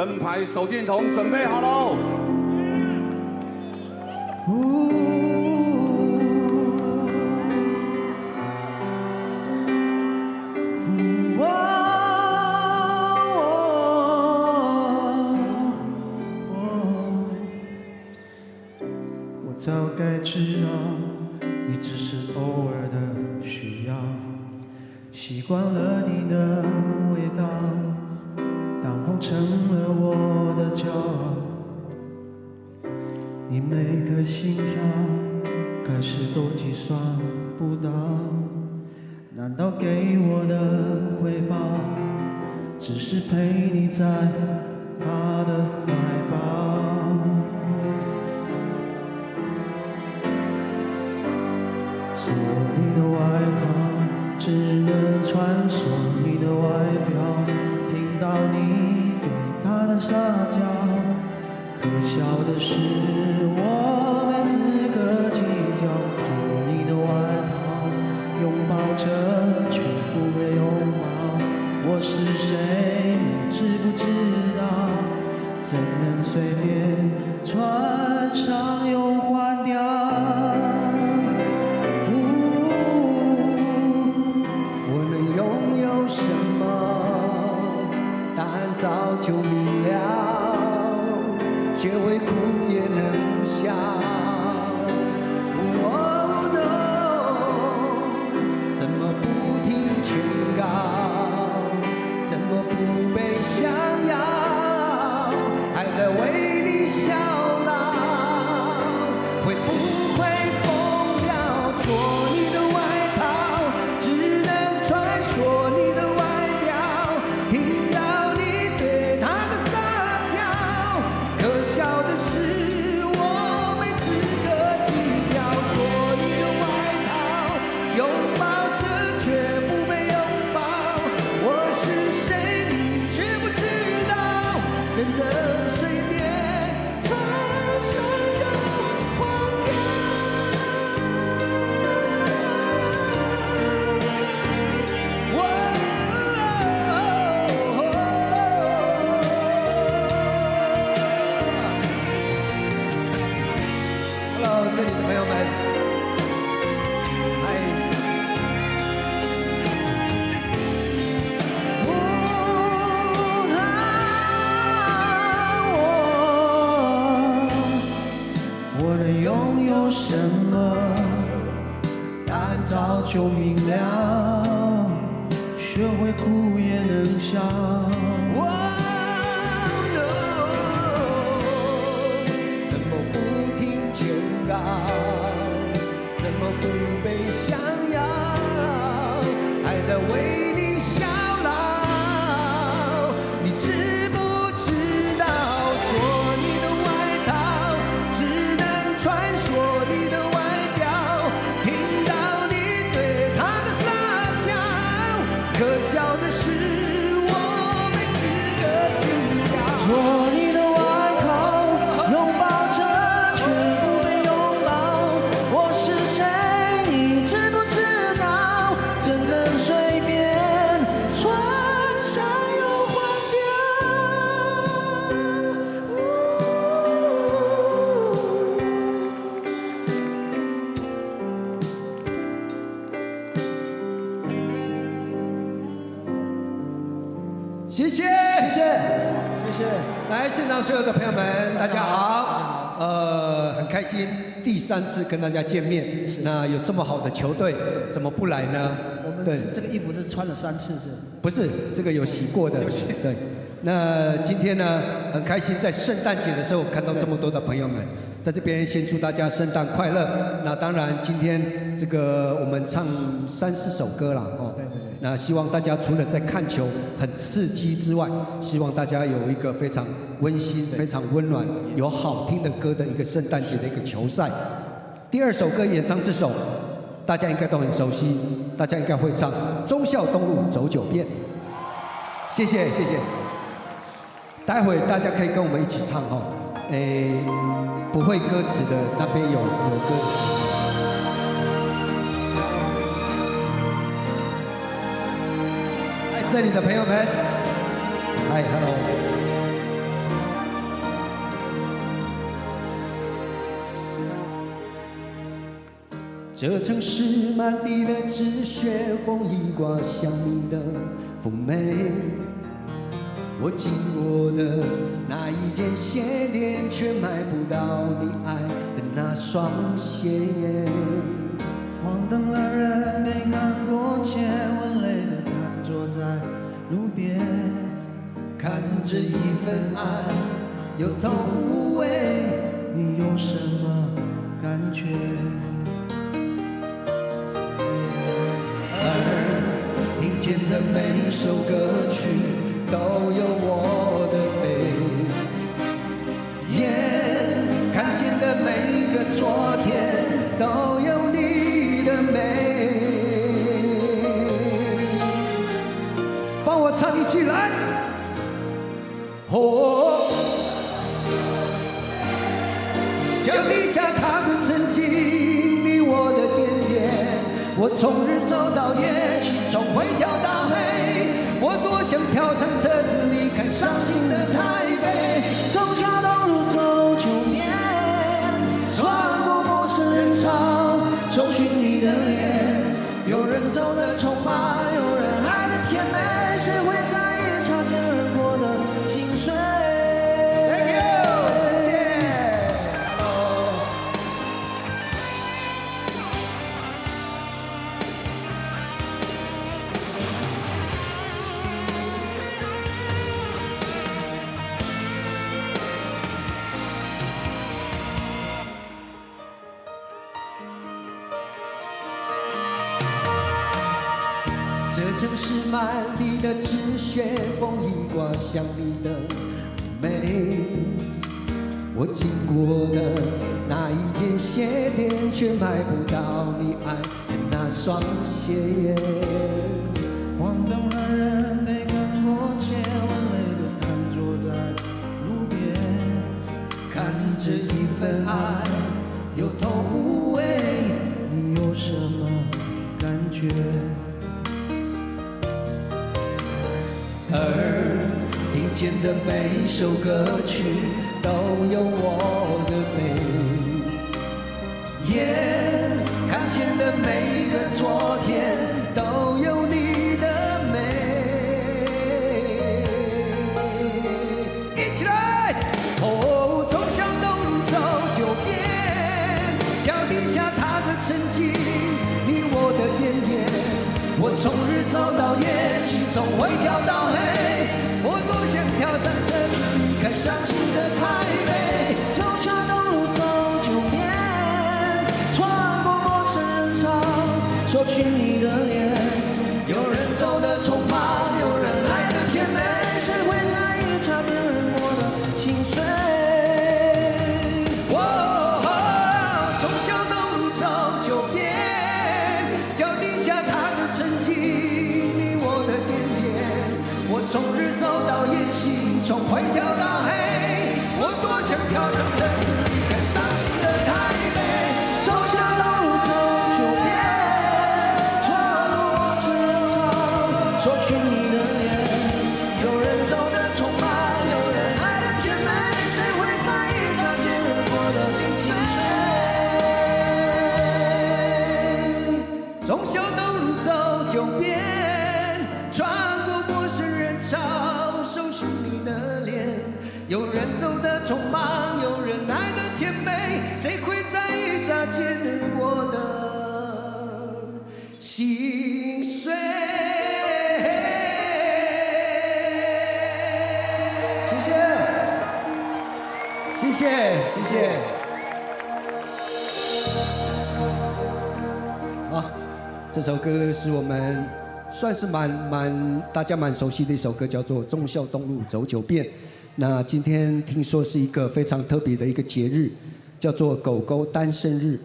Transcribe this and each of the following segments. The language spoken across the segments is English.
灯牌、手电筒准备好喽。我早该知道，你只是偶尔的需要，习惯了你的味道，当风成了我的骄傲。你每颗心跳开始都计算不到，难道给我的回报只是陪你在他的怀抱？做你的外套，只能穿梭你的外表，听到你对他的撒娇。可笑的是，我没资格计较。做你的外套，拥抱着却不被拥抱。我是谁，你知不知道？怎能随便穿上又换掉？我能拥有什么？答案早就明了。学会哭也能笑。Oh no， 怎么不听劝告？怎么不被想要？还在为你效劳？会不会疯掉？做你的外套，只能穿梭你的外表。听到你对他的撒娇，可笑的是我没资格计较。做你的外套，拥抱着却不被拥抱。我是谁，你知不知道？真的随便穿上又换掉。Hello， 这里的朋友们，嗨。我能拥有什么？答案早就明了。学会哭也能笑。怎么不听劝告？怎么不被想要？还在为你效劳？你知不知道？做你的外套，只能穿梭你的外表。听到你对他的撒娇，可笑的是我没资格计较。做你的外套，拥抱着却不被拥抱。我是谁，你知不知道？怎能随便穿上又换掉？谢谢，谢谢，谢谢。来，现场所有的朋友们，大家好。很开心第3次跟大家见面。那有这么好的球队，怎么不来呢？我们这个衣服是穿了3次是？不是，这个有洗过的。对。那今天呢，很开心在圣诞节的时候看到这么多的朋友们，在这边先祝大家圣诞快乐。那当然，今天这个我们唱3、4首歌啦，哦。对。那希望大家除了在看球很刺激之外，希望大家有一个非常温馨、非常温暖、有好听的歌的一个圣诞节的一个球赛。第2首歌演唱这首，大家应该都很熟悉，大家应该会唱《忠孝东路走9遍》。谢谢，谢谢。待会大家可以跟我们一起唱哈，不会歌词的那边有歌词。这里的朋友们，嗨 ，hello。这城市满地的纸屑，风一刮像你的妩媚。我经过的那一间鞋店，却买不到你爱的那双鞋。黄灯了，人没赶过街，我累得瘫坐在路边，看着一份爱有头无尾，你有什么感觉？耳听见的每首歌曲都有我的悲，眼看见的每个昨天都有你的美。帮我唱一句来，哦，脚底下踏着曾经你我的点点，我从日走到夜，心从灰跳到黑，我多想跳上车子离开伤心的台北，从桥东路走9遍，穿过陌生人潮，搜寻你的脸。有人走得匆忙，有人爱得甜美，谁会在意擦肩而过的心碎？ Thank you， 谢谢。这城市满地的纸屑，风一刮像你的美。我经过的那一间鞋店，却买不到你爱的那双鞋。黄灯了，人没赶过街，我累得瘫坐在路边，看着一份爱有头无尾，你有什么感觉？耳听见的每首歌曲都有我的美，眼看见的每个昨天都有你的美。一起来！哦，从小东路走9遍，脚底下踏着曾经你我的点点。我从日走到夜，心从灰跳到黑，我多想跳上车子离开伤心的台北。从桥东路走9遍，穿过陌生人潮，搜寻你的脸。有人走得匆忙，有人爱得甜美，谁会在意擦肩而过的心碎？从小东路走9遍，脚底下踏着曾经你我的点点。我从日走到夜，心从灰跳到黑，我多想跳上车子离开伤心的台北。从桥东路走9遍，穿过陌生人潮，搜寻你的脸。有人走得匆忙，有人爱得甜美，谁会在意擦肩而过的心碎？从小东路走9遍，穿过陌生人潮，搜寻你的脸。有人走得匆忙，有人爱得甜美，谁会在意擦肩而过的心碎？谢谢，谢谢，谢谢。好，这首歌是我们算是大家蛮熟悉的一首歌，叫做《忠孝东路走9遍》。那今天听说是一个非常特别的一个节日，叫做狗狗单身日。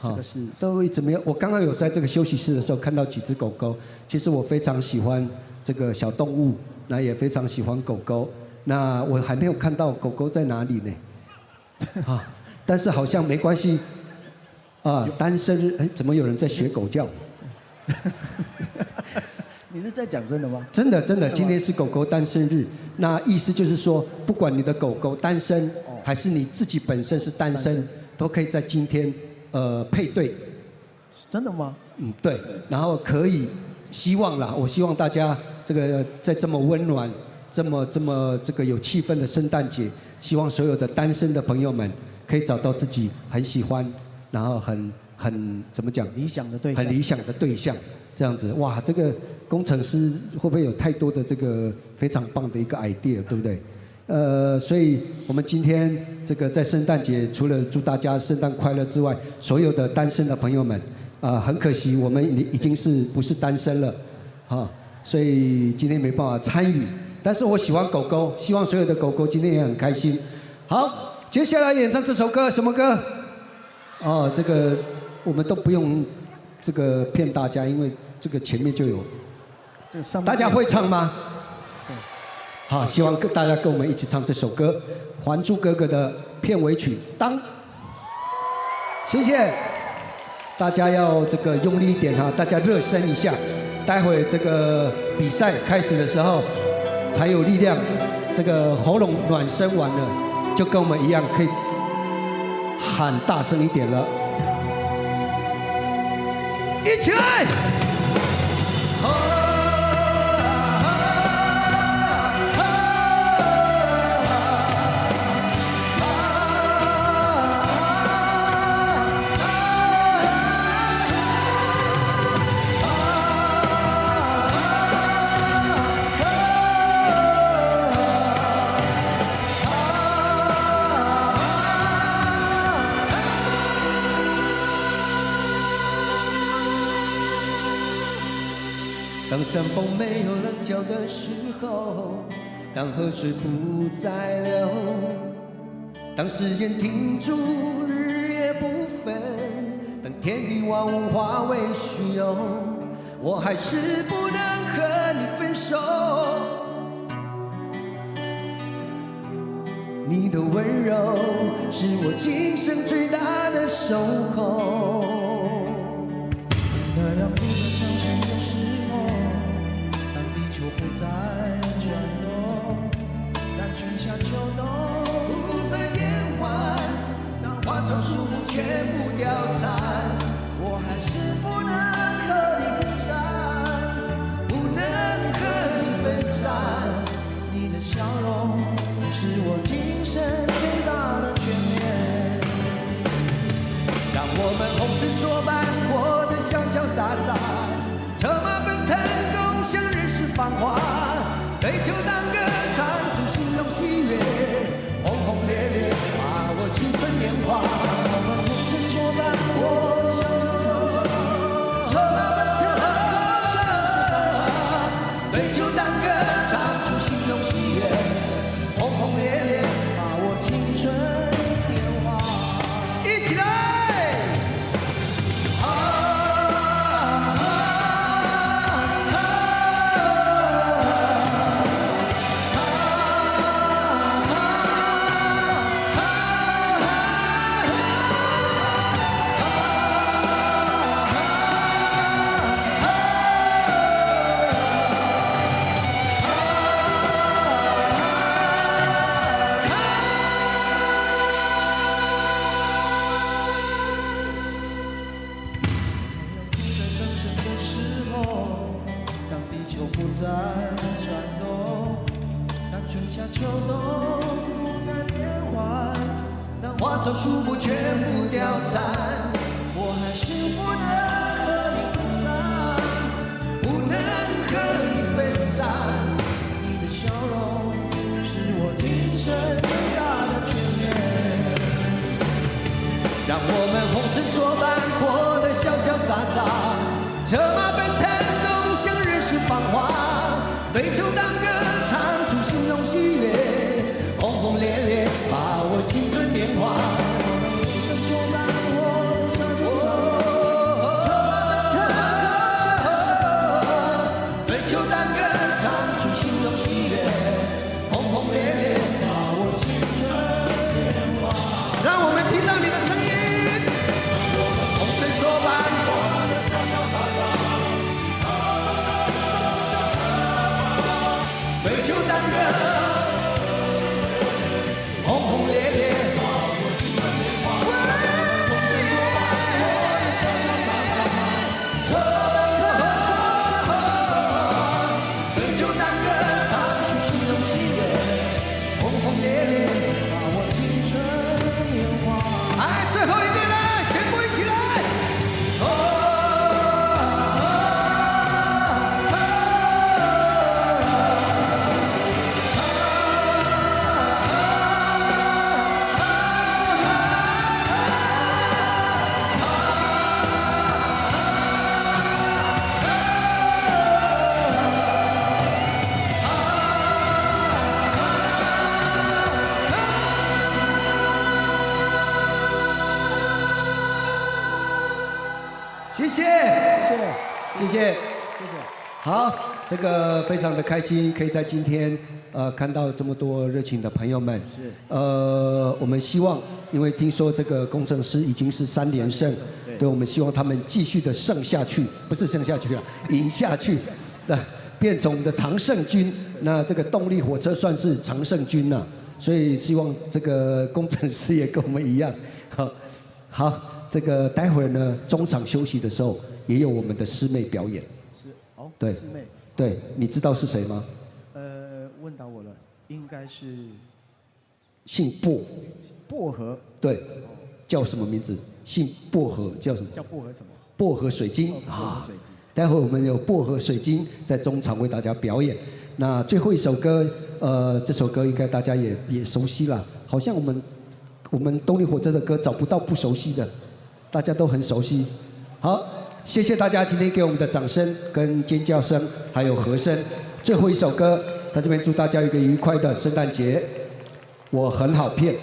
这个是都一直没有。我刚刚有在这个休息室的时候看到几只狗狗，其实我非常喜欢这个小动物，那也非常喜欢狗狗。那我还没有看到狗狗在哪里呢？但是好像没关系。单身日，怎么有人在学狗叫？你是在讲真的吗？真的，今天是狗狗单身日。那意思就是说，不管你的狗狗单身，还是你自己本身是单身，都可以在今天配对，真的吗？嗯，对。然后可以，希望啦，我希望大家这个在这么温暖、这么这个有气氛的圣诞节，希望所有的单身的朋友们可以找到自己很喜欢，然后很怎么讲？理想的对象。很理想的对象，这样子。哇，这个工程师会不会有太多的这个非常棒的一个 idea， 对不对？所以我们今天这个在圣诞节，除了祝大家圣诞快乐之外，所有的单身的朋友们，很可惜我们已经不是单身了，所以今天没办法参与。但是我喜欢狗狗，希望所有的狗狗今天也很开心。好，接下来演唱这首歌，什么歌？哦，这个我们都不用这个骗大家，因为这个前面就有。这个上面大家会唱吗？好，希望大家跟我们一起唱这首歌《还珠格格》的片尾曲。当，谢谢大家，要这个用力一点哈，大家热身一下，待会这个比赛开始的时候才有力量。这个喉咙暖身完了，就跟我们一样可以喊大声一点了，一起来！当山峰没有棱角的时候，当河水不再流，当时间停住，日夜不分，当天地万物化为虚有，我还是不能和你分手。你的温柔是我今生最大的守候。太阳不再上升的时候，当地球不再转动，当春夏秋冬不再变换，当花草树木全部凋残，我还是不能和你分散，不能和你分散。你的笑容是我今生最大的眷恋，让我们红尘作伴，活得潇潇洒洒，策马奔腾，共享人世繁华，对酒当歌，唱出心中喜悦，轰轰烈烈，把握青春年华。我们红尘作伴，活得潇潇洒洒，策马奔腾，共享人世繁华，对酒当歌，唱出心中喜悦，轰轰烈烈，把握青春年华。一起来！花草树木全部凋残，我还是不能和你分散，不能和你分散。你的笑容是我今生最大的眷恋，让我们红尘作伴，活得潇潇洒洒，策马奔腾，共享人世繁华，对酒当歌，唱出心中喜悦，轰轰烈烈，把握青春年华。对酒当歌，唱出心中喜悦，轰轰烈烈，把握青春年华。让我们听到你的声音。我们红尘作伴，活得潇潇洒洒。谢谢，谢谢，谢谢，谢谢。好，这个非常的开心，可以在今天看到这么多热情的朋友们。是。我们希望，因为听说这个工程师已经是3连胜，对，我们希望他们继续的胜下去，不是胜下去了，赢下去，那变成我们的常胜军。那这个动力火车算是常胜军了，所以希望这个工程师也跟我们一样。好，这个待会儿呢，中场休息的时候也有我们的师妹表演。哦，对，师妹，对，你知道是谁吗？问到我了，应该是姓薄，薄荷。对，叫什么名字？姓薄荷，叫什么？叫薄荷什么？薄荷水晶啊。待会我们有薄荷水晶在中场为大家表演。那最后一首歌，这首歌应该大家也熟悉了，好像我们动力火车的歌找不到不熟悉的，大家都很熟悉。好。谢谢大家今天给我们的掌声、跟尖叫声，还有和声。最后一首歌，在这边祝大家有一个愉快的圣诞节。我很好骗。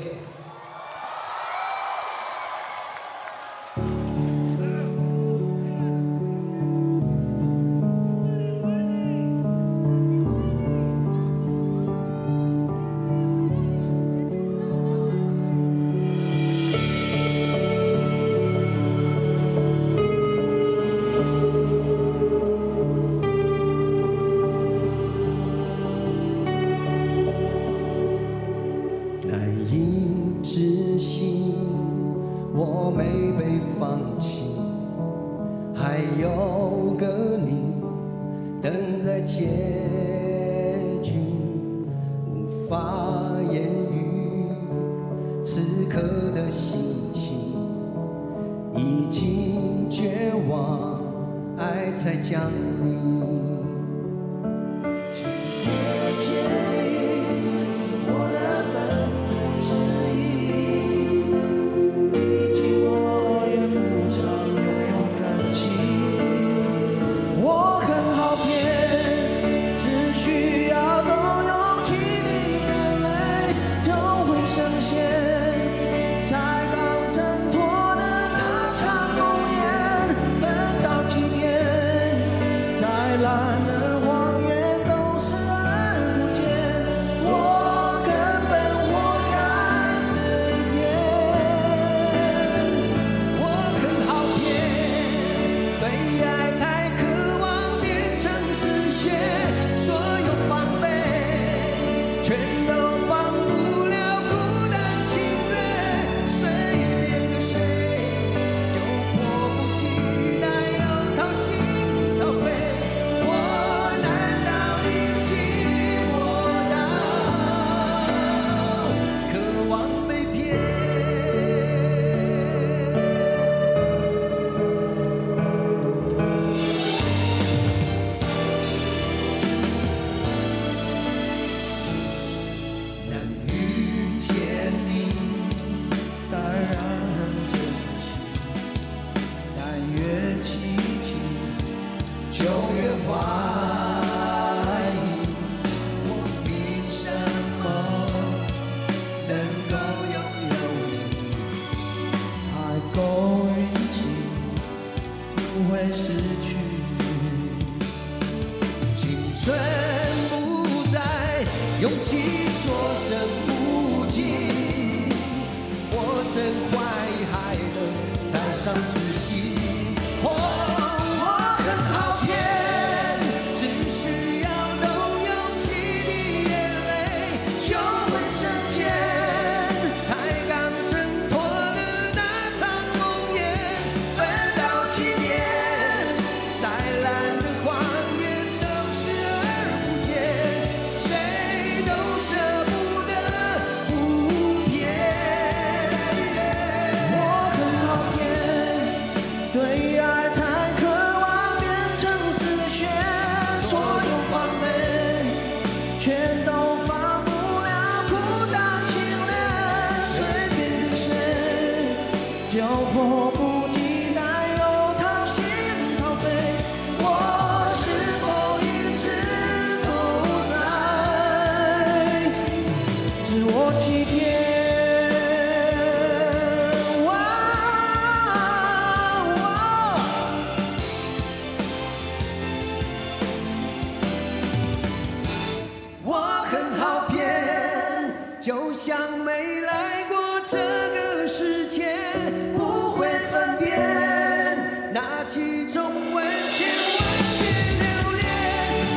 几种温馨，万别留恋，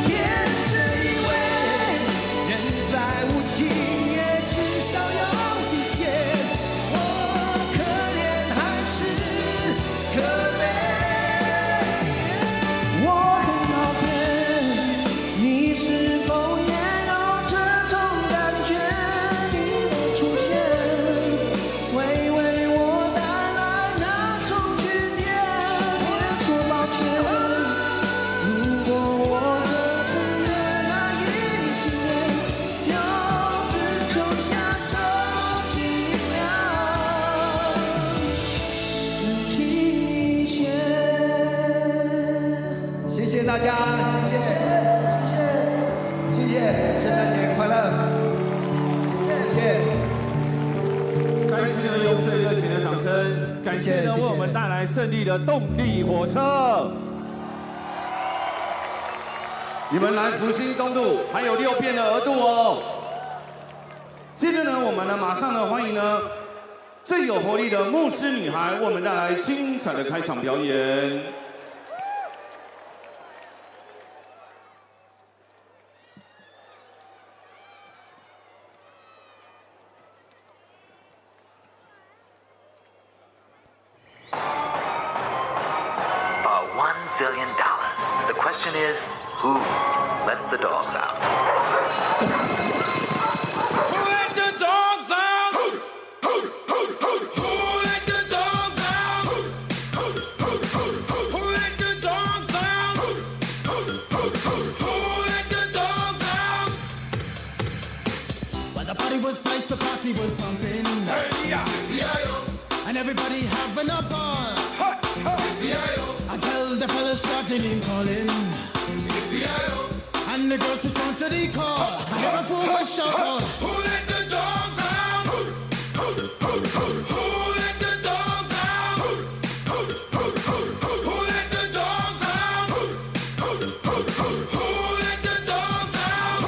天真以为人在无情，也至少有底线。我可怜还是可悲？我很好骗，你是否也有这种感觉？你的出现会为我带来那种句点。别说抱歉，如果我这次越难以幸免，就只求下手几秒，人情一线。谢谢大家，谢谢，圣诞节快乐，谢谢。再次呢，用最热情的掌声，感谢呢为我们带来胜利的动力火车。你们来福星东路还有6遍的额度哦。接着呢，我们呢马上呢欢迎呢最有活力的牧师女孩，为我们带来精彩的开场表演。$1 zillion. The question is, who let the dogs out? Who let the dogs out? Who let the dogs out? Who let the dogs out? Who let the dogs out? Well, the party was nice, the party was pumping, Hey, yeah, and everybody having a ball. yeah, Until the fellas started name calling, and the girls respond to the call. I hear a poor one shout out, Who let the dogs out? Who let the dogs out? Who let the dogs out? Who let the dogs out? Who let the dogs out?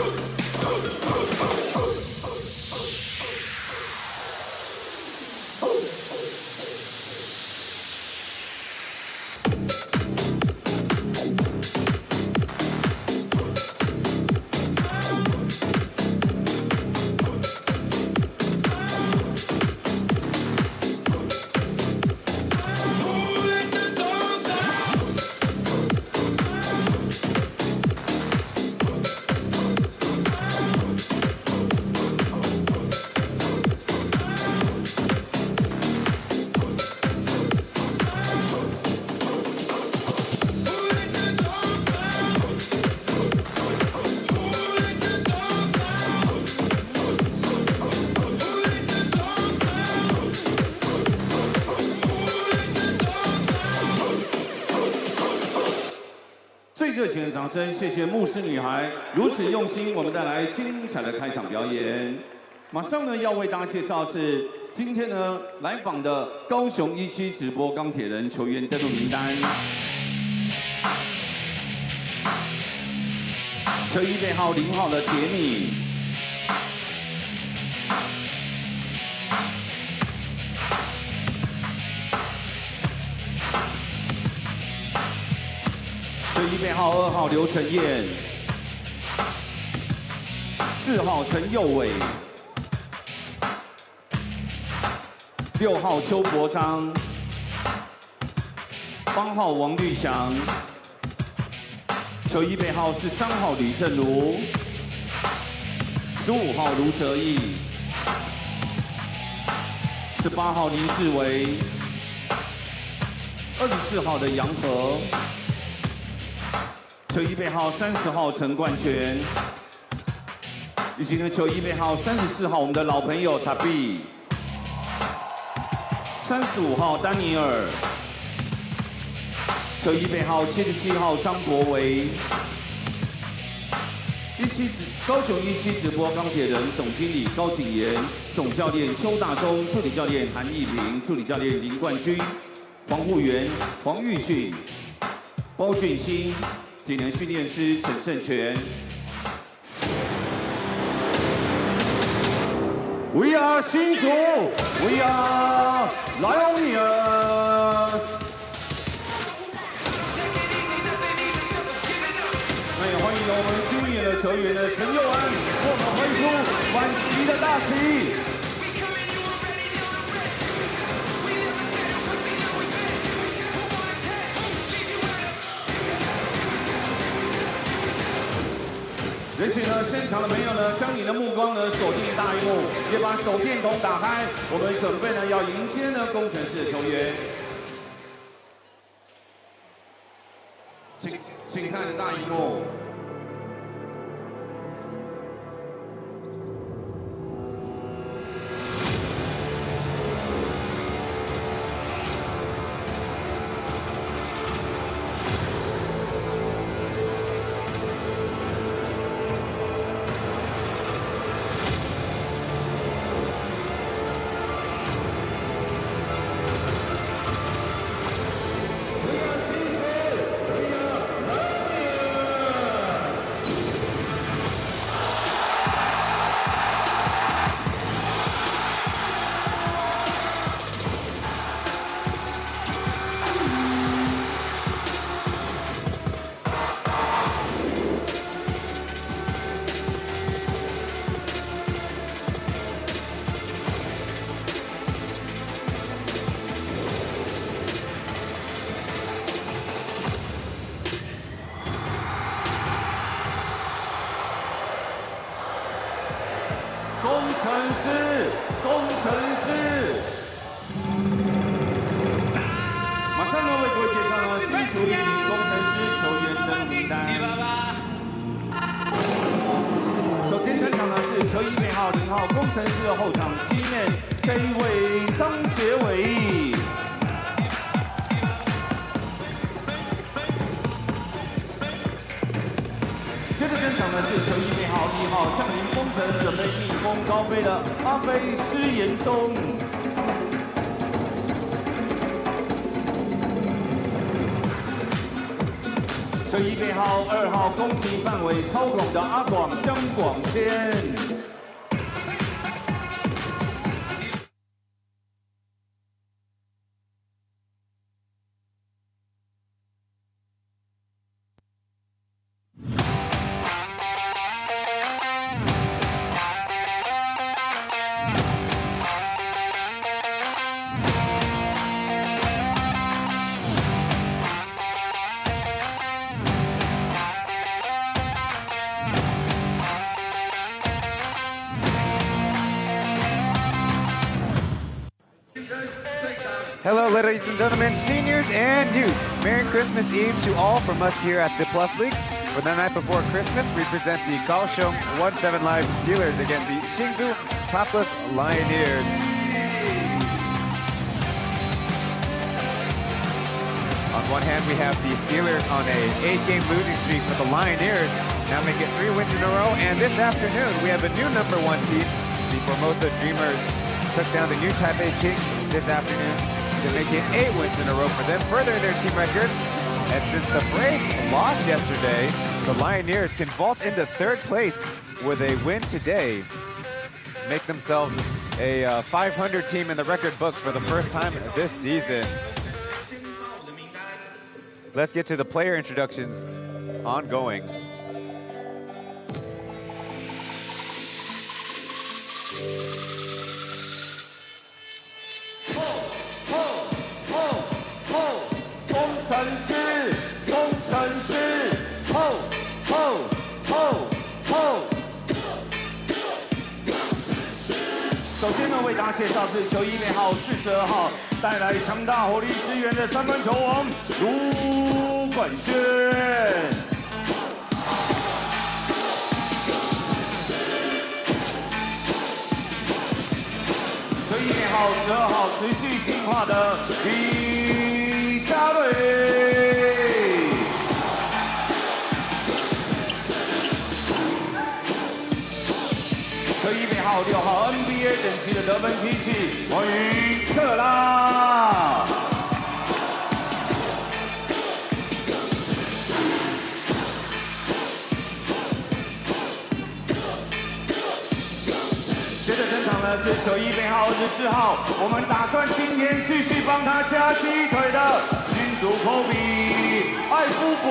最热情的掌声，谢谢牧师女孩如此用心，我们带来精彩的开场表演。马上呢要为大家介绍是今天呢来访的高雄17直播钢铁人球员登录名单。车衣背号0号的铁米，车衣背号2号刘承彦，4号陈佑伟，6号邱伯章，8号王绿翔，球衣背号13号吕正如，15号卢哲义，18号林志伟，24号的杨和，球衣背号30号陈冠全，以及呢球衣背号34号我们的老朋友塔比，35号丹尼尔，球衣背号77号张国维高雄17直播钢铁人总经理高景言，总教练邱大中，助理教练韩义平，助理教练林冠军，防护员黄玉俊、包俊兴，体能训练师陈胜全。We are 新竹 ，We are Lioneers。那也欢迎我们今年的球员呢陈佑安，为我们挥出反击的大旗。也请呢现场的朋友呢，将你的目光呢锁定大荧幕，也把手电筒打开，我们准备呢要迎接呢工程师的球员。请看大荧幕。工程师，马上呢为各位介绍呢新竹一名工程师球员登录名单。首先登场的是球衣编号0号工程师的后场机面，这一位张杰伟。接着登场的是球衣编号1号降临风城，准备逆风高飞的阿飞施延宗。球衣编号2号攻击范围超广的阿广江广谦。Hello, ladies and gentlemen, seniors and youth. Merry Christmas Eve to all from us here at the Plus League. For the night before Christmas, we present the Kaohsiung 1-7 Live Steelers against the Hsinchu Toplus Lioneers. On one hand, we have the Steelers on a 8-game losing streak, but the Lioneers now make it 3 wins in a row. And this afternoon, we have a new #1 team. The Formosa Dreamers took down the new Taipei Kings this afternoon to make it 8 wins in a row for them, furthering their team record. And since the Braves lost yesterday, the Lioneers can vault into 3rd place with a win today, make themselves a 500 team in the record books for the first time this season. Let's get to the player introductions ongoing.首先呢，为大家介绍是球衣编号42号，带来强大火力支援的3分球王卢冠轩。球衣编号12号，持续进化的李佳瑞。球衣编号6号 NBA 等级的得分机器，欢迎特拉。接着登场的是球衣编号24号，我们打算今天继续帮他加鸡腿的新竹科比艾夫伯。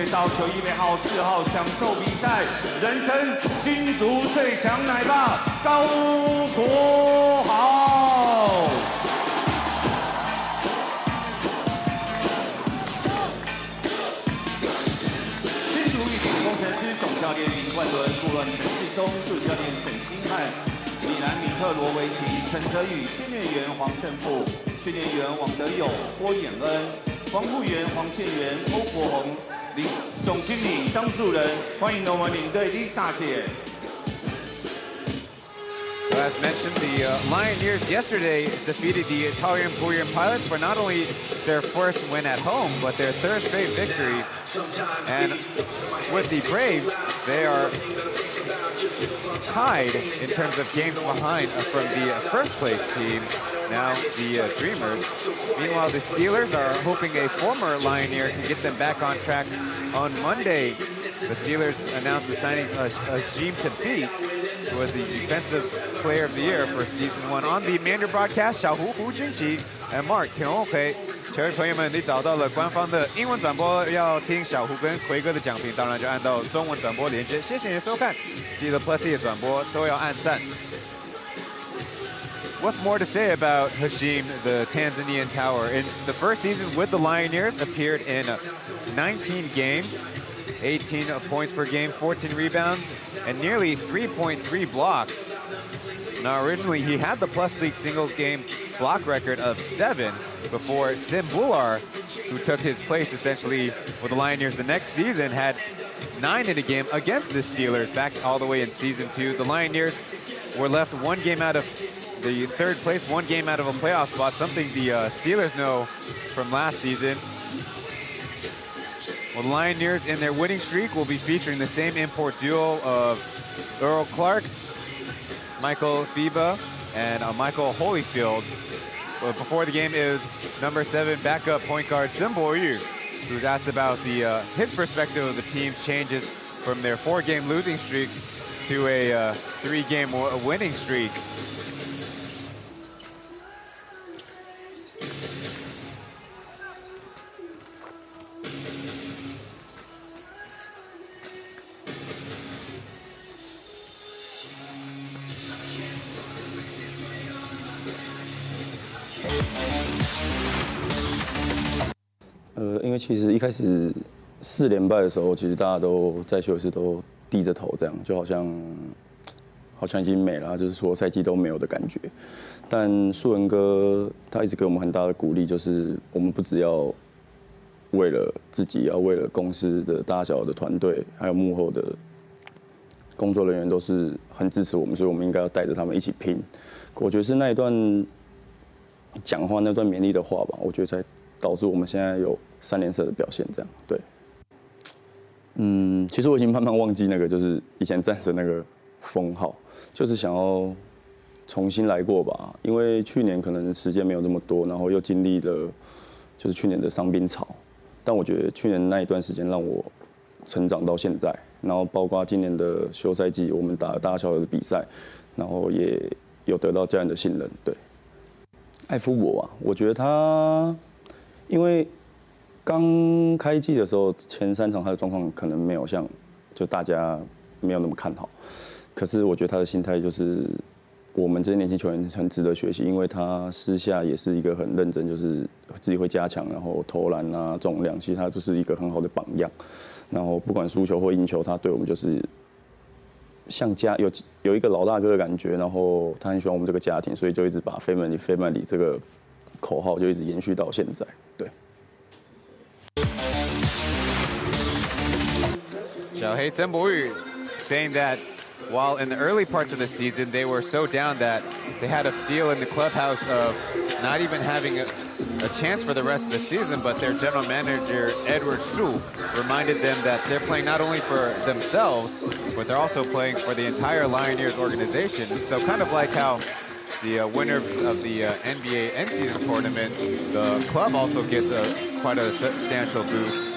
介绍球衣背号4号，享受比赛，人生新竹最强奶爸高国豪。新竹玉鼎工程师总教练林冠伦，顾问陈志忠，助理教练沈星汉，米兰米特罗维奇、陈哲宇，训练员黄胜富，训练员王德友、郭衍恩，防护员黄宪元、欧国宏，总经理张树人，欢迎我们领队 Lisa 姐。So as mentioned, the Lioneers yesterday defeated the Italian Bulgarian Pilots for not only their first win at home, but their third straight victory. And with the Braves, they are tied in terms of games behind from the first place team, now the Dreamers. Meanwhile, the Steelers are hoping a former Lioneer can get them back on track on Monday. The Steelers announced the signing of Hsinchu to beat, who was the Defensive Player of the Year for Season 1. On the Mandarin broadcast, 小胡胡君奇 and Mark 田宏奎，球迷朋友们，你找到了官方的英文转播，要听小胡跟奎哥的讲评，当然就按到中文转播连接。谢谢你的收看，记得 Plus D 的转播都要按赞。What's more to say about Hashim, the Tanzanian tower? In the first season with the Lioneers, appeared in 19 games, 18 points per game, 14 rebounds, and nearly 3.3 blocks. Now, originally, he had the Plus League single game block record of 7 before Sim Bular, who took his place essentially with the Lioneers the next season, had 9 in a game against the Steelers back all the way in Season 2. The Lioneers were left 1 game out of the third place, 1 game out of a playoff spot, something the Steelers know from last season. Well, the Lioneers in their winning streak will be featuring the same import duo of Earl Clark, Michael Fiba, and Michael Holyfield. But before the game is number 7 backup point guard Zhen Boyu, who was asked about his perspective of the team's changes from their 4-game losing streak to a 3-game winning streak.因为其实一开始4连败的时候，其实大家都在休息室都低着头，这样就好像已经没了，就是说赛季都没有的感觉。但树人哥他一直给我们很大的鼓励，就是我们不只要为了自己，要为了公司的大小的团队，还有幕后的工作人员都是很支持我们，所以我们应该要带着他们一起拼。我觉得是那一段讲话那段勉励的话吧，我觉得才导致我们现在有3连胜的表现，这样对。其实我已经慢慢忘记那个就是以前战神那个封号，就是想要重新来过吧。因为去年可能时间没有那么多，然后又经历了就是去年的伤兵潮，但我觉得去年那一段时间让我成长到现在，然后包括今年的休赛季，我们打大小的比赛，然后也有得到家人的信任。对，艾夫伯啊，我觉得他因为刚开季的时候，前3场他的状况可能没有像就大家没有那么看好，可是我觉得他的心态就是我们这些年轻球员很值得学习，因为他私下也是一个很认真，就是自己会加强，然后投篮啊、重量，其实他就是一个很好的榜样。然后不管输球或赢球，他对我们就是像家有一个老大哥的感觉，然后他很喜欢我们这个家庭，所以就一直把“Family” 这个口号就一直延续到现在。对。小黑曾博宇 saying that while in the early parts of the season they were so down that they had a feel in the clubhouse of not even having a chance for the rest of the season, but their general manager Edward Su reminded them that they're playing not only for themselves, but they're also playing for the entire Lioneers organization. So kind of like how the winners of the NBA end-season tournament, the club also gets quite a substantial boost.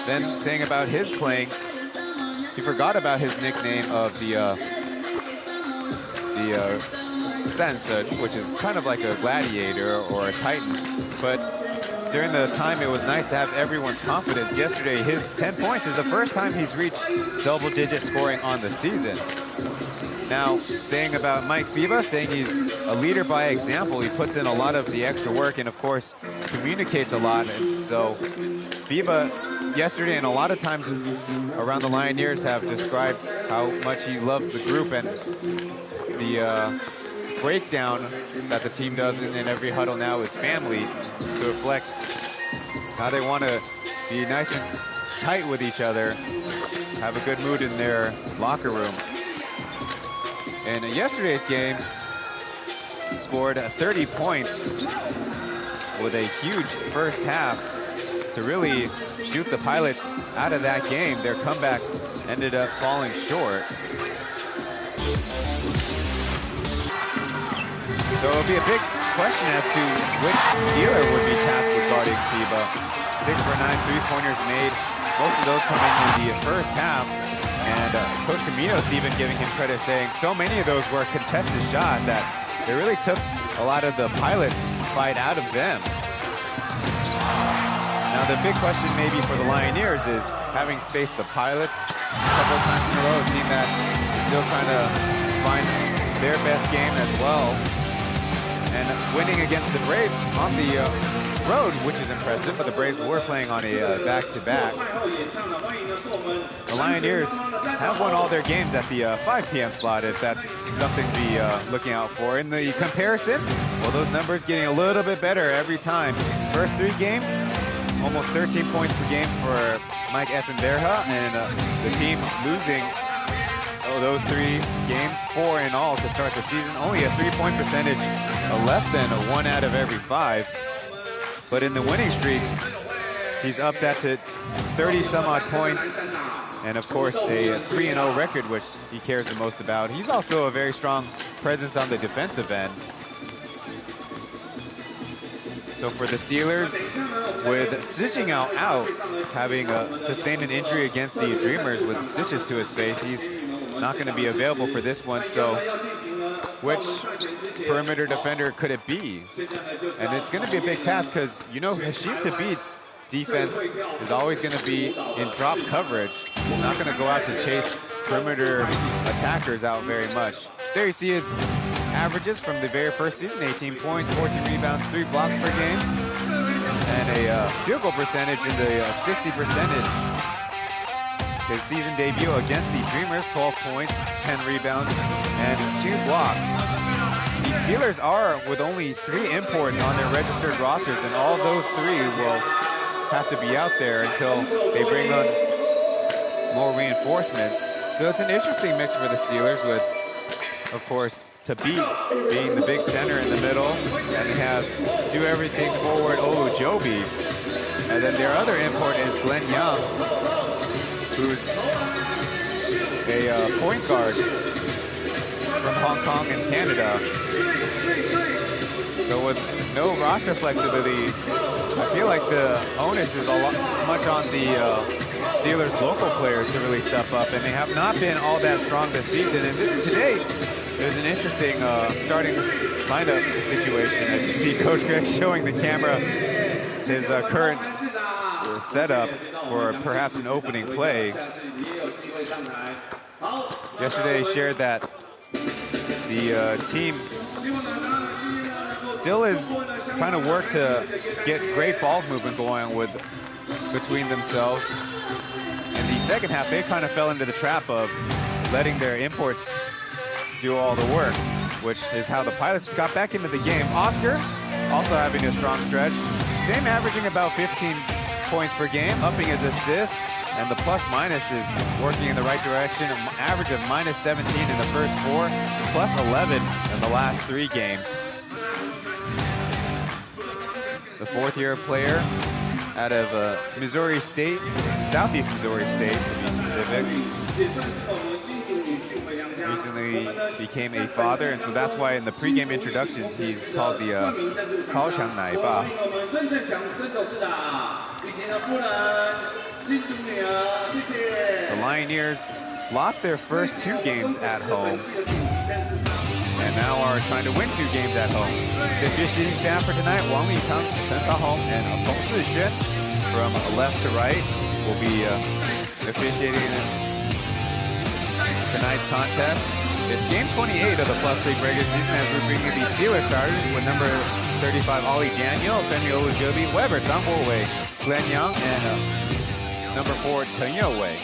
Then saying about his playing, he forgot about his nickname of the Zansen, which is kind of like a gladiator or a titan. But during the time, it was nice to have everyone's confidence. Yesterday, his 10 points is the first time he's reached double-digit scoring on the season. Now, saying about Mike FIBA, saying he's a leader by example. He puts in a lot of the extra work and, of course, communicates a lot. And so FIBA yesterday and a lot of times around the Lioneers have described how much he loves the group and the breakdown that the team does in every huddle now is family, to reflect how they want to be nice and tight with each other, have a good mood in their locker room. In yesterday's game, scored 30 points with a huge first half to really shoot the Pilots out of that game. Their comeback ended up falling short. So it'll be a big question as to which Steeler would be tasked with guarding FIBA. 6 for 9 3-pointers made, most of those coming in the first half. And Coach Camino's even giving him credit, saying so many of those were contested shot that it really took a lot of the Pilots' fight out of them. Now the big question maybe for the Lioneers is, having faced the Pilots a couple of times in a row, a team that is still trying to find their best game as well, and winning against the Braves on the road, which is impressive, but the Braves were playing on a back-to-back. The Lioneers have won all their games at the 5 p.m. slot, if that's something to be looking out for. In the comparison, well, those numbers getting a little bit better every time. First 3 games, almost 13 points per game for Mike Effenberha, and the team losing those 3 games, 4 in all to start the season. Only a 3-point percentage, less than 1 out of every 5. But in the winning streak, he's up that to 30-some-odd points, and of course a 3-0 record, which he cares the most about. He's also a very strong presence on the defensive end. So for the Steelers, with Hsinchu out, having sustained an injury against the Dreamers with stitches to his face, he's not going to be available for this one. So which perimeter defender could it be? And it's going to be a big task because, you know, Hsinchu beats defense is always going to be in drop coverage. He's not going to go out to chase perimeter attackers out very much. There you see his averages from the very first season: 18 points, 14 rebounds, 3 blocks per game, and a field goal percentage in the 60%. His season debut against the Dreamers, 12 points, 10 rebounds, and 2 blocks. The Steelers are with only 3 imports on their registered rosters, and all those 3 will have to be out there until they bring on more reinforcements. So it's an interesting mix for the Steelers with, of course, Tabit being the big center in the middle, and they have do everything forward Olujobi. And then their other import is Glenn Young, who's a point guard from Hong Kong and Canada. So with no roster flexibility, I feel like the onus is much on the Steelers' local players to really step up, and they have not been all that strong this season. And today, there's an interesting starting lineup situation. As you see Coach Greg showing the camera his current setup for perhaps an opening play. Yesterday he shared that the team still is trying to work to get great ball movement going between themselves. In the second half, they kind of fell into the trap of letting their imports do all the work, which is how the Pilots got back into the game. Oscar also having a strong stretch, same averaging about 15 points per game, upping his assists, and the plus-minus is working in the right direction. An average of -17 in the first 4, plus 11 in the last 3 games. The 4th-year player out of Missouri State, Southeast Missouri State to be specific, recently became a father, and so that's why in the pregame introductions he's called the Kaohsiung Naiba. The Lioneers lost their first 2 games at home and now are trying to win 2 games at home. The officiating staff for tonight, Wang Lichang, Chen Hong, and Feng Sixuan from left to right will be officiating tonight's contest. It's game 28 of the P.LEAGUE regular season as we're bringing the Steelers starters with number 35 Ollie Daniel, Femi Olujobi, Weber, Zhang Guowei, Glenn Yang, and number 4 Chen Youwei.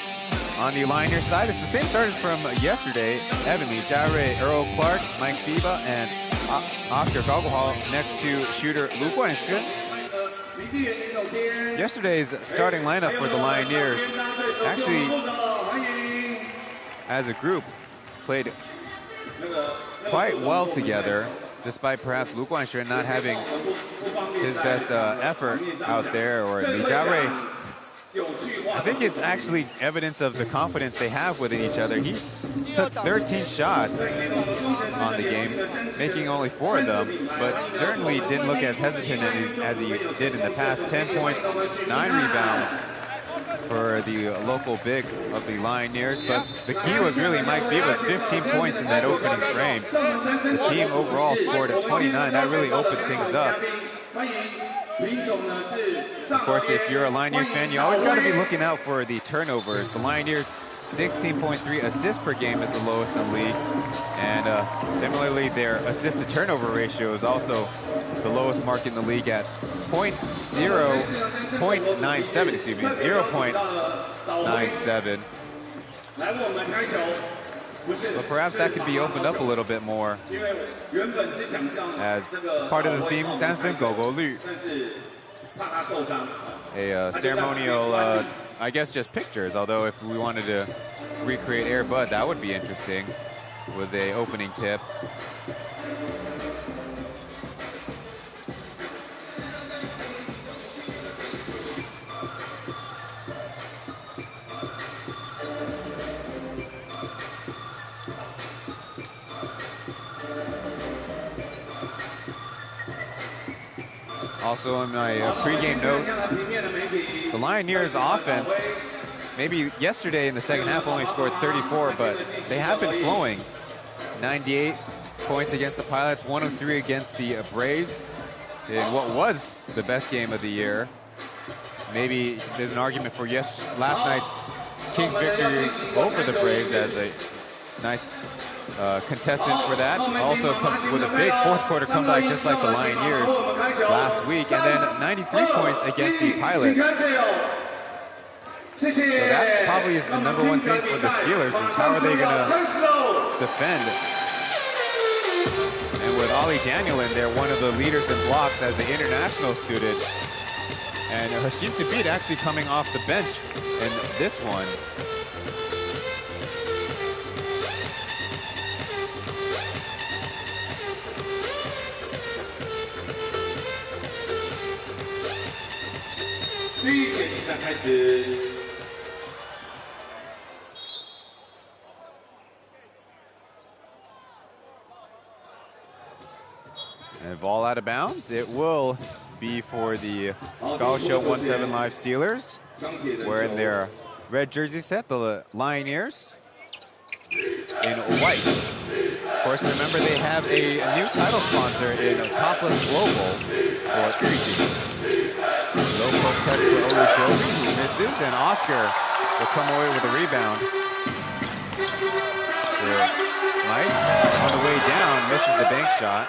On the Lioneers side, it's the same starters from yesterday: Evan Lee, Jare, Earl Clark, Mike Fiba, and Oscar Kaohsiung next to shooter Lu Guanxun. Yesterday's starting lineup for the Lioneers actually, as a group, played quite well together, despite perhaps Lu Guanxun not having his best effort out there, or Li Jiarui. I think it's actually evidence of the confidence they have within each other. He took 13 shots on the game, making only 4 of them, but certainly didn't look as hesitant as he did in the past. 10 points, 9 rebounds for the local big of the Lioneers, but the key was really Mike Fiba's 15 points in that opening frame. The team overall scored at 29. That really opened things up. Of course, if you're a Lioneers fan, you always got to be looking out for the turnovers. The Lioneers, 16.3 assists per game is the lowest in the league. And similarly, their assist-to-turnover ratio is also the lowest mark in the league at 0.97, excuse me, 0.97. But perhaps that could be opened up a little bit more as part of the theme, Dansen Go Go Lü. A ceremonial, I guess just pictures, although if we wanted to recreate Air Bud, that would be interesting with a opening tip. Also in my pregame notes, the Lioneers offense, maybe yesterday in the second half only scored 34, but they have been flowing. 98 points against the Pilots, 103 against the Braves in what was the best game of the year. Maybe there's an argument for last night's Kings victory over the Braves as a nice contestant for that. Also with a big fourth quarter comeback just like the Lioneers last week, and then 93 points against the Pilots. So that probably is the #1 thing for the Steelers, is how are they going to defend. And with Ollie Daniel in there, one of the leaders in blocks as an international student, and Hsinchu actually coming off the bench in this one. And ball out of bounds. It will be for the Kaohsiung 17 Live Steelers, wearing their red jersey set, the Lioneers in white. Of course, remember they have a new title sponsor in Toplus Global, or PLEAGUE. Low post touch for Olujobi, who misses, and Oscar will come away with a rebound. Mike, on the way down, misses the bank shot.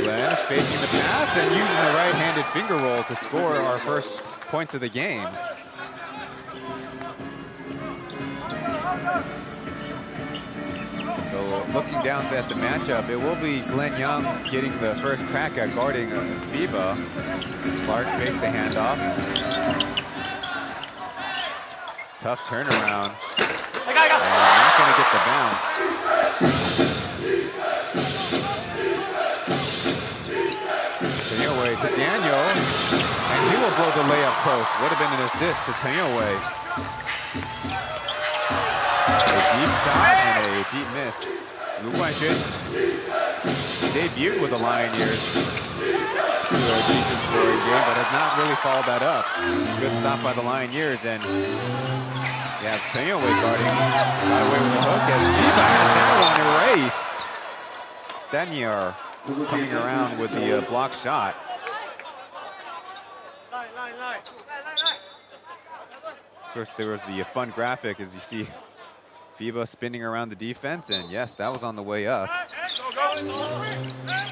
Glenn faking the pass and using the right-handed finger roll to score our first points of the game. So looking down at the matchup, it will be Glenn Young getting the first crack at guarding Fiba. Clark fakes the handoff. Tough turnaround. And not going to get the bounce. Tanyoway to Daniel, and he will blow the layup post. Would have been an assist to Tanyoway. A deep shot and a deep miss. Lu Guanxun debuted with the Lioneers to a decent scoring game, but has not really followed that up. Good stop by the Lioneers, and yeah, Chen guarding, got away with the hook as FIBA has that one erased. Daniel coming around with the block shot. Of course, there was the fun graphic as you see FIBA spinning around the defense, and yes, that was on the way up.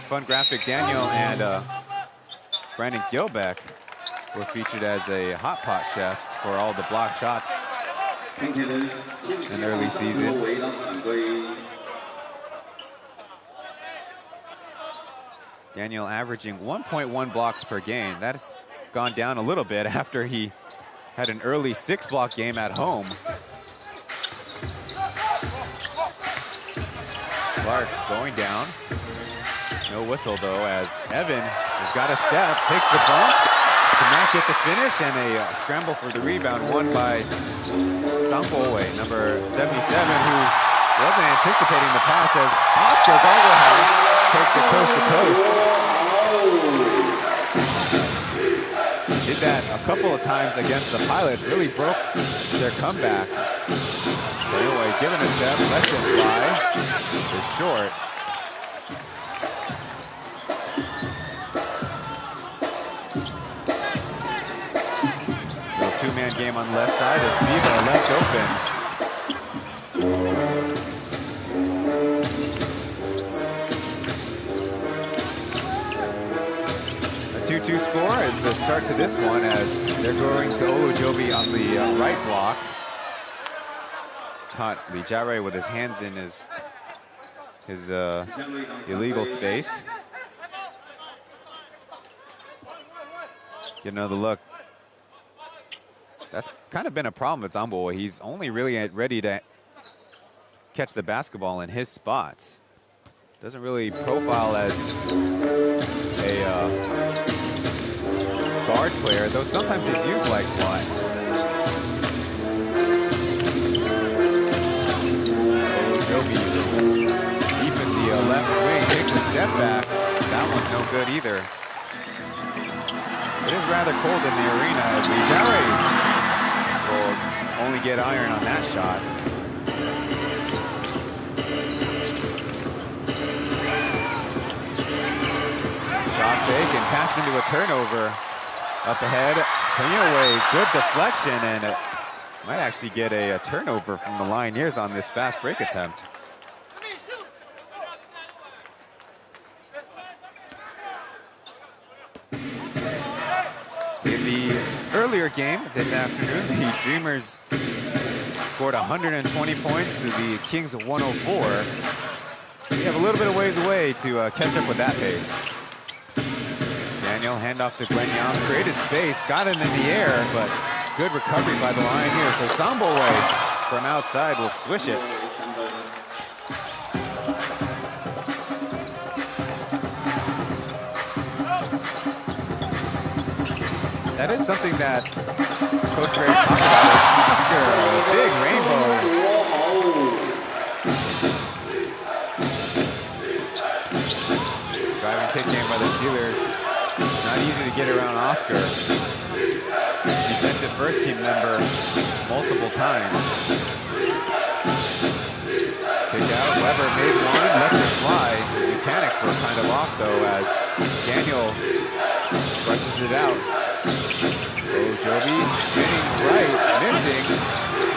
Fun graphic, Daniel and Brandon Gilbeck were featured as a hot pot chefs for all the block shots in early season. Daniel averaging 1.1 blocks per game. That has gone down a little bit after he had an early 6-block game at home. Clark going down. No whistle though, as Evan has got a step, takes the bump, cannot get the finish, and a scramble for the rebound won by Zhang Bowei, number 77, who wasn't anticipating the pass as Oscar Garglehar takes it coast to coast. Did that a couple of times against the Pilots, really broke their comeback. Anyway, given a step, lets it fly. It's short. Little two-man game on the left side as FIBA left open. A 2-2 score is the start to this one as they're going to Olujobi on the right block. Caught Lee Jare with his hands in his illegal space. Get another look. That's kind of been a problem with Zhang. He's only really ready to catch the basketball in his spots. Doesn't really profile as a guard player, though sometimes he's used like one. Deep in the left wing, takes a step back. That one's no good either. It is rather cold in the arena as Lijare will only get iron on that shot. Shot fake and passed into a turnover. Up ahead, Chen, good deflection, and it might actually get a turnover from the Lioneers on this fast break attempt. In the earlier game this afternoon, the Dreamers scored 120 points to the Kings of 104. We have a little bit of ways away to catch up with that pace. Daniel, handoff to Gwen Yang, created space, got him in the air, but good recovery by the Lioneers. So Zhang from outside will swish it. That is something that Coach Gray talked about is Oscar, a big rainbow. Driving kick game by the Steelers. Not easy to get around Oscar. Defensive first team member multiple times. Kick out, Weber made one, lets it fly. His mechanics were kind of off though as Daniel brushes it out. Joby spinning right, missing,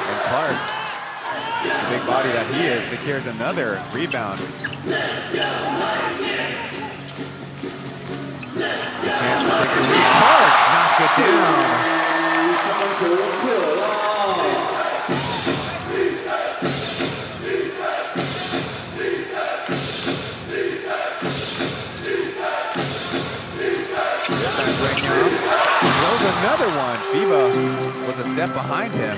and Clark, the big body that he is, secures another rebound. The chance to take the lead. Clark knocks it down. This time Brignon throws another one. FIBA was a step behind him.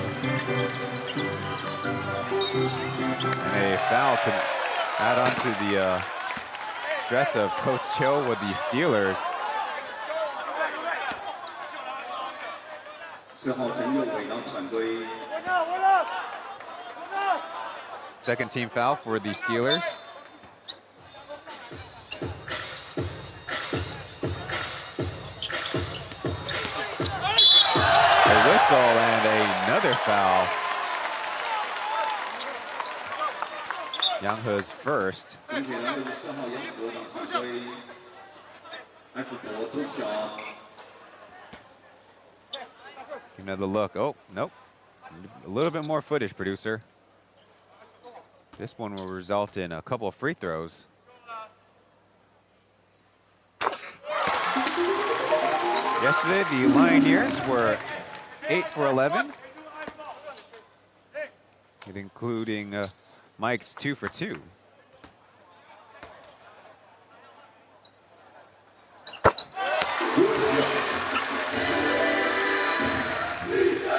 And a foul to add on to the stress of Coach Cho with the Steelers. Second team foul for the Steelers. whistle and another foul. Yang He's first. Another look. Oh, nope. A little bit more footage, producer. This one will result in a couple of free throws. Yesterday, the Lioneers were 8 for 11, including Mike's 2 for 2.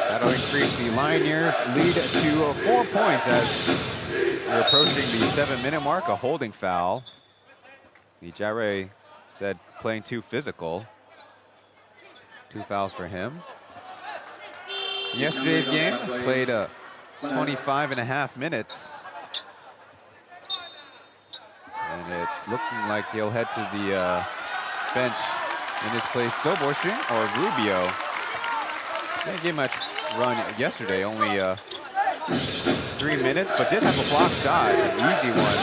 That'll increase the Lioneers' lead to 4 points as we're approaching the 7-minute mark. A holding foul. The Jare said playing too physical. 2 fouls for him. Yesterday's game played 25.5 minutes. And it's looking like he'll head to the bench in his place, Toplus or Rubio. Didn't get much run yesterday, only 3 minutes, but did have a block shot, an easy one.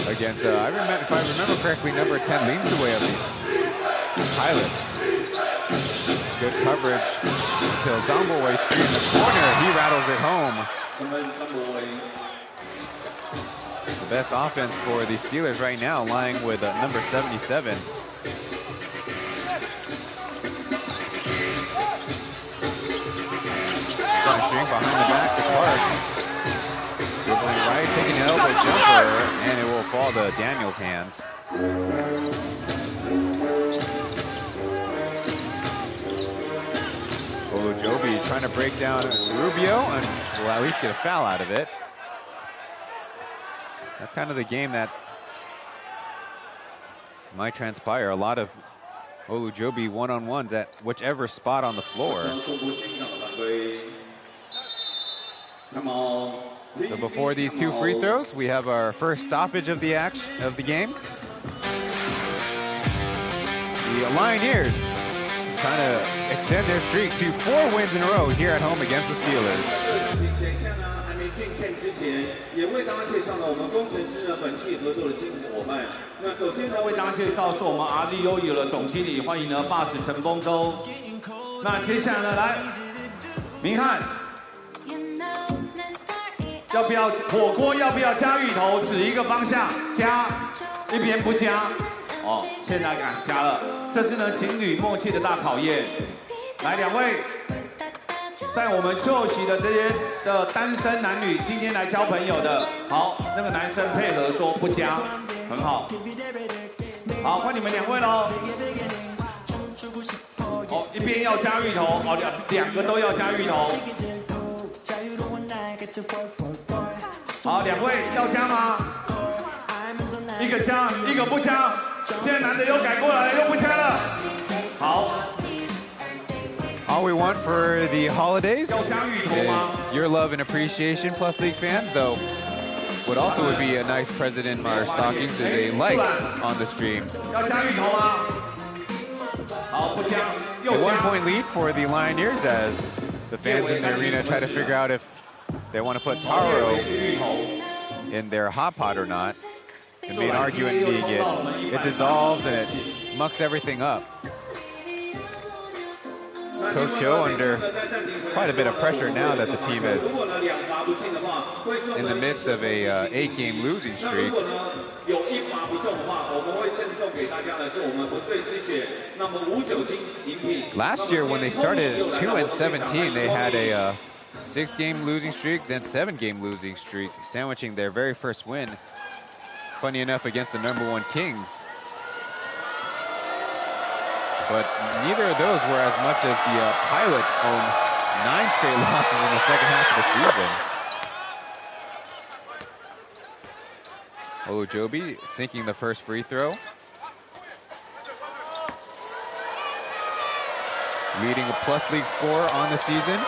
Against, if I remember correctly, number 10 leans the way of the Pilots. Good coverage until Zambaway free in the corner. He rattles it home. The best offense for the Steelers right now, lying with number 77. Punishing behind the back to Clark. Dribbling right, taking an elbow jumper, and it will fall to Daniel's hands. Olujobi trying to break down Rubio and will at least get a foul out of it. That's kind of the game that might transpire. A lot of Olujobi one-on-ones at whichever spot on the floor. So before these 2 free throws, we have our first stoppage of the game. The Lioneers trying to extend their streak to 4 wins in a row here at home against the Steelers. 也为大家介绍了我们工程师呢本期合作的新伙伴。那首先呢为大家介绍是我们 RDO 的总经理，欢迎呢 Boss 陈丰洲。那接下来呢来，明翰，要不要火锅？要不要加芋头？指一个方向，加，一边不加。哦，现在敢加了，这是呢情侣默契的大考验。来2位。 在我们就席的这些的单身男女，今天来交朋友的，好，那个男生配合说不加，很好。好，换你们2位喽。哦，一边要加芋头，哦，2个都要加芋头。好，2位要加吗？一个加，一个不加。现在男的又改过来了，又不加了。好。 All we want for the holidays is your love and appreciation, Plus League fans, though. What also would be a nice present in our stockings is a like on the stream. A 1-point lead for the Lioneers as the fans in the arena try to figure out if they want to put taro in their hot pot or not. The main argument being it dissolves and it mucks everything up. Coach Cho under quite a bit of pressure now that the team is in the midst of a 8-game losing streak. Last year when they started at 2-17, they had a 6-game losing streak, then 7-game losing streak, sandwiching their very first win, funny enough, against the #1 Kings. But neither of those were as much as the Pilots own 9 straight losses in the second half of the season. Olujobi sinking the first free throw. Leading a Plus League scorer on the season.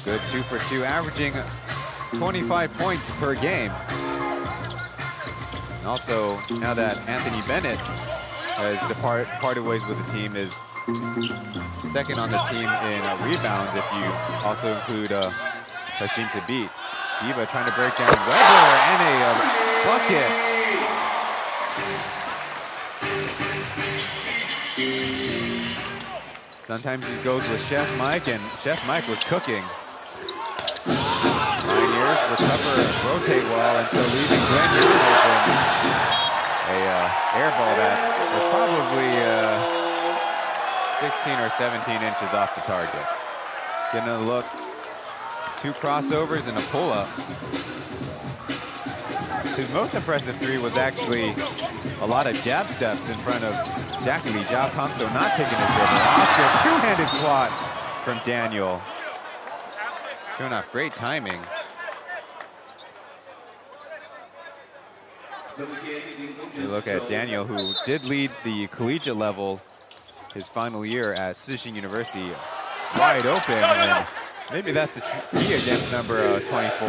Good 2 for 2, averaging 25 points per game. And also, now that Anthony Bennett has parted ways with the team, is second on the team in rebounds if you also include Hsinchu to beat. Diva trying to break down Weber and a bucket. Sometimes he goes with Chef Mike, and Chef Mike was cooking. Lioneers recover and rotate well until leaving Glenn Young open. A air ball that was probably 16 or 17 inches off the target. Getting a look. 2 crossovers and a pull-up. His most impressive 3 was actually a lot of jab steps in front of Jackie Lee. Zhao Kangso not taking a dribble. Oscar, two-handed swat from Daniel. Showing off great timing. You look at Daniel, who did lead the collegiate level his final year at Hsinchu University, wide open, and maybe that's the key against number 24.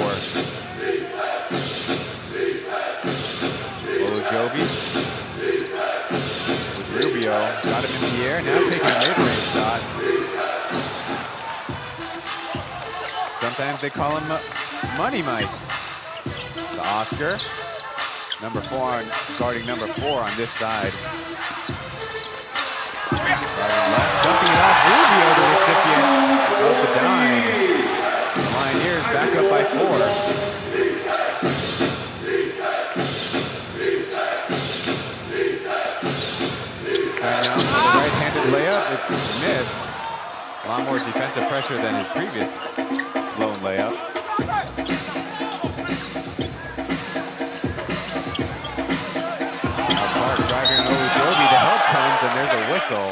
Olojobi with Rubio, got him in the air, now taking a mid-range shot. Sometimes they call him Money Mike. To Oscar, number 4 guarding number 4 on this side. Left, dumping it off. Rubio, the recipient of the dime. The Lioneers back up by 4. And now for the right-handed layup, it's missed. A lot more defensive pressure than his previous lone layup. Driving on Olojobi, the help comes, and there's a whistle.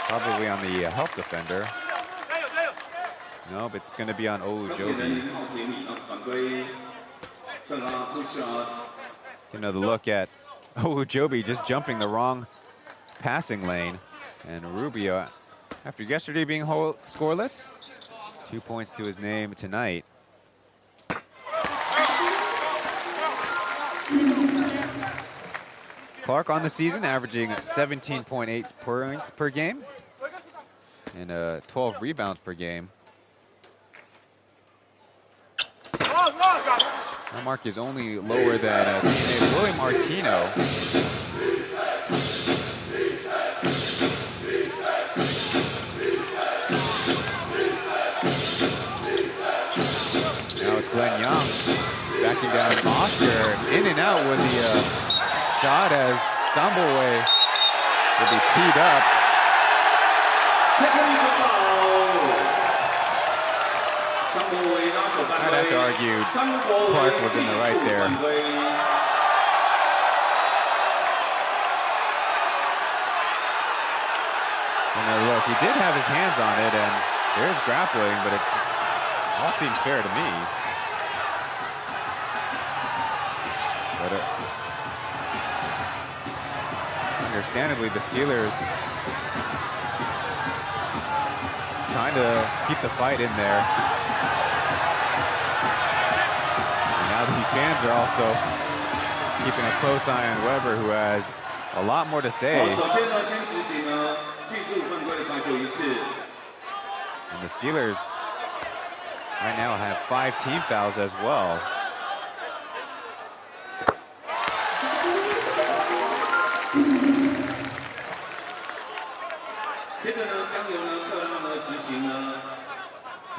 Probably on the help defender. No, but it's going to be on Olojobi. Another look at Olojobi just jumping the wrong passing lane. And Rubio, after yesterday being scoreless, 2 points to his name tonight. Clark on the season, averaging 17.8 points per game and 12 rebounds per game. That mark is only lower than teammate William Martino. Now it's Glenn Young backing down Oscar, in and out with the shot as Zamboway will be teed up. I'd have to argue Clark was in the right there. And look, he did have his hands on it, and there's grappling, but it all seems fair to me. But understandably, the Steelers trying to keep the fight in there. And now the fans are also keeping a close eye on Weber, who had a lot more to say. And the Steelers right now have 5 team fouls as well.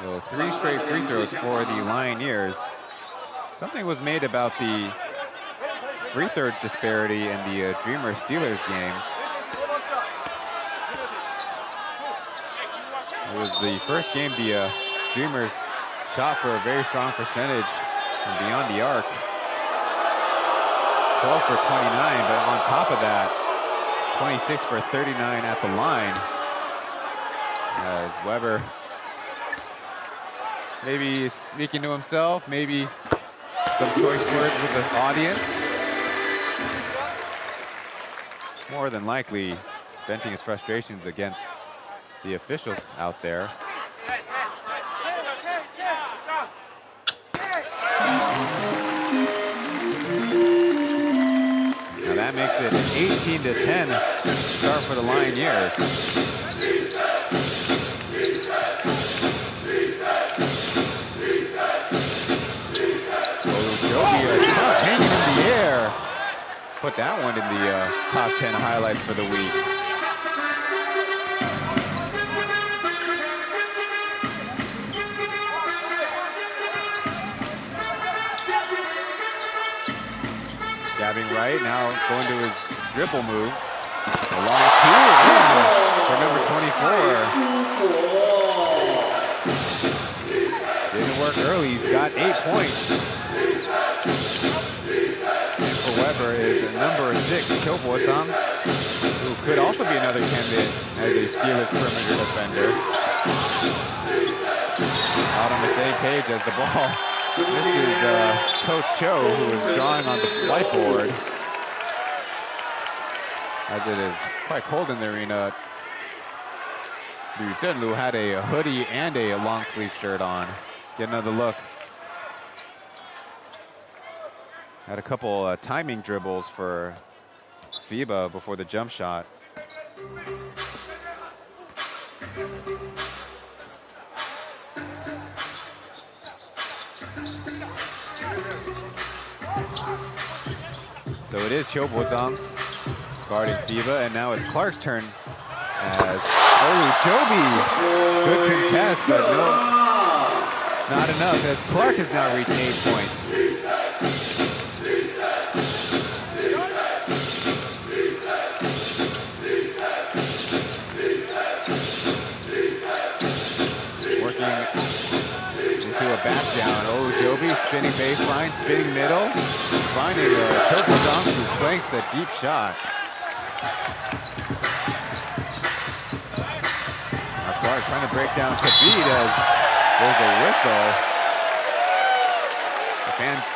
So 3 straight free throws for the Lioneers. Something was made about the free throw disparity in the Dreamer Steelers game. It was the first game the Dreamers shot for a very strong percentage from beyond the arc. 12 for 29, but on top of that, 26 for 39 at the line. As Weber maybe speaking to himself, maybe some choice words with the audience. More than likely venting his frustrations against the officials out there. it. An 18-10 start for the Lioneers. Joby, a tough hanging in the air. Put that one in the top 10 highlights for the week. Jabbing right, now going to his dribble moves. A long two for number 24. Didn't work early, he's got 8 points. And for Weber is number 6, Toplus, who could also be another candidate as a Steelers perimeter defender. Out on the same page as the ball. This is Coach Cho, who is drawing on the whiteboard. As it is quite cold in the arena, Chen had a hoodie and a long sleeve shirt on. Get another look. Had a couple timing dribbles for FIBA before the jump shot. So it is Cho Bo-jang guarding FIBA, and now it's Clark's turn as Joby. Good contest, but no, not enough, as Clark has now reached 8 points. Working into a back down. Joby spinning baseline, spinning middle, finding Cho Bo-jang, who flanks the deep shot. Clark trying to break down to beat as there's a whistle. The fans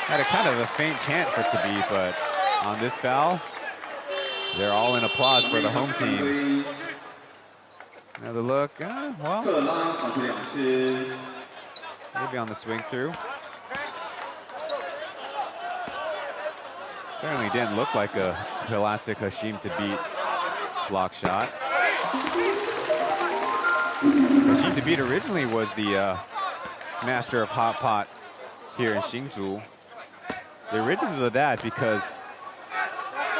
had a kind of a faint chant for Thabit, but on this foul, they're all in applause for the home team. Another look, well, maybe on the swing through. Certainly didn't look like a classic Hashim Thabit block shot. Hashim Thabit originally was the master of hot pot here in Hsinchu. The origins of that because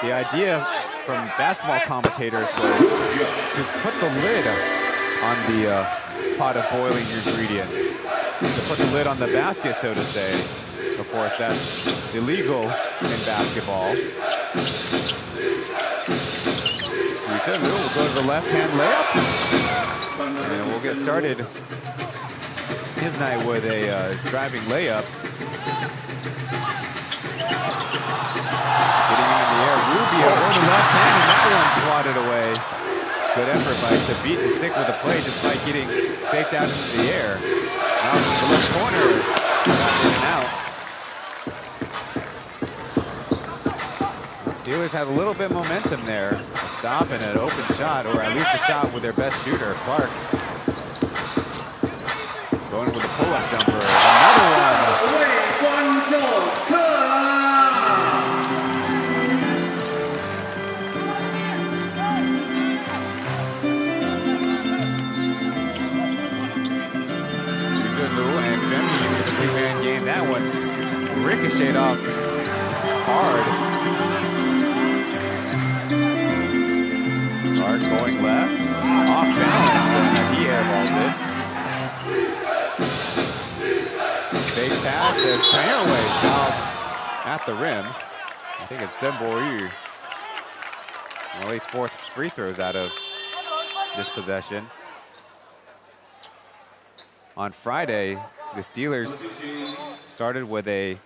the idea from basketball commentators was to put the lid on the pot of boiling ingredients. To put the lid on the basket, so to say. Of course, that's illegal in basketball. Chen will go to the left-hand layup. And we'll get started his night with a driving layup. Getting him in the air, Rubio on the left hand, and that one swatted away. Good effort by Thabit to stick with the play despite getting faked out into the air. Now from the left corner, got in and out. The Steelers have a little bit of momentum there. A stop and an open shot, or at least a shot with their best shooter, Clark. Going with a pull-up jumper. Another one. And Femi with the two-man game. That one's ricocheted off hard. Clark going left, off balance, and he airballs it. Fake pass as Traoré fouled at the rim. I think it's Zemboru. At least 4 free throws out of this possession. On Friday, the Steelers started with a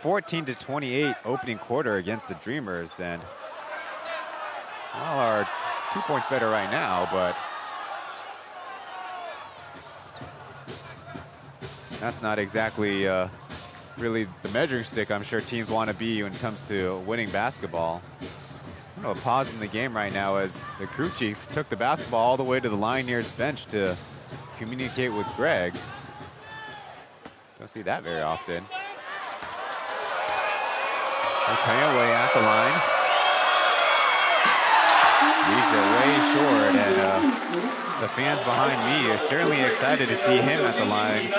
14-28 opening quarter against the Dreamers, and well, are 2 points better right now, but that's not exactly really the measuring stick I'm sure teams want to be when it comes to winning basketball. A pause in the game right now as the crew chief took the basketball all the way to the Lioneers bench to communicate with Greg. Don't see that very often. Way at the line. leaves it way short, and the fans behind me are certainly excited to see him at the line.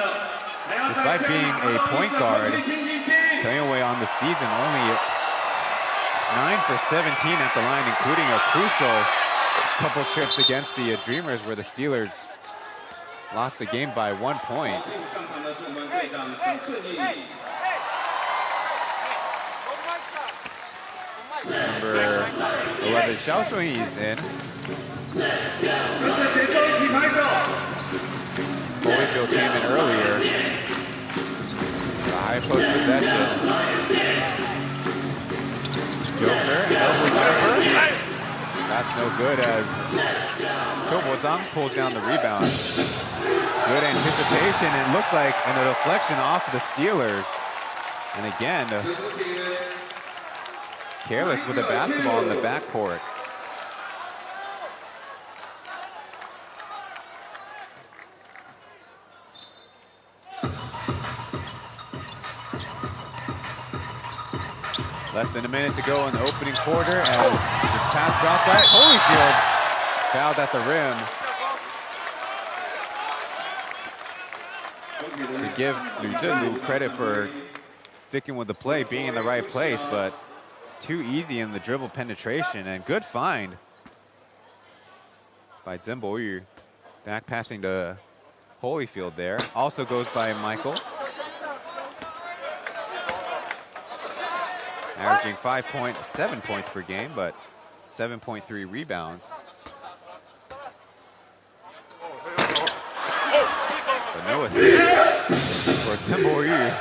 Despite being a point guard, turning away on the season, only 9 for 17 at the line, including a crucial couple trips against the Dreamers where the Steelers lost the game by 1 point. Number 11, Kaohsiung is in. Holyfield came in earlier. The high post possession. Joker, elbow jumper. That's no good as Kaohsiung pulls down the rebound. Good anticipation, and looks like a deflection off the Steelers. And again, careless with the basketball in the backcourt. Less than a minute to go in the opening quarter as the pass dropped back. Holyfield fouled at the rim. To give Liu Zhenlu credit for sticking with the play, being in the right place, but too easy in the dribble penetration, and good find by Zhen Boyu. Back passing to Holyfield there. Also goes by Michael. Averaging 5.7 points per game, but 7.3 rebounds. But no assist for Zhen Boyu.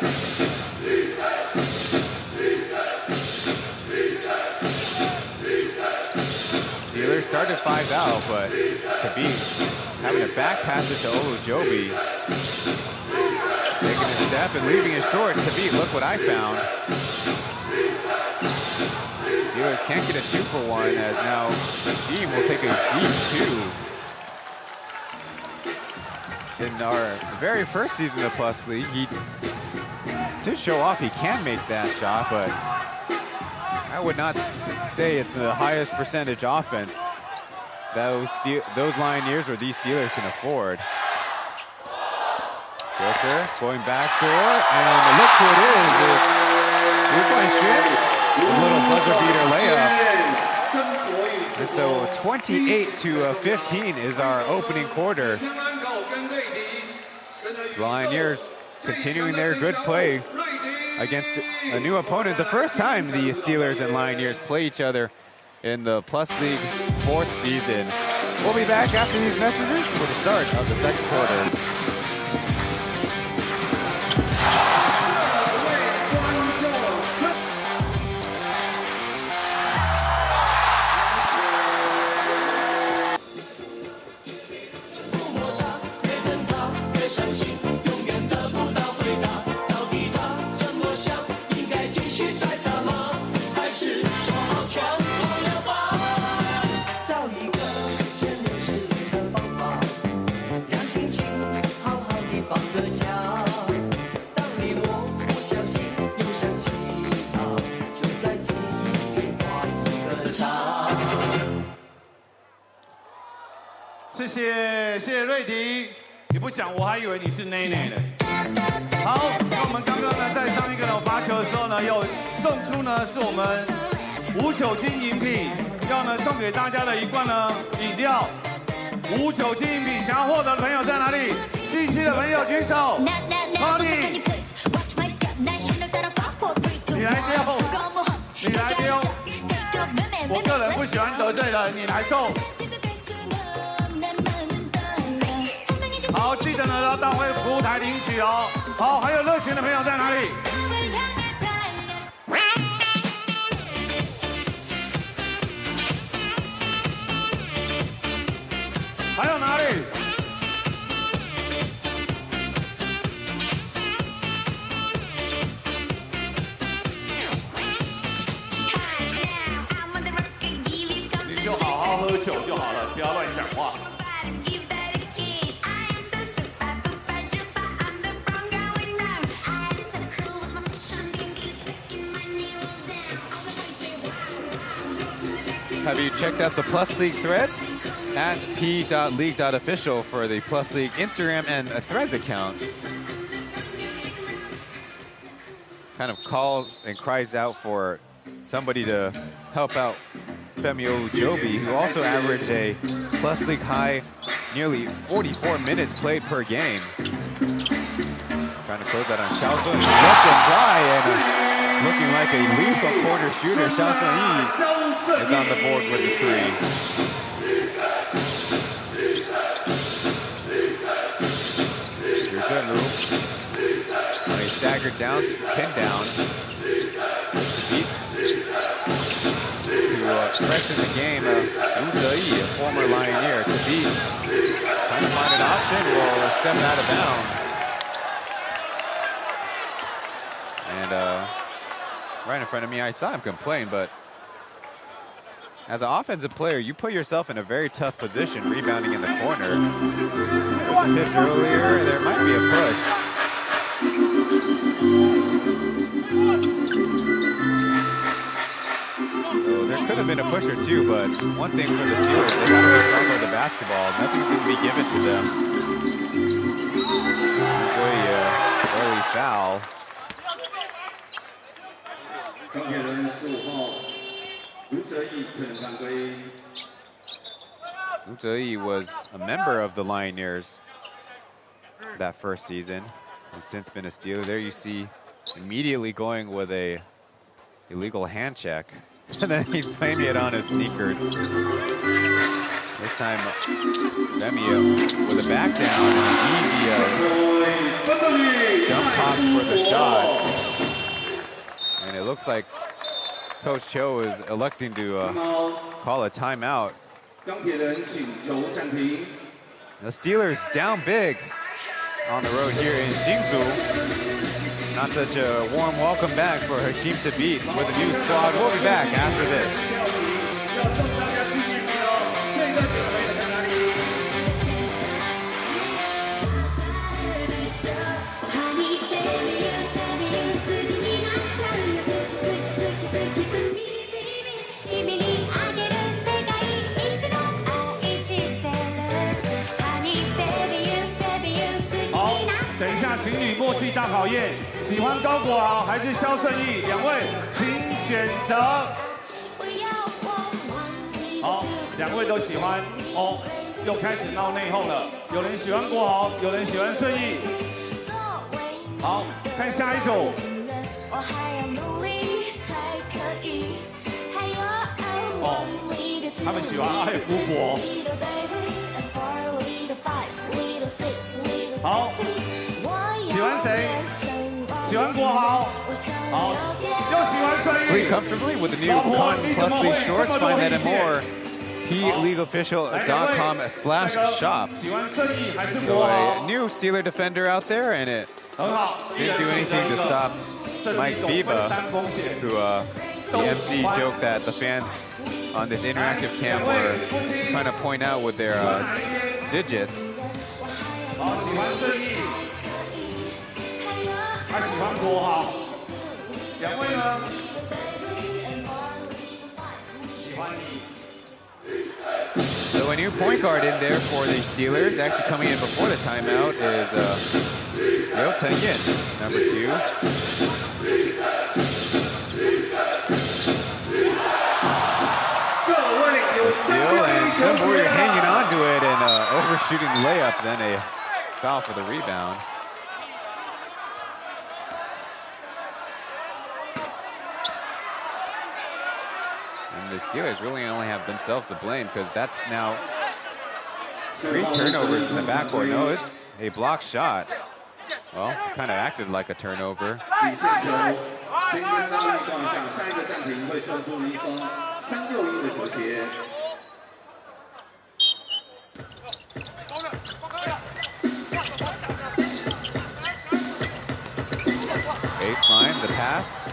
Steelers started 5 out, but to be having a back pass it to Olujobi, taking a step and leaving it short. To beat, look what I found. Steelers can't get a 2-for-1 as now Machine will take a deep 2. In our very first season of Plus League, he did show off he can make that shot, but I would not say it's the highest percentage offense those Lioneers or these Steelers can afford. Joker going backdoor, and look who it is. It's Liu Guanxun. A little buzzer beater layup. And so 28-15 is our opening quarter. The Lioneers continuing their good play against a new opponent. The first time the Steelers and Lioneers play each other in the Plus League 4th season. We'll be back after these messages for the start of the second quarter.谢谢瑞迪，你不讲我还以为你是内内呢。好，那我们刚刚呢在上一个呢罚球的时候呢，有送出呢是我们无酒精饮品，要呢送给大家的一罐呢饮料。无酒精饮品想要获得的朋友在哪里？西区的朋友举手。Tony， 你来丢，你来丢。我个人不喜欢得罪人，你来送。 好，记得呢到会服务台领取哦。好，还有热情的朋友在哪里？还有哪里？你就好好喝酒就好了，不要乱讲话。 Thank you. Have you checked out the Plus League threads? At P.LEAGUE.official for the Plus League Instagram and a Threads account. Kind of calls and cries out for somebody to help out Femio Joby, who also averaged a Plus League high nearly 44 minutes played per game. Trying to close out on Xiaosong. He lets it fly, and looking like a lethal corner shooter. Xiaosong is on the board with the 3. Return move. On a staggered down, pin down. To beat. Fresh in the game, Wu Zeyi, a former Lioneer, to beat. Trying to find an option, will step out of bounds. And right in front of me, I saw him complain, but as an offensive player, you put yourself in a very tough position rebounding in the corner. There was a pitch earlier, there might be a push. So there could have been a push or two, but one thing for the Steelers, they got to be strong with the basketball. Nothing's going to be given to them. So early foul. Wu Zeyi was a member of the Lioneers that first season. He's since been a Steeler. There you see immediately going with a illegal hand check. And then he's playing it on his sneakers. This time, Femio with a back down and an easy jump pop for the shot. And it looks like Coach Cho is electing to call a timeout. The Steelers down big on the road here in Hsinchu. Not such a warm welcome back for Hashim to beat with a new squad. We'll be back after this.等一下，情侣默契大考验，喜欢高国豪还是肖顺义？两位请选择。好，两位都喜欢哦，又开始闹内讧了。有人喜欢国豪，有人喜欢顺义。好，看下一组。哦，他们喜欢艾福伯。好。 喜欢谁？喜欢国豪。好，又喜欢顺义。Sleep comfortably with the new Cotton Plus League shorts. Find that and more. PLeagueofficial.com/shop. So a new Steeler defender out there, and it didn't do anything to stop Mike Fiba, who the MC joked that the fans on this interactive cam were trying to point out with their digits. 他喜欢国豪，两位呢？喜欢你。 So a new point guard in there for the Steelers. Actually coming in before the timeout is Chen, number 2. Steal and Chen Warrior hanging on to it and overshooting layup, then a foul for the rebound. The Steelers really only have themselves to blame because that's now 3 turnovers in the backcourt. No, it's a block shot. Well, kind of acted like a turnover. Baseline, the pass,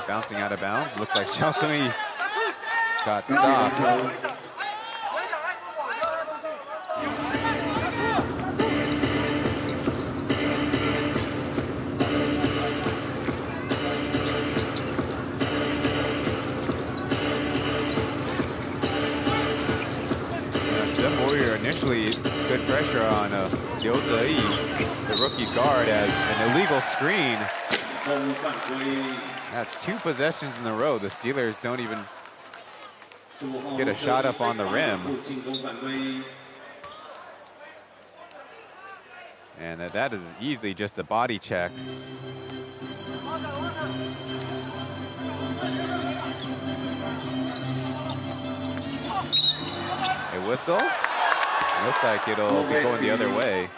bouncing out of bounds. Looks like Xiaosong got stopped. pressure on Liu Zeyi, the rookie guard, as an illegal screen. 攻犯规。 That's 2 possessions in a row. The Steelers don't even 15号 get a shot up on the rim. 进攻犯规。 And that is easily just a body check. A whistle. Looks like it'll be going the other way.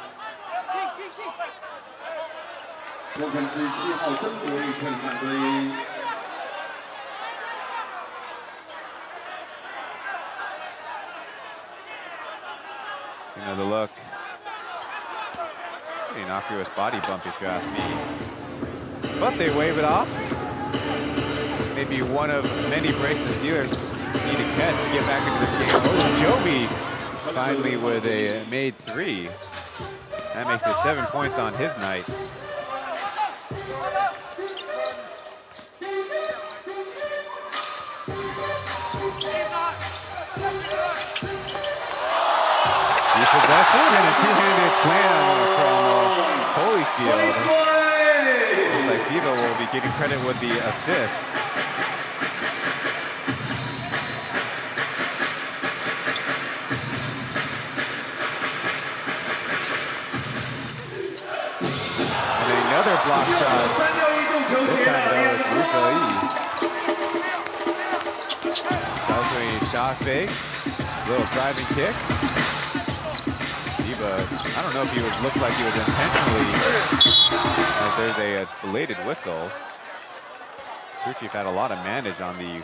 工程师7号曾国宇碰犯规。 Another look. Pretty innocuous body bump, if you ask me. But they wave it off. Maybe one of many breaks the Steelers need to catch to get back into this game. Oh, Joby finally with a made 3. That makes it 7 points on his night. The possession and a 2-handed slam from Holyfield. Looks like Fido will be getting credit with the assist. And another block shot. This time though it's Liu Zeyi. Kaohsiung shot fake. Little driving kick. I don't know if he looks like he was intentionally, as there's a belated whistle. Crew chief had a lot of manage on the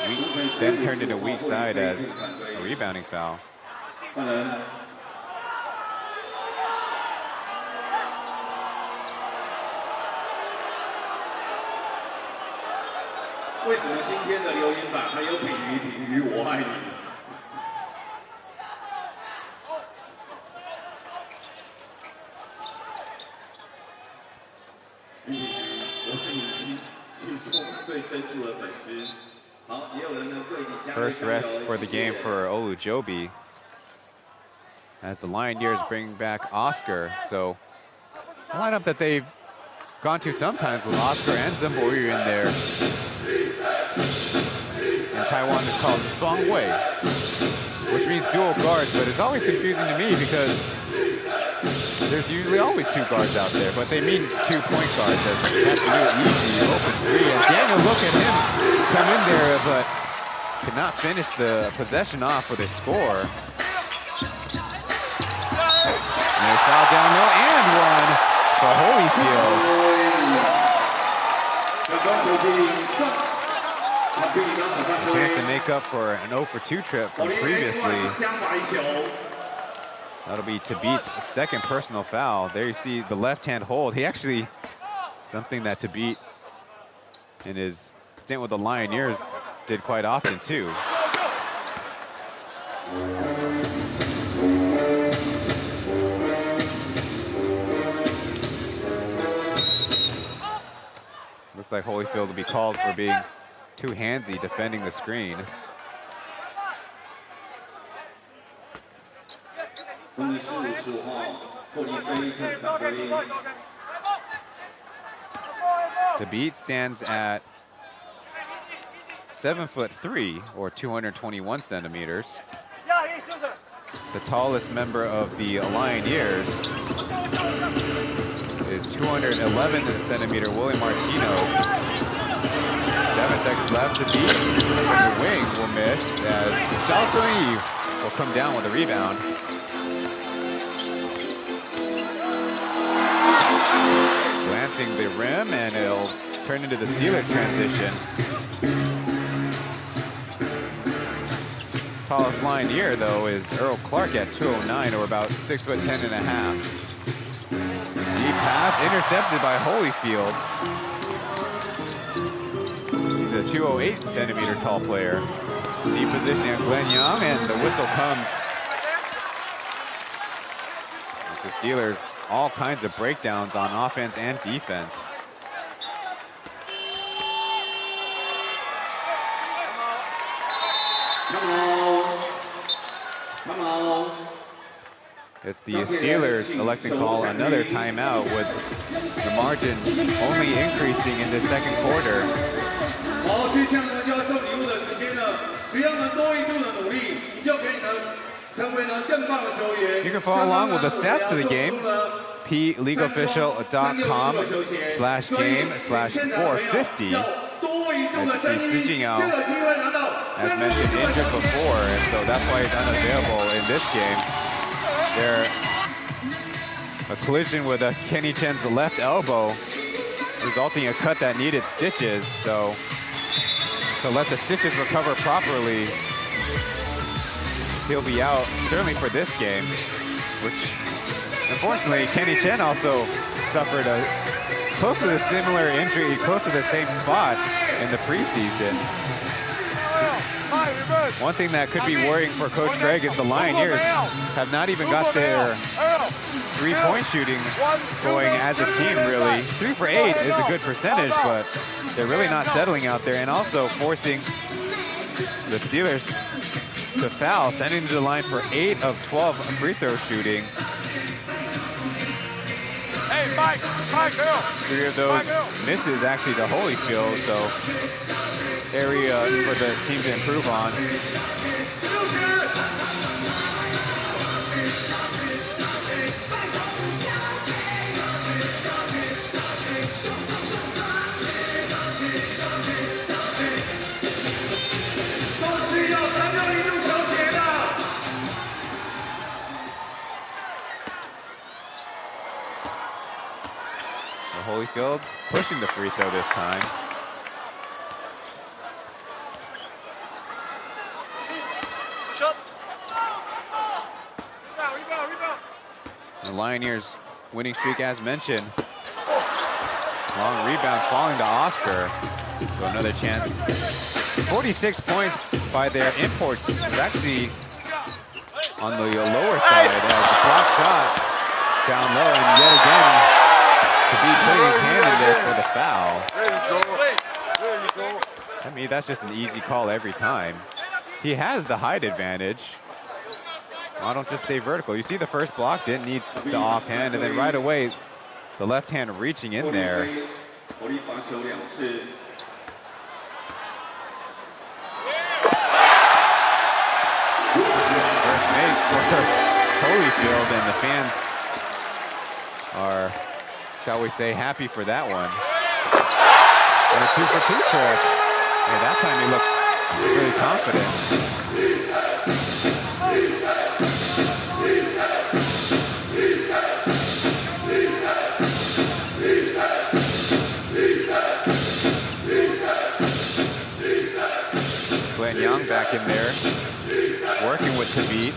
weak, then turned into weak side as a rebounding foul. 为什么今天的留言板还有品鱼我爱你？ 我是你心中最深处的粉丝。好，也有人呢对你加油。 First rest for the game for Olu Joby, as the Lioneers bring back Oscar. So a lineup that they've gone to sometimes with Oscar and Zimboyu in there. In Taiwan, it's called Suang Wei, which means dual guards, but it's always confusing to me because there's usually always 2 guards out there, but they mean 2 point guards, as you have to do it easy, open 3. And Daniel, look at him come in there, but could not finish the possession off with a score. And they foul down low, and one for Holyfield. A chance to make up for an 0 for 2 trip from previously. That'll be Tabit's 2nd personal foul. There you see the left-hand hold. He actually, something that Tabit in his stint with the Lioneers did quite often too. Looks like Holyfield will be called for being too handsy defending the screen. Tabit stands at 7'3", or 221 centimeters. The tallest member of the Lioneers is 211 centimeter Willie Martino. 7 seconds left. Tabit from the wing will miss as Kaohsiung will come down with a rebound. Glancing the rim, and it'll turn into the Steelers transition. Tallest Lioneer, though, is Earl Clark at 209, or about 6'10" and a half. Deep pass intercepted by Holyfield. He's a 208 centimeter tall player. Deep positioning on Glenn Young, and the whistle comes. The Steelers, all kinds of breakdowns on offense and defense. Come on. It's the Steelers electing to call another timeout with the margin only increasing in the second quarter. 好，接下来呢就要送礼物的时间了。只要能多一度的努力，你就可以成为呢更棒的球员。 You can follow along with the stats to the game. PLeagueofficial.com/game/450. As you see, Shi Jingyao, as mentioned, injured before, and so that's why he's unavailable in this game. There, a collision with Kenny Chen's left elbow, resulting in a cut that needed stitches. So, to let the stitches recover properly, he'll be out certainly for this game, which unfortunately Kenny Chen also suffered a close to a similar injury, close to the same spot in the preseason. One thing that could be worrying for Coach Greg is the Lioneers have not even got their three-point shooting going as a team, really. 3 for 8 is a good percentage, but they're really not settling out there, and also forcing the Steelers to foul, sending to the line for 8 of 12 free throw shooting. Hey, Mike, 3 of those misses actually to Holyfield, so area for the team to improve on. Holyfield pushing the free throw this time. The Lioneers winning streak as mentioned. Long rebound falling to Oscar. So another chance. 46 points by their imports is actually on the lower side as a block shot down low, and yet again to be putting his hand in there for the foul. I mean, that's just an easy call every time. He has the height advantage. Why don't just stay vertical? You see the first block didn't need the offhand, and then right away, the left hand reaching in there. First make for Holyfield, and the fans are, shall we say, happy for that one. And a 2-for-2 trick. And that time he looked really confident. Glenn Young back in there, working with Tavit.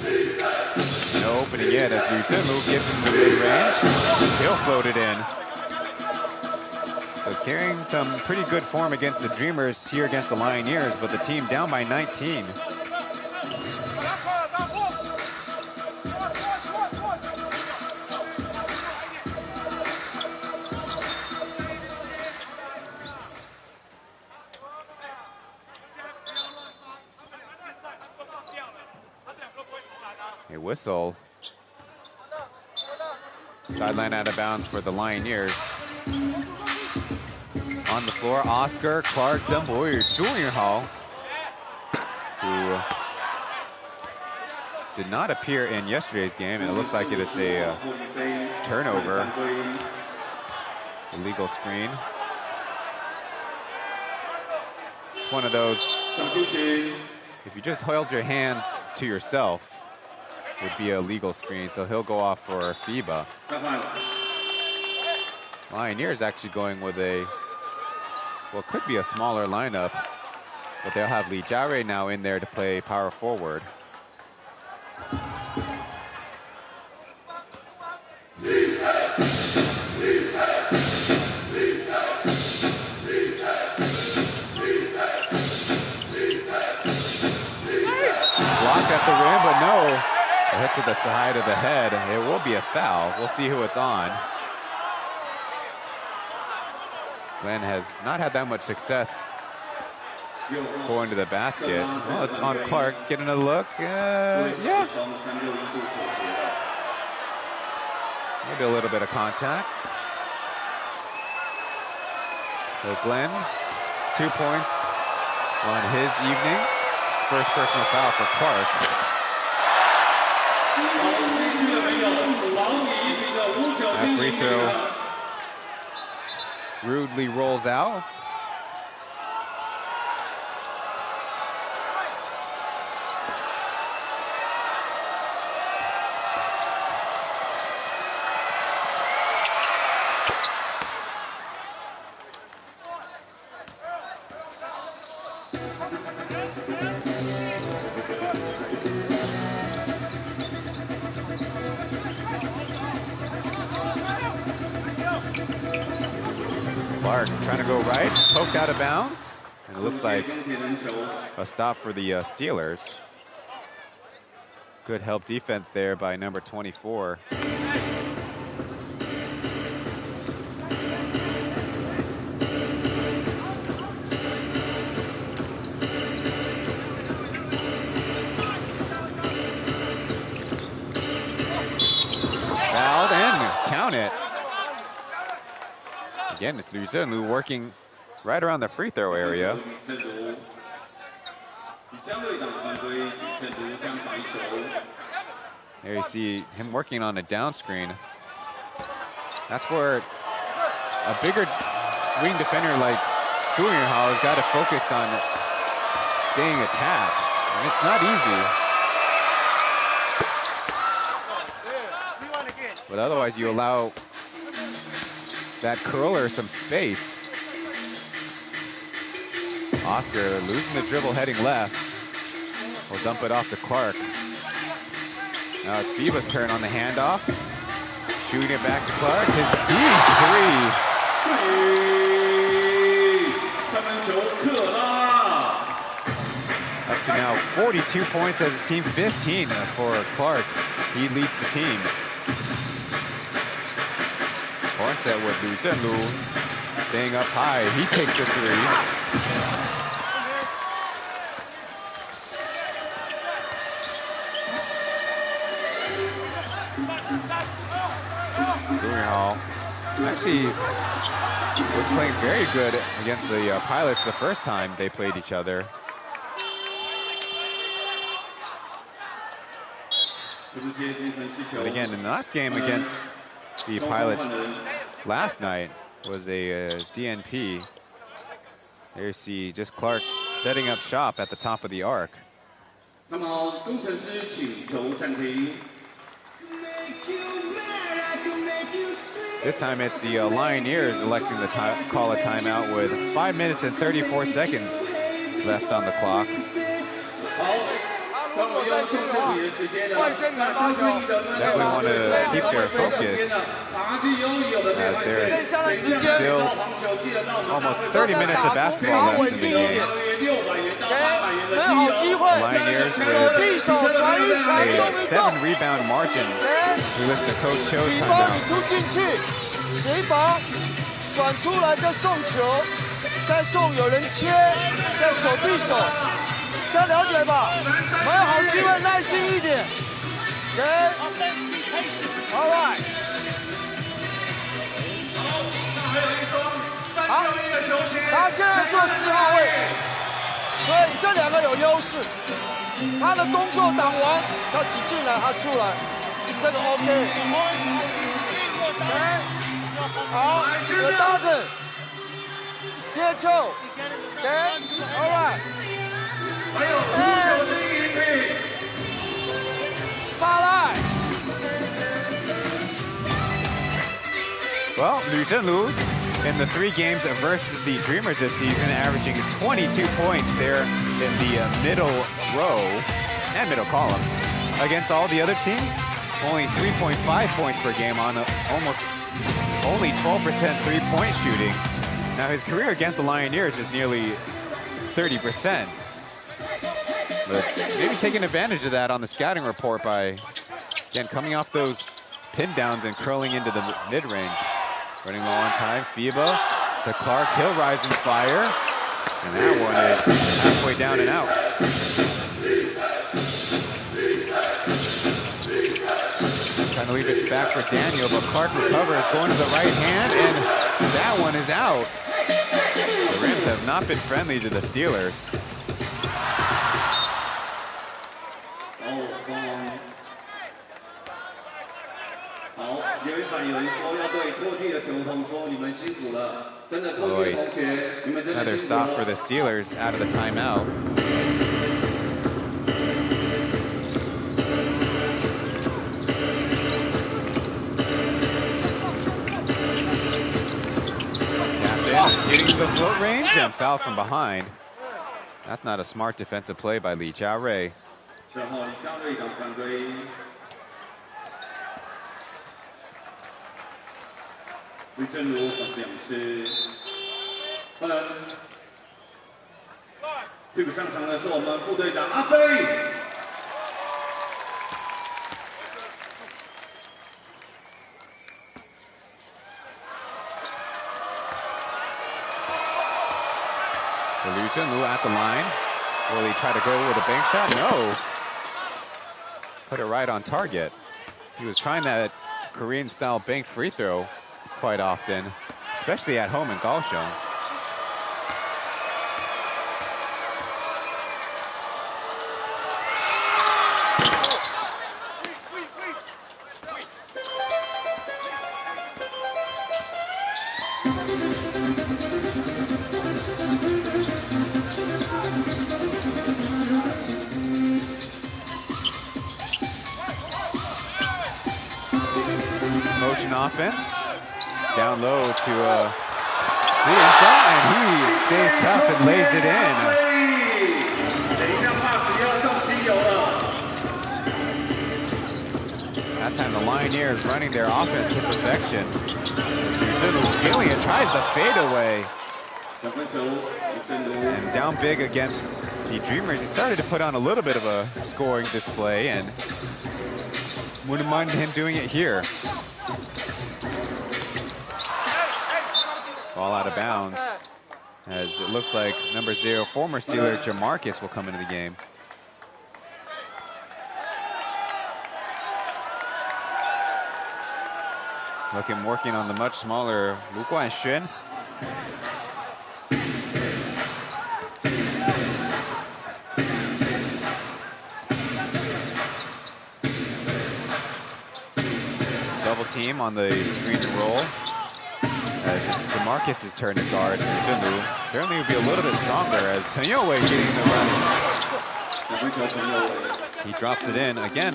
No opening yet as Rusimu gets into the mid-range. He'll float it in. So carrying some pretty good form against the Dreamers here against the Lioneers, but the team down by 19. A whistle. Sideline out of bounds for the Lioneers. On the floor, Oscar Clark Dumboyer Junior Hall, who did not appear in yesterday's game, and it looks like it's a turnover. Illegal screen. It's one of those, if you just held your hands to yourself, would be a legal screen, so he'll go off for FIBA. Lioneers actually going with a, what could be a smaller lineup, but they'll have Lee Jare now in there to play power forward. Blocked at the rim, but no. A hit to the side of the head. It will be a foul. We'll see who it's on. Glenn has not had that much success going to the basket. Well, it's on Clark. Get another look. Yeah. Maybe a little bit of contact. So Glenn, 2 points on his evening. His first personal foul for Clark. That free throw rudely rolls out. Clark trying to go right, poked out of bounds, and it looks like a stop for the Steelers. Good help defense there by number 24. Fouled and count it. Again, it's Liu Zhenlu working right around the free throw area. There you see him working on a down screen. That's where a bigger wing defender like Julian Hall has got to focus on staying attached. And it's not easy. But otherwise you allow that curler some space. Oscar losing the dribble, heading left. Will dump it off to Clark. Now it's FIBA's turn on the handoff. Shooting it back to Clark. His deep three. Up to now 42 points as a team, 15 for Clark. He leads the team. Point set with Liu Zhenlu staying up high. He takes the three. Hall actually was playing very good against the Pilots the first time they played each other. But again, in the last game against the Pilots last night was a DNP. There you see just Clark setting up shop at the top of the arc. This time it's the Lioneers electing to call a timeout with 5 minutes and 34 seconds left on the clock. Definitely want to keep their focus as there's still almost 30 minutes of basketball left in the game. Lioneers with a 7-rebound margin. We listen to Coach Cho's timeout. 协防转出来再送球，再送有人切，再手臂手，这样了解吧？没有好机会，耐心一点。All right。好，他现在做4号位，所以这2个有优势。他的工作挡完，他挤进来，他出来，这个 OK。好，有搭着，接球 ，OK，All right。还有足球精英，Spotlight。Well, Liu Zhenlu in the 3 games versus the Dreamers this season, averaging 22 points there in the middle row and middle column. Against all the other teams, only 3.5 points per game on only 12% three-point shooting. Now his career against the Lioneers is nearly 30%. But maybe taking advantage of that on the scouting report by, again, coming off those pin downs and curling into the mid-range. Running low on time, FIBA to Clark, he'll rise and fire. And that one is halfway down and out. Trying to leave it back for Daniel, but Clark recovers, going to the right hand, and that one is out. The Rams have not been friendly to the Steelers. 好，有人说要对拖地的球童说，你们辛苦了，真的拖地同学，你们真的 Another 辛苦了。 stop for the Steelers out of the timeout. Getting to the float range and foul from behind. That's not a smart defensive play by Li Jiarui. 之后夏瑞的犯规，吕正如表示不能。替补上场的是我们副队长阿飞。 Liu Zhenlu at the line. Will he try to go with a bank shot? No. Put it right on target. He was trying that Korean-style bank free throw quite often, especially at home in Kaohsiung. Motion offense. Down low to Hsinchu, and he stays tough and lays it in. 等一下 pass 要动机油了。 That time the Lioneers running their offense to perfection. Hsinchu feeling it, tries the fade away. 2分球，吕正如。 And down big against the Dreamers, he started to put on a little bit of a scoring display, and wouldn't mind him doing it here. Ball out of bounds, as it looks like number 0, former Steeler Jamarcus will come into the game. Working on the much smaller Lu Guanxun. Double team on the screen and roll. As it's DeMarcus' turn to guard Zhenlu. Certainly will be a little bit stronger as Tanyoue getting the run. He drops it in. Again,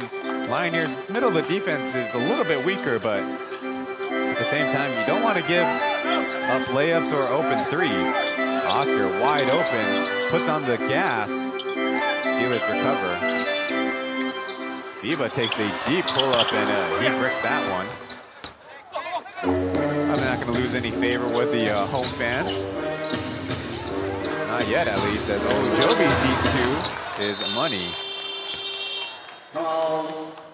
Lioneers' middle of the defense is a little bit weaker, but at the same time, you don't want to give up layups or open threes. Oscar wide open, puts on the gas. Steelers recover. FIBA takes a deep pull-up and he bricks that one. I'm not going to lose any favor with the home fans. Not yet, at least, as Ojobi's deep two is money.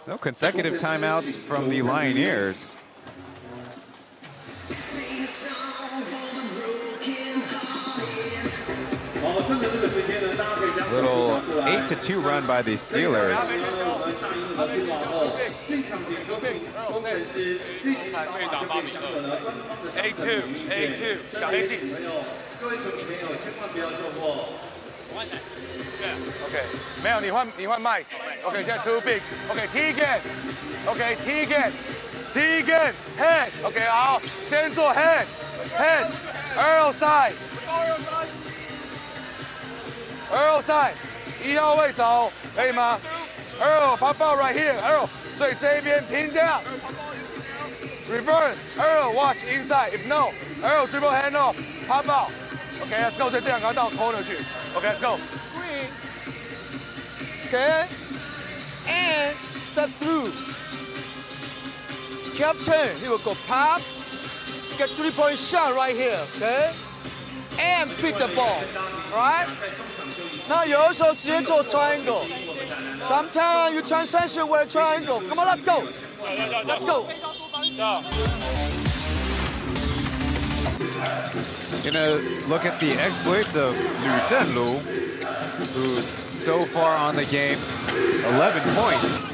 No consecutive timeouts from the Lioneers. Little 8-2 run by the Steelers. A2，小黑镜。各位球迷朋友，千万不要错过。 OK， 没有，你换麦。OK， 现在 too big。OK， Tegan。OK， Tegan head。OK， 好，先做 head。Earl side。Earl side， 1号位走，可以吗 ？Earl pop out right here，Earl， 所以这一边平掉。Reverse，Earl watch inside，if no，Earl dribble hand off，pop out。OK，let's go， 所以这两个到 corner 去。OK，let's go。 Okay? And step through. Captain, he will go pop, get 3-point shot right here, okay? And feed the ball, right? 那有的时候直接做 triangle. Sometimes you transition with a triangle. Come on, let's go. Let's go. Gonna look at the exploits of Liu Zhenlu, who's so far on the game 11 points.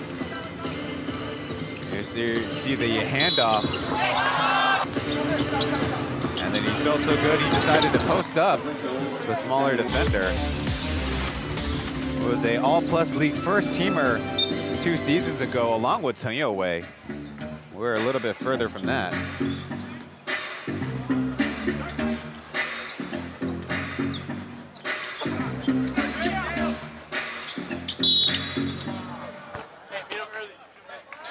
So you see the handoff. And then he felt so good, he decided to post up the smaller defender. It was a All-Plus League first-teamer 2 seasons ago, along with Chen Wei. We're a little bit further from that.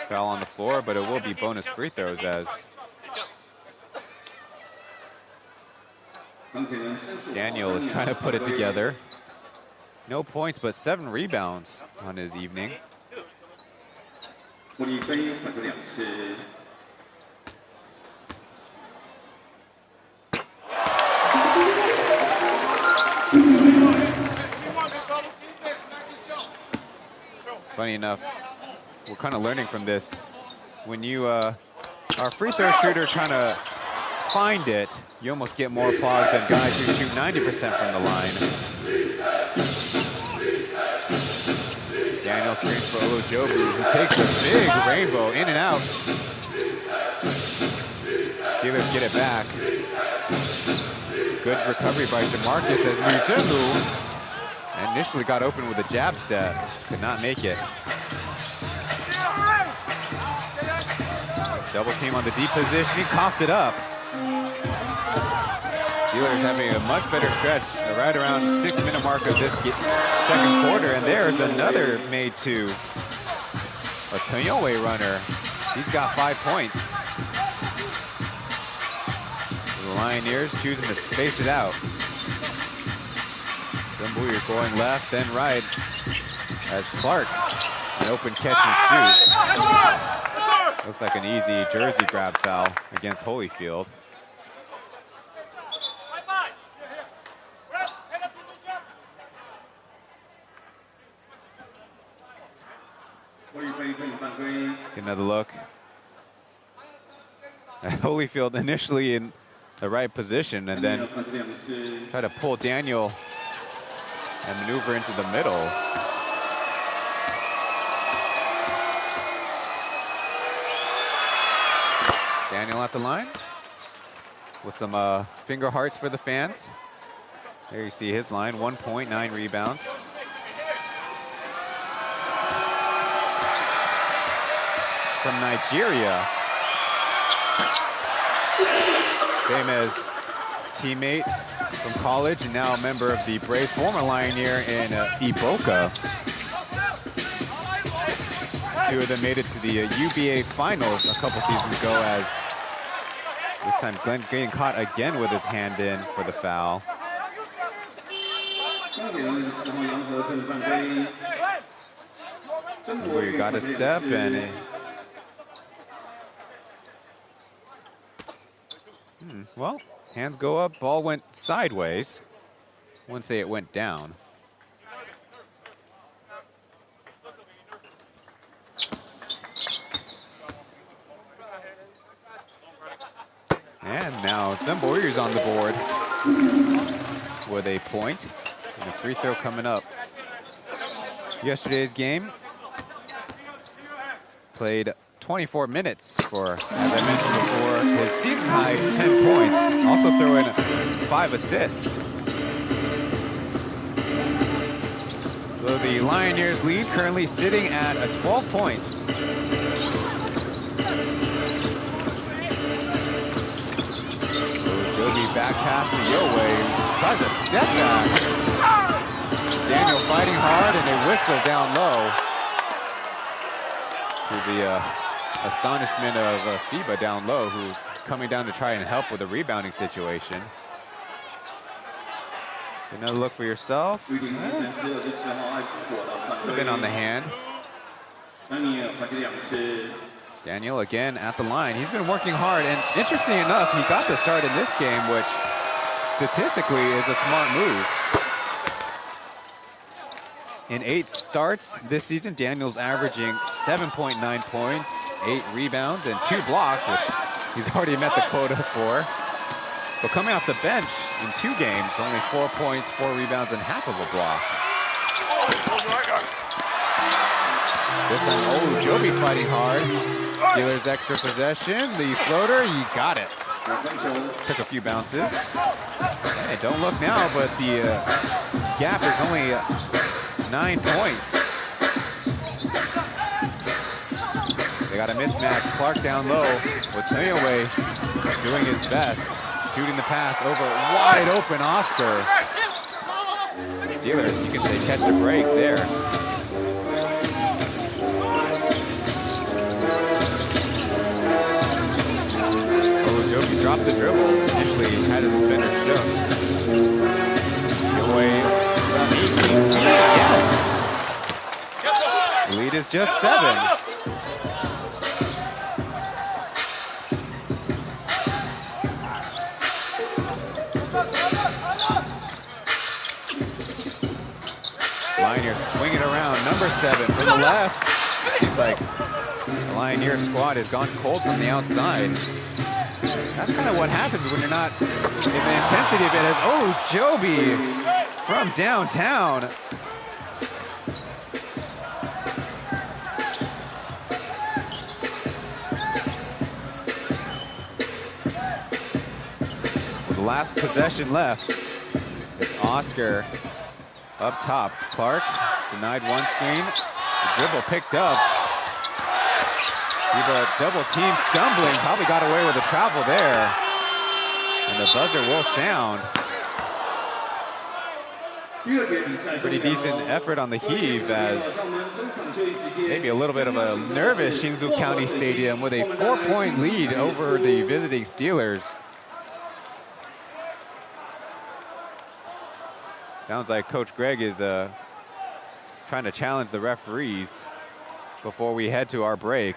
Foul on the floor, but it will be bonus free throws as Daniel is trying to put it together. No points, but 7 rebounds on his evening. Funny enough, we're kind of learning from this. When you are a free throw shooter trying to find it, you almost get more applause than guys who shoot 90% from the line. Daniel screens for Olojobu, who takes a big rainbow in and out. Steelers get it back. Good recovery by DeMarcus as Mujemu initially got open with a jab step, could not make it. Double team on the deep position, he coughed it up. Steelers having a much better stretch right around 6-minute mark of this second quarter, and there's another made to a Toyoe runner. He's got 5 points. The Lioneers choosing to space it out. Zumbuyer going left and right as Clark, an open catch and shoot. Looks like an easy jersey grab foul against Holyfield. Get another look. Holyfield initially in the right position and then try to pull Daniel and maneuver into the middle. Daniel at the line with some finger hearts for the fans. There you see his line, 1 point, 9 rebounds. From Nigeria. Same as teammate from college and now a member of the Braves, former Lioneer in Iboka. 2 of them made it to the UBA finals a couple seasons ago, as this time Glenn getting caught again with his hand in for the foul. Where you got a step and well, hands go up, ball went sideways. I wouldn't say it went down. And now Zumbuir's on the board with a point and a free throw coming up. Yesterday's game played 24 minutes for, as I mentioned before, his season high 10 points. Also throw in 5 assists. So the Lioneers lead currently sitting at 12 points. Joby back pass to Yowei, tries a step back. Daniel fighting hard and a whistle down low. To the astonishment of FIBA down low, who's coming down to try and help with the rebounding situation. Another look for yourself. Been on the hand. Daniel again at the line. He's been working hard, and interesting enough, he got the start in this game, which statistically is a smart move. In 8 starts this season, Daniel's averaging 7.9 points, 8 rebounds, and 2 blocks, which he's already met the quota for. But coming off the bench in 2 games, only 4 points, 4 rebounds, and half of a block. This time, oh, Joby fighting hard. Steelers extra possession. The floater, you got it. Took a few bounces. Hey, don't look now, but the gap is only 9 points. They got a mismatch. Clark down low with Lioneers doing his best. Shooting the pass over wide open Oscar. Steelers, you can say catch a break there. Oh, Joby dropped the dribble. Initially had his defender shook. Away about 18 feet, yes! The lead is just 7. Lioneers swing it around, number 7 from the left. Seems like the Lioneers squad has gone cold from the outside. That's kind of what happens when you're not in the intensity of it. As oh, Joby from downtown. With the last possession left, it's Oscar. Up top, Clark denied one screen. The dribble picked up. Eva double team stumbling, probably got away with the travel there. And the buzzer will sound. Pretty decent effort on the heave as maybe a little bit of a nervous Hsinchu County Stadium with a 4-point lead over the visiting Steelers. Sounds like Coach Greg is trying to challenge the referees before we head to our break.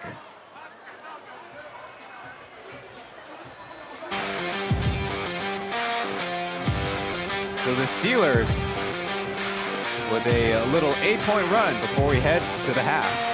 So the Steelers with a little 8-point run before we head to the half.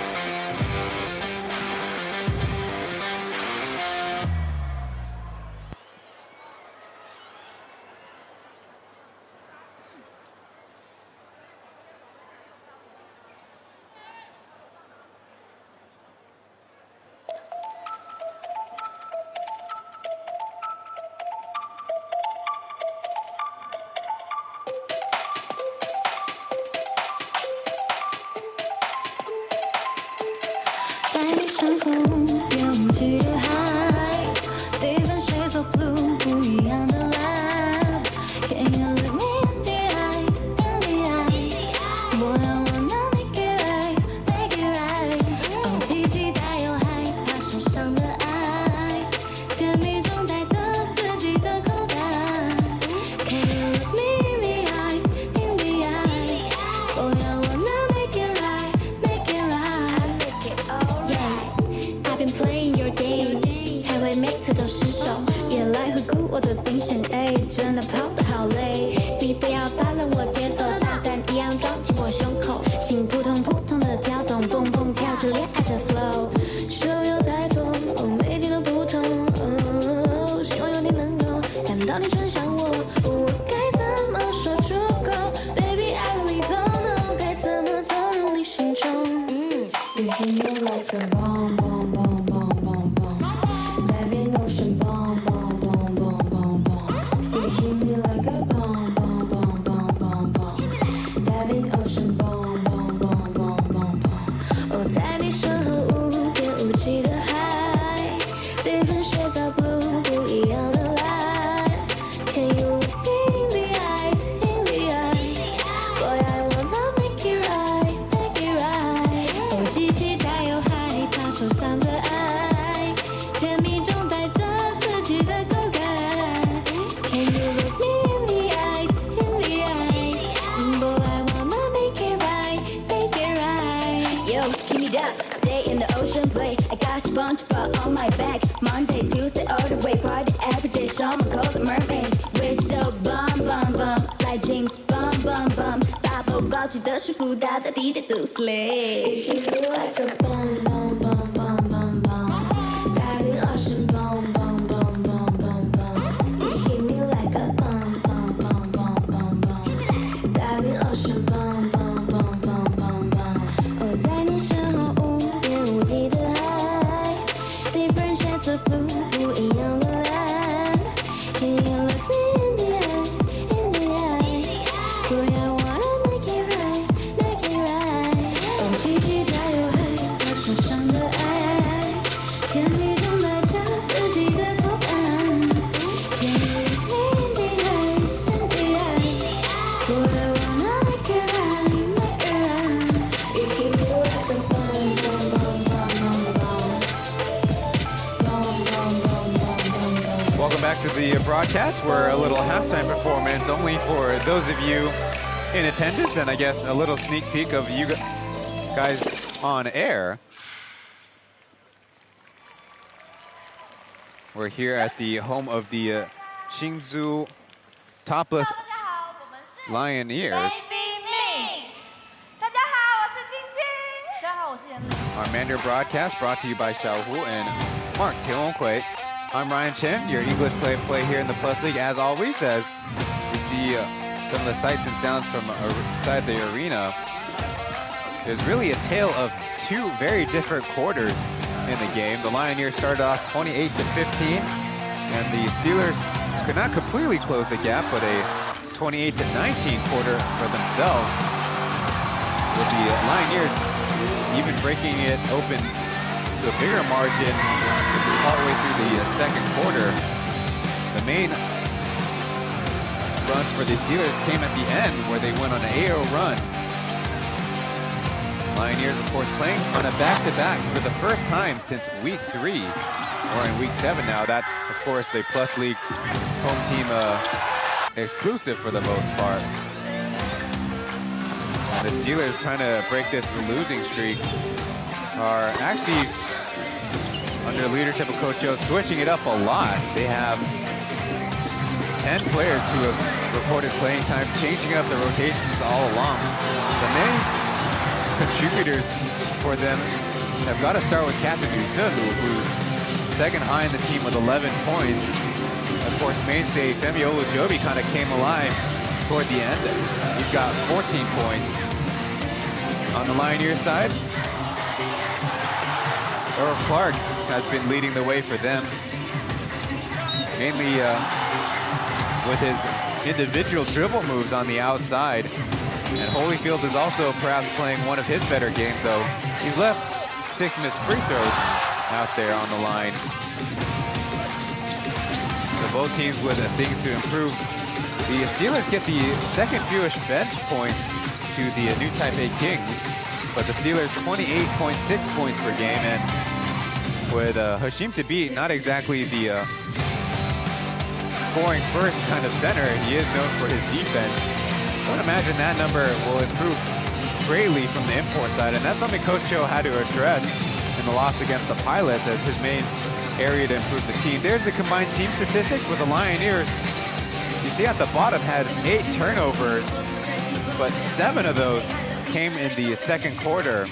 rest of the broadcast were a little halftime performance only for those of you in attendance, and I guess a little sneak peek of you guys on air. We're here at the home of the Hsinchu Toplus Lioneers. Our Mandarin broadcast brought to you by Xiaohu and Mark Tailonghui. I'm Ryan Chen, your English play here in the Plus League. As always, as we see some of the sights and sounds from inside the arena, there's really a tale of two very different quarters in the game. The Lioneers started off 28-15, and the Steelers could not completely close the gap, but a 28-19 quarter for themselves, with the Lioneers even breaking it open to a bigger margin partway through the second quarter. The main run for the Steelers came at the end, where they went on an 8-0 run. Lioneers, of course, playing on a back-to-back for the first time since week 3, or in week 7 now. That's, of course, the Plus League home team exclusive for the most part. The Steelers, trying to break this losing streak, are actually, under the leadership of Coach Joe, switching it up a lot. They have 10 players who have reported playing time, changing up the rotations all along. The main contributors for them have got to start with Captain Yu Zhehu, who's second high in the team with 11 points. Of course, mainstay Femi Olujobi kind of came alive toward the end. He's got 14 points. On the Lioneer side, Earl Clark has been leading the way for them, mainly with his individual dribble moves on the outside. And Holyfield is also perhaps playing one of his better games, though. He's left 6 missed free throws out there on the line. So both teams with things to improve. The Steelers get the second fewest bench points to the new Taipei Kings, but the Steelers 28.6 points per game, and with Hashim to beat, not exactly the scoring first kind of center, he is known for his defense. I would imagine that number will improve greatly from the import side, and that's something Coach Joe had to address in the loss against the Pilots as his main area to improve the team. There's the combined team statistics with the Lioneers. You see at the bottom had 8 turnovers, but 7 of those came in the second quarter.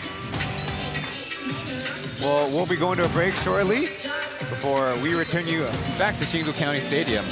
Well, we'll be going to a break shortly before we return you back to Hsinchu County Stadium.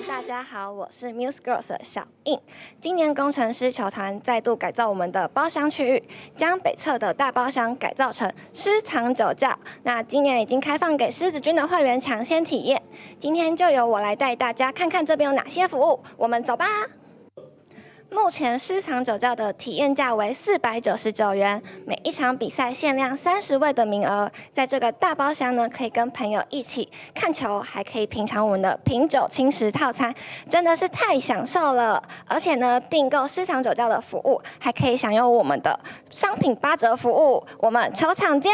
大家好，我是 Muse Girls 的小印。今年工程师球团再度改造我们的包厢区域，将北侧的大包厢改造成私藏酒窖。那今年已经开放给狮子军的会员抢先体验。今天就由我来带大家看看这边有哪些服务，我们走吧。目前私藏酒窖的体验价为499元，每一场比赛限量30位的名额。在这个大包厢呢，可以跟朋友一起看球，还可以品尝我们的品酒轻食套餐，真的是太享受了。而且呢，订购私藏酒窖的服务，还可以享用我们的商品8折服务。我们球场见！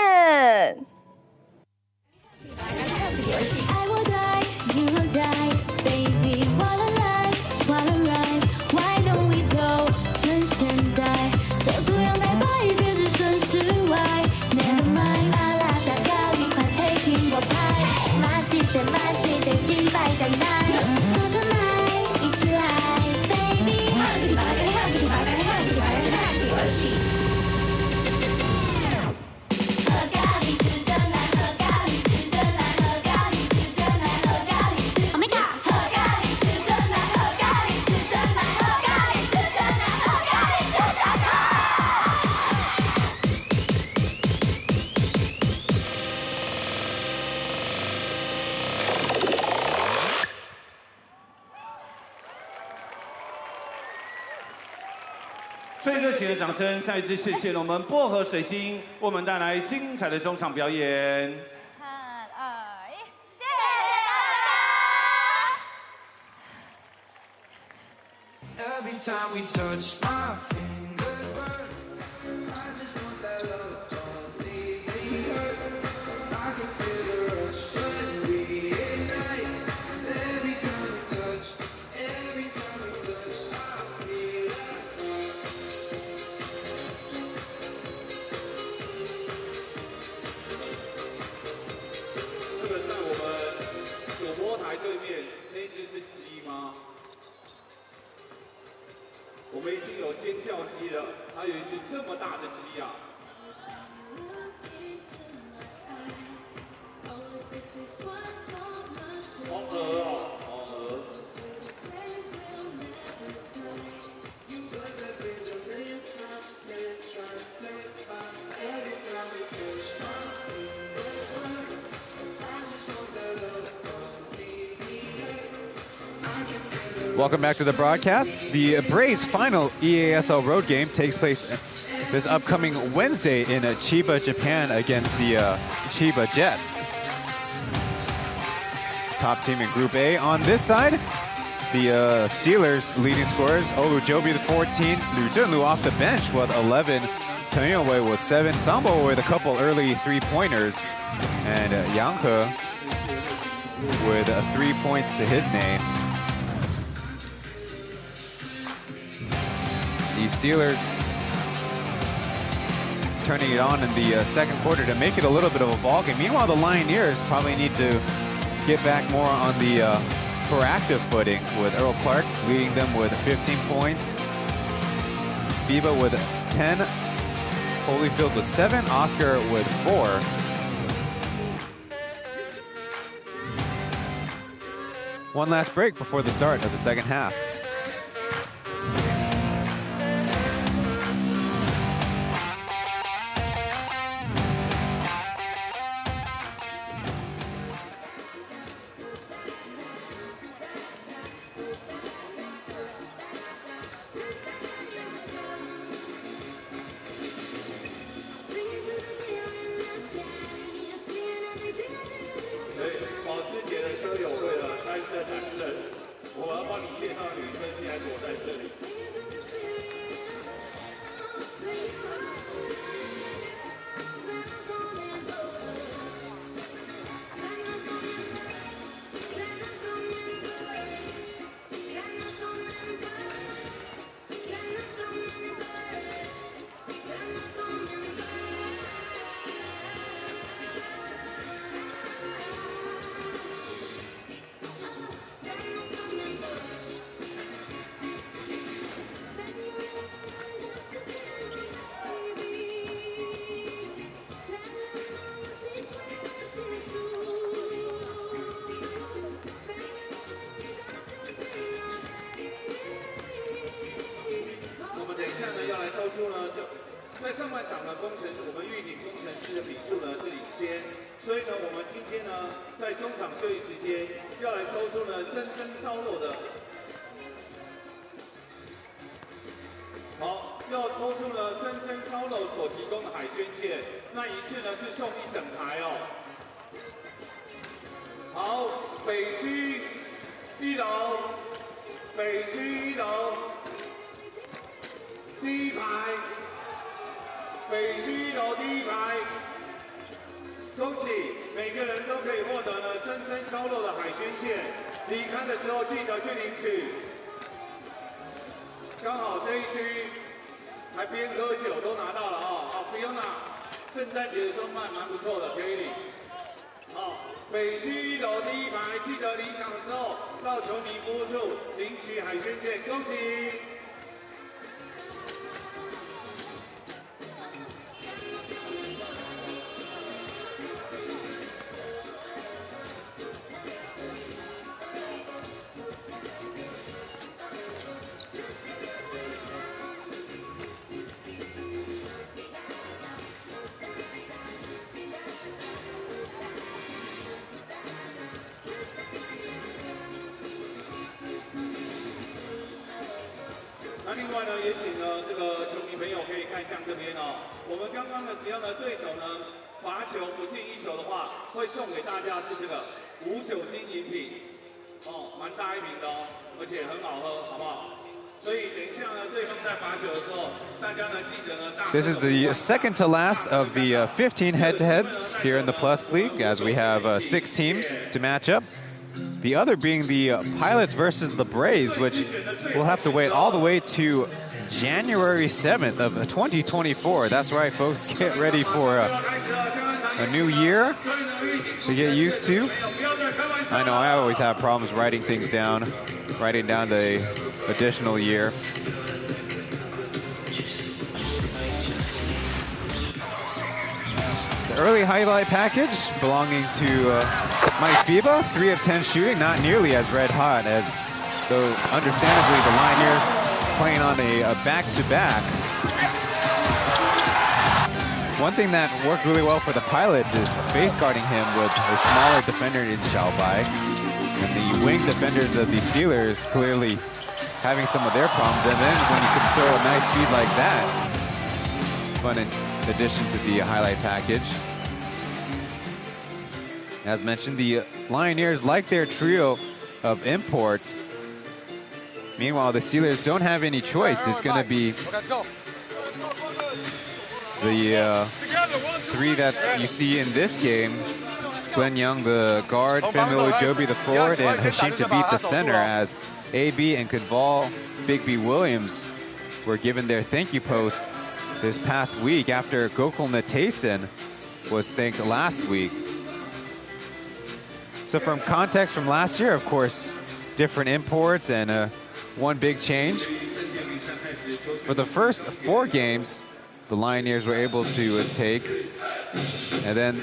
喝咖喱吃真奶，喝咖喱吃真奶，喝咖喱吃最热情的掌声，再一次谢谢我们薄荷水星，为我们带来精彩的中场表演。 3、2、1，谢谢大家。 Every time we touch, my fingers burn. I just want that love completely hurt. I can feel the rush when we ignite. 'Cause every time we touch, every time we touch, I feel that fire. 这个在我们主播台对面那只是鸡吗？ 我们已经有尖叫鸡了，还有一只这么大的鸡啊！黄鹅哦，黄鹅。Welcome back to the broadcast. The Braves' final EASL road game takes place this upcoming Wednesday in Chiba, Japan against the Chiba Jets. Top team in Group A. On this side, the Steelers' leading scorers, Olu Jobi with 14, Liu Zhenlu off the bench with 11, Chen Yongwei with 7, Zambo with a couple early three-pointers, and Yang He with 3 points to his name. The Steelers turning it on in the second quarter to make it a little bit of a ball game. Meanwhile, the Lioneers probably need to get back more on the proactive footing, with Earl Clark leading them with 15 points, Biba with 10, Holyfield with 7, Oscar with 4. One last break before the start of the second half. 另外呢，也请呢这个球迷朋友可以看向这边哦。我们刚刚呢，只要呢对手呢罚球不进1球的话，会送给大家是这个无酒精饮品，哦，蛮大一瓶的哦，而且很好喝，好不好？ This is the second to last of the 15 head-to-heads here in the Plus League, as we have 6 teams to match up. The other being the Pilots versus the Braves, which we'll have to wait all the way to January 7th of 2024. That's right, folks. Get ready for a new year to get used to. I know I always have problems writing things down, writing down the additional year. The early highlight package belonging to Mike FIBA, 3 of 10 shooting, not nearly as red hot as, though understandably, the Lioneers playing on a back-to-back. One thing that worked really well for the Pilots is face guarding him with a smaller defender in Xiaobai. And the wing defenders of the Steelers clearly having some of their problems, and then when you can throw a nice feed like that, fun in addition to the highlight package. As mentioned, the Lioneers like their trio of imports. Meanwhile, the Steelers don't have any choice. It's going to be the 3 that you see in this game. Glenn Young, the guard, Femi Ojobi, the forward, and Hsinchu beat the center, as AB and Kadval Bigby Williams were given their thank you posts this past week after Gokul Natason was thanked last week. So from context from last year, of course, different imports and one big change. For the first 4 games, the Lioneers were able to take, and then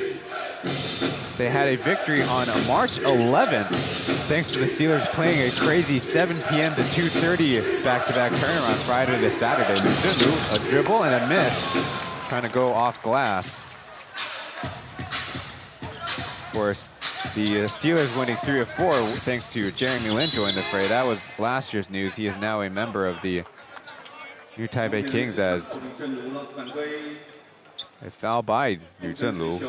they had a victory on March 11th, thanks to the Steelers playing a crazy 7 p.m. to 2:30 back-to-back turnaround Friday to Saturday. Hsinchu, a dribble and a miss, trying to go off glass. Of course, the Steelers winning 3 of 4 thanks to Jeremy Lin joining the fray. That was last year's news. He is now a member of the New Taipei Kings, as a foul by Yu Zhenlu.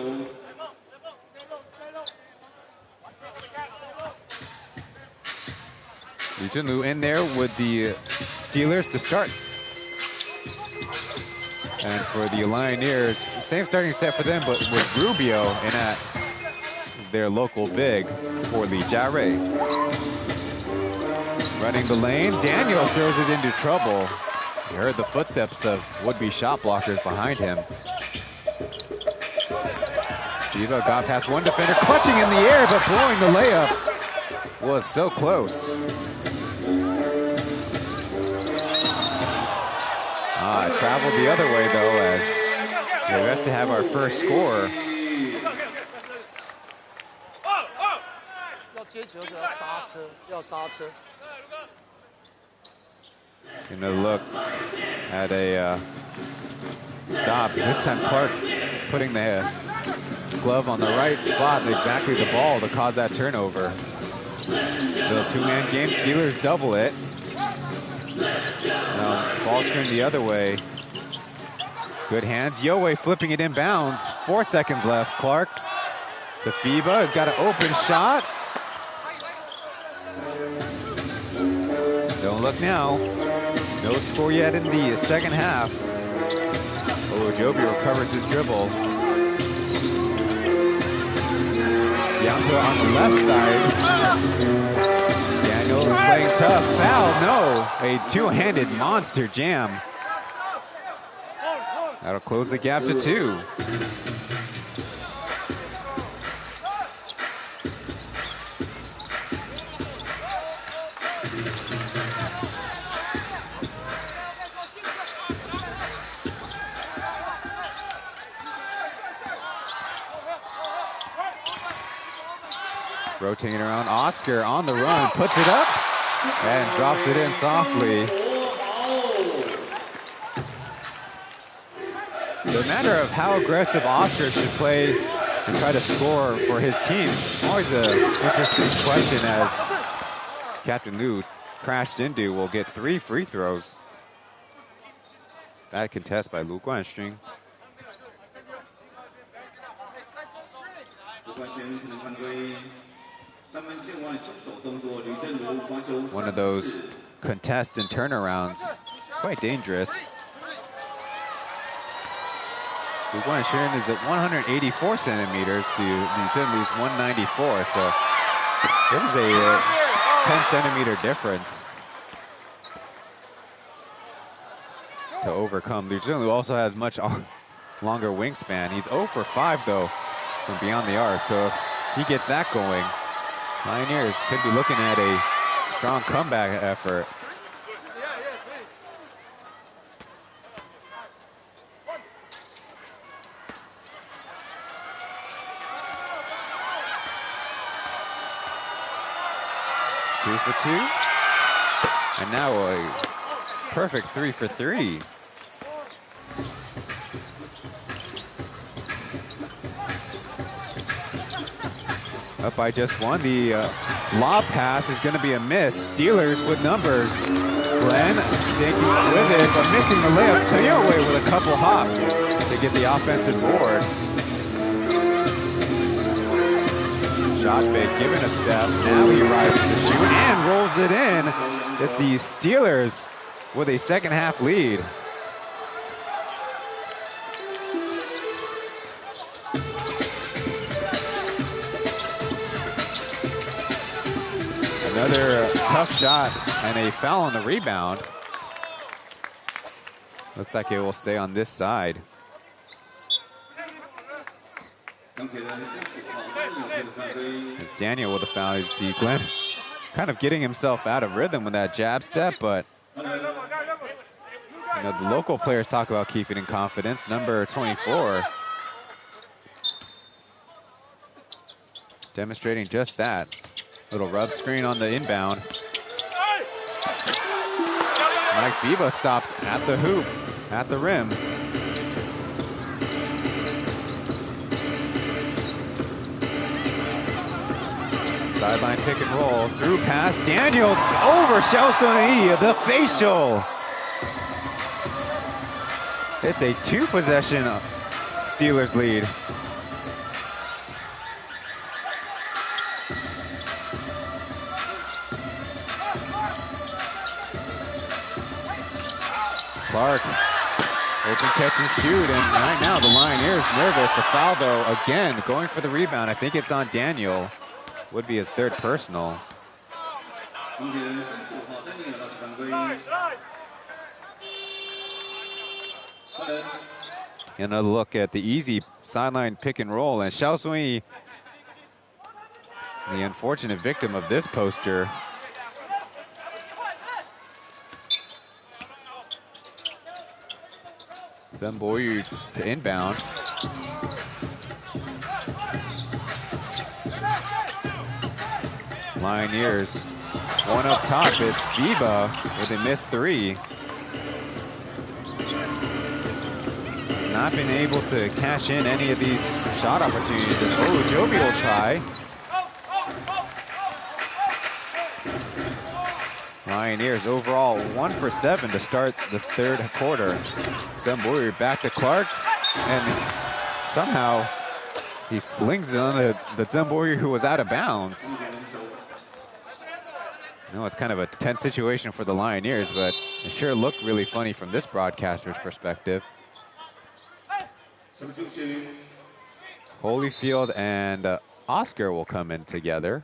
Yu Zhenlu in there with the Steelers to start. And for the Lioneers, same starting set for them, but with Rubio in at is their local big for Li Jiarui. Running the lane, Daniel throws it into trouble. You heard the footsteps of would-be shot blockers behind him. Diva got past one defender, clutching in the air, but blowing the layup was so close. Traveled the other way, though, as we have to have our first score. Gonna look at a stop. This time Clark putting the glove on the right spot, exactly the ball to cause that turnover. Little 2-man game, Steelers double it. Now, ball screen the other way. Good hands, Yowei flipping it inbounds. 4 seconds left, Clark. To FIBA, has got an open shot. Don't look now. No score yet in the second half. Ojobi recovers his dribble. Yanko on the left side. Daniel playing tough. Foul, no. A two-handed monster jam. That'll close the gap to 2. Rotating around, Oscar on the run, puts it up and drops it in softly. No matter of how aggressive Oscar should play and try to score for his team, always an interesting question, as Captain Liu crashed into will get 3 free throws. Bad contest by Lu Guanxun. One of those contests and turnarounds, quite dangerous. Lu Guanxun is at 184 centimeters to Liu Zhenlu's 194, so there's a 10-centimeter difference to overcome. Liu Zhenlu also has much longer wingspan. He's 0 for 5 though from beyond the arc, so if he gets that going, Lioneers could be looking at a strong comeback effort. Two for 2. And now a perfect 3 for 3. Up by just 1. The lob pass is going to be a miss. Steelers with numbers. Glenn sticking with it, but missing the layup. Toyoe with a couple hops to get the offensive board. Shot fake, given a step. Now he rises to shoot and rolls it in. It's the Steelers with a second half lead. Another tough shot and a foul on the rebound. Looks like it will stay on this side. As Daniel with a foul, you see Glenn kind of getting himself out of rhythm with that jab step, but you know, the local players talk about keeping in confidence. Number 24 demonstrating just that. Little rub screen on the inbound. Mike Fiba stopped at the hoop, at the rim. Sideline pick and roll, through pass, Daniel over Kaohsiung, the facial. It's a 2-possession Steelers lead. Clark, open catch and shoot, and right now the Lioneers nervous. The foul though, again, going for the rebound. I think it's on Daniel. Would be his 3rd personal. Another look at the easy sideline pick and roll, and Kaohsiung, the unfortunate victim of this poster. Zhen Boyu to inbound. Lioneers, one up top. It's Fiba with a missed 3. Not been able to cash in any of these shot opportunities. As Joby will try. Lioneers overall 1 for 7 to start this 3rd quarter. Zhen Boyu back to Clarks, and somehow he slings it on the Zhen Boyu who was out of bounds. No, it's kind of a tense situation for the Lioneers, but it sure looked really funny from this broadcaster's perspective. Holyfield and Oscar will come in together.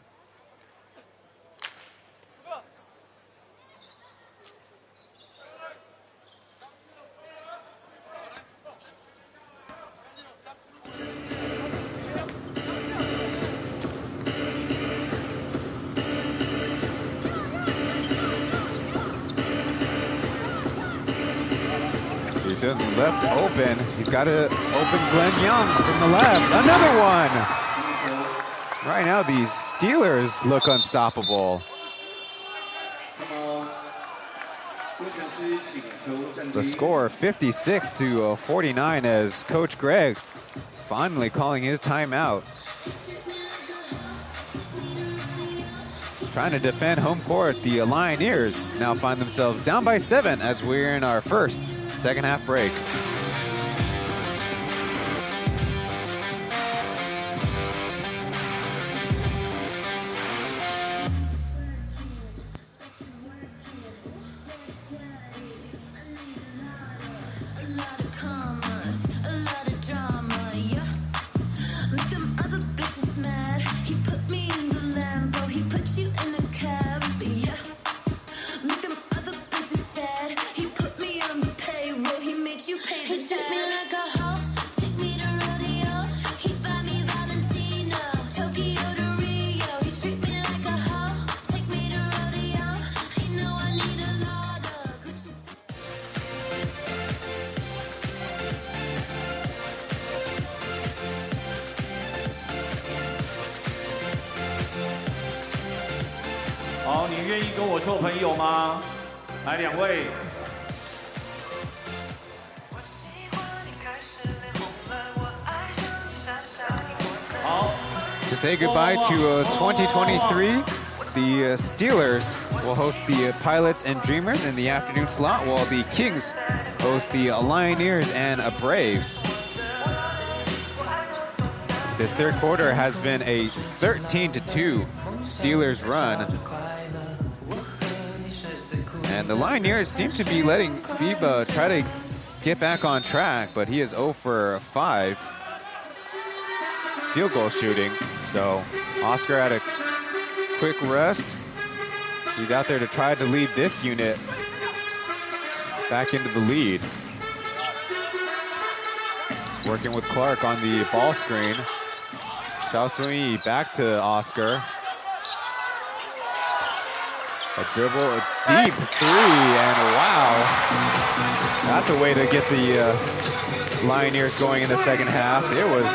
Left open. He's got to open Glenn Young from the left. Another one. Right now, these Steelers look unstoppable. The score 56-49 as Coach Greg finally calling his timeout. trying to defend home court. The Lioneers now find themselves down by 7 as we're in our first second half break.好，你愿意跟我做朋友吗？来，2位。好。To say goodbye to 2023, the Steelers will host the Pilots and Dreamers in the afternoon slot, while the Kings host the Lioneers and Braves. This third quarter has been a 13-2 Steelers run. And the Lioneers seem to be letting FIBA try to get back on track, but he is 0 for 5 field goal shooting. So Oscar at a quick rest. He's out there to try to lead this unit back into the lead. Working with Clark on the ball screen. Kaohsiung back to Oscar. A dribble, a deep 3, and wow. That's a way to get the Lioneers going in the second half. It was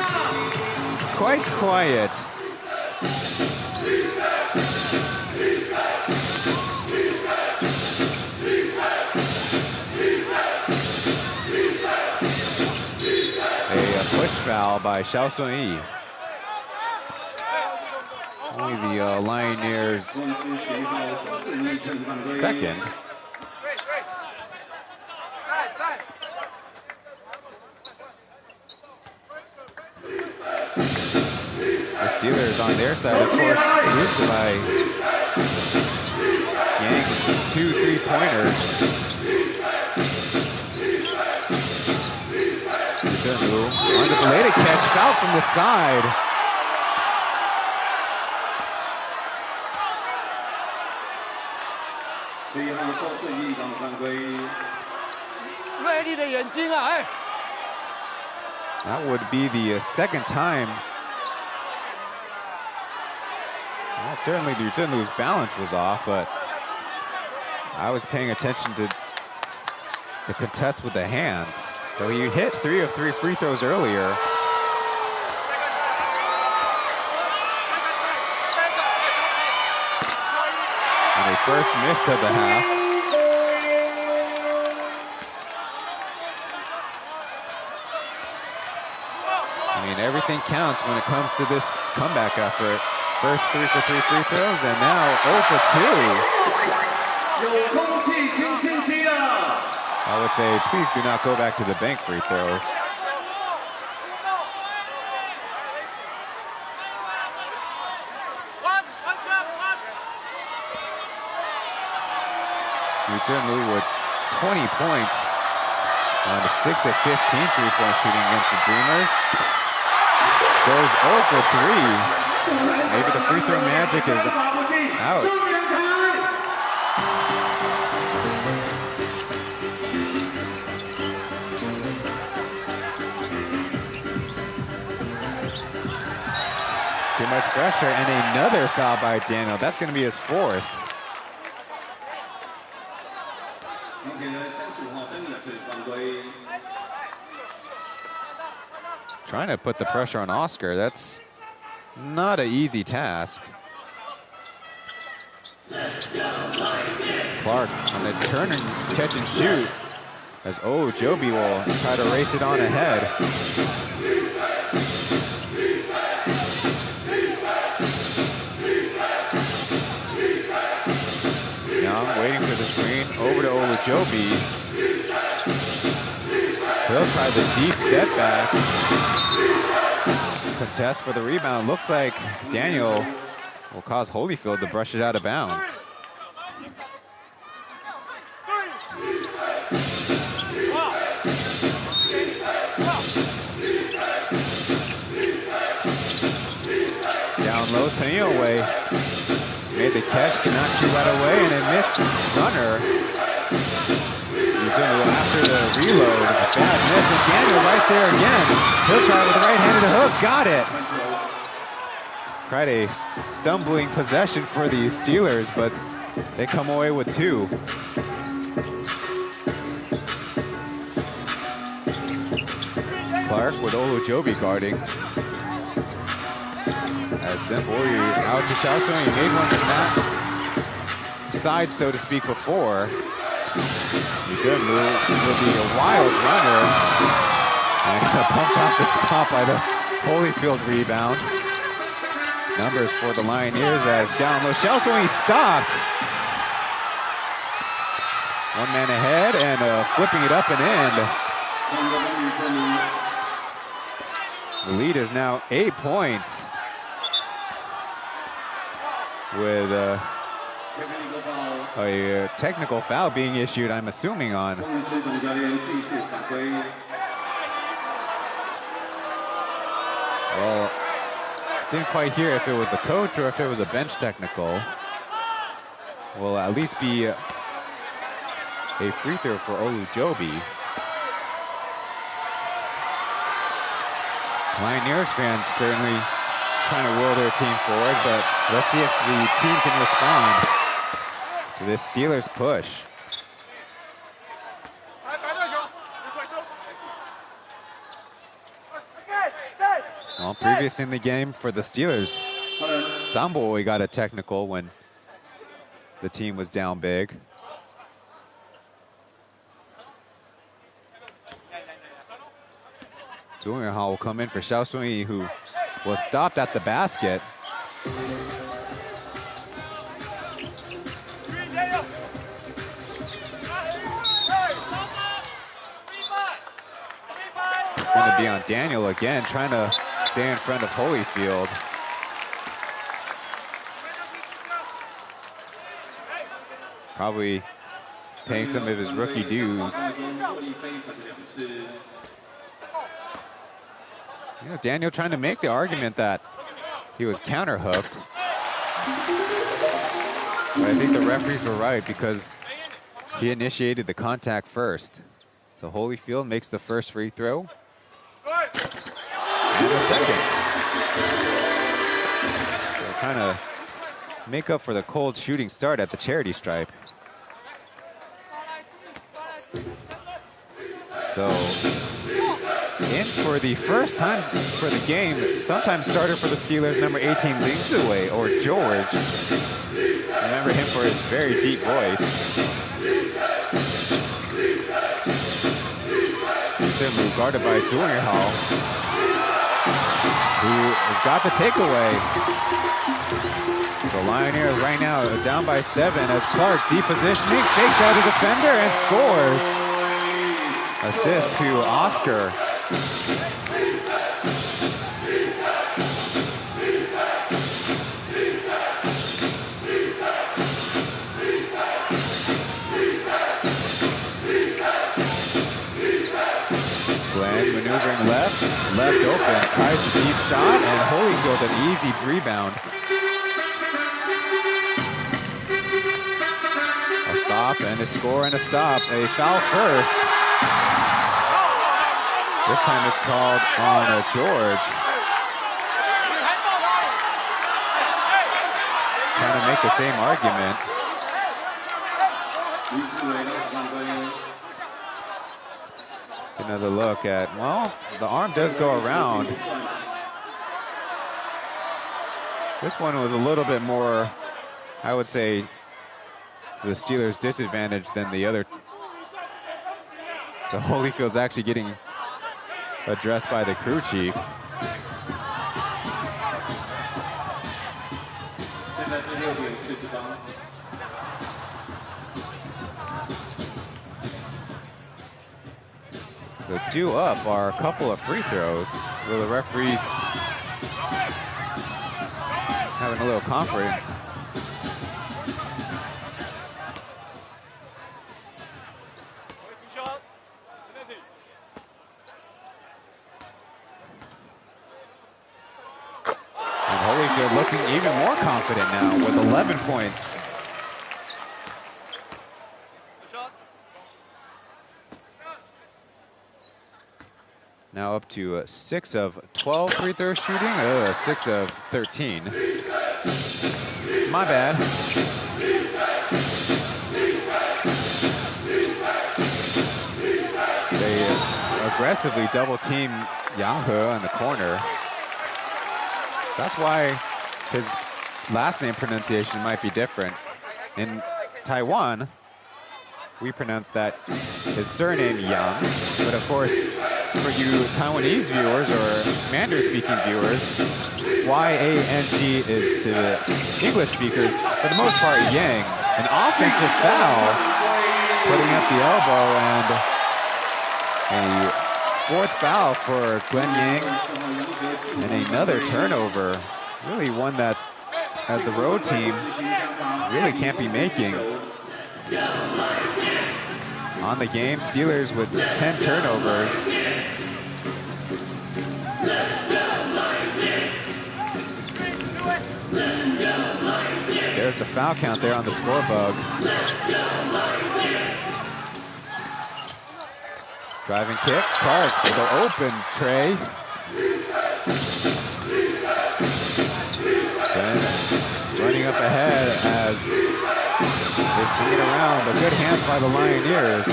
quite quiet. A push foul by Kaohsiung. Only the Lioneers' second. The Steelers on their side, of course, boosted by Yang's 2 3-pointers. On the belated catch, foul from the side. That would be the second time. Well, certainly Liu Zhenlu's balance was off, but I was paying attention to the contest with the hands. So he hit 3 of 3 free throws earlier. And a first missed of the half. I mean, everything counts when it comes to this comeback effort. First 3 for 3 free throws, and now 0 for 2. I would say, please do not go back to the bank free throw. Liu Zhenlu with 20 points on a 6 of 15 3-point shooting against the Dreamers. Goes 0 for 3. Maybe the free throw magic is out. Too much pressure, and another foul by Daniel. That's going to be his 4th. Trying to put the pressure on Oscar. That's not an easy task. Clark on the turn and catch and shoot. As Joby will try to race it on ahead. screen over to Olujobi. He'll try the deep step back. Contest for the rebound. Looks like Daniel will cause Holyfield to brush it out of bounds. Down low, Tanioway made the catch, could not shoot right away, and a missed runner. He's going to go after the reload. A bad miss, and Daniel right there again. He'll try with the right-handed hook, got it. Quite a stumbling possession for the Steelers, but they come away with 2. Clark with Olujobi guarding. As Zembori out to Kaohsiung, he made one from that side, so to speak, before. Zembori will be a wild runner. And pumped off the spot by the Holyfield rebound. Numbers for the Lioneers as down low. Kaohsiung stopped. One man ahead and flipping it up and in. The lead is now 8 points. With a technical foul being issued, I'm assuming, on well, didn't quite hear if it was the coach or if it was a bench technical. Will at least be a free throw for Olujobi. Lioneers fans certainly trying to will their team forward, but let's see if the team can respond to this Steelers push. Well, previous in the game for the Steelers, Tomboy got a technical when the team was down big. Zhuonghao will come in for Kaohsiung, who was stopped at the basket. It's going to be on Daniel again, trying to stay in front of Holyfield. Probably paying some of his rookie dues. You know, Daniel trying to make the argument that he was counter-hooked. But I think the referees were right because he initiated the contact first. So Holyfield makes the first free throw. And the second. So trying to make up for the cold shooting start at the charity stripe. So in for the first time for the game, sometime starter for the Steelers, number 18, Ling Ziwei, or George. Remember him for his very deep voice. Hsinchu guarded by Zhuonghao, who has got the takeaway. So Lioneers right now down by 7 as Clark deep positioning, fakes out a defender and scores. Assist to Oscar. Glenn maneuvering left open, tries the deep shot, and Holyfield an easy rebound. A stop and a score and a stop. A foul first. This time it's called on George. Trying to make the same argument. Another look at, well, the arm does go around. This one was a little bit more, I would say, to the Steelers' disadvantage than the other. So Holyfield's actually getting addressed by the crew chief. The due up are a couple of free throws. Will the referees having a little conference? And Holyfield looking even more confident now with 11 points. Now up to 6 of 12 free throw shooting, 6 of 13. My bad. They aggressively double team Yang He in the corner. That's why his last name pronunciation might be different. In Taiwan, we pronounce that his surname Yang, but of course, for you Taiwanese viewers or Mandarin-speaking viewers, Y-A-N-G is to English speakers, for the most part, Yang. An offensive foul, putting up the elbow, and a fourth foul for Glenn Yang, and another turnover. Really one that, as the road team, really can't be making. On the game, Steelers with 10 turnovers. There's the foul count there on the scorebug. Driving kick, Clark with an open tray. Then running up ahead as they swing it around, but good hands by the Lioneers.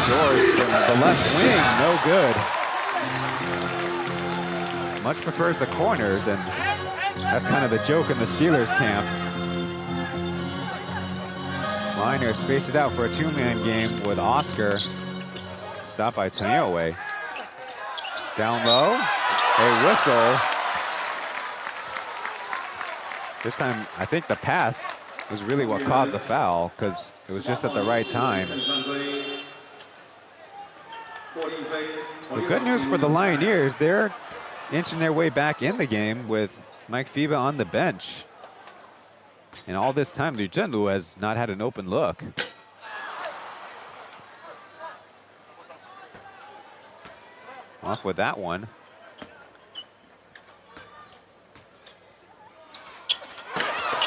George from the left wing, no good. Much prefers the corners, and that's kind of the joke in the Steelers camp. Lioneers spaced it out for a two-man game with Oscar. Stopped by Tanioe. Down low, a whistle. This time, I think the pass was really what caused the foul, because it was just at the right time. The good news for the Lioneers, they're inching their way back in the game with Mike Fiba on the bench. And all this time, Liu Zhenlu has not had an open look. Off with that one.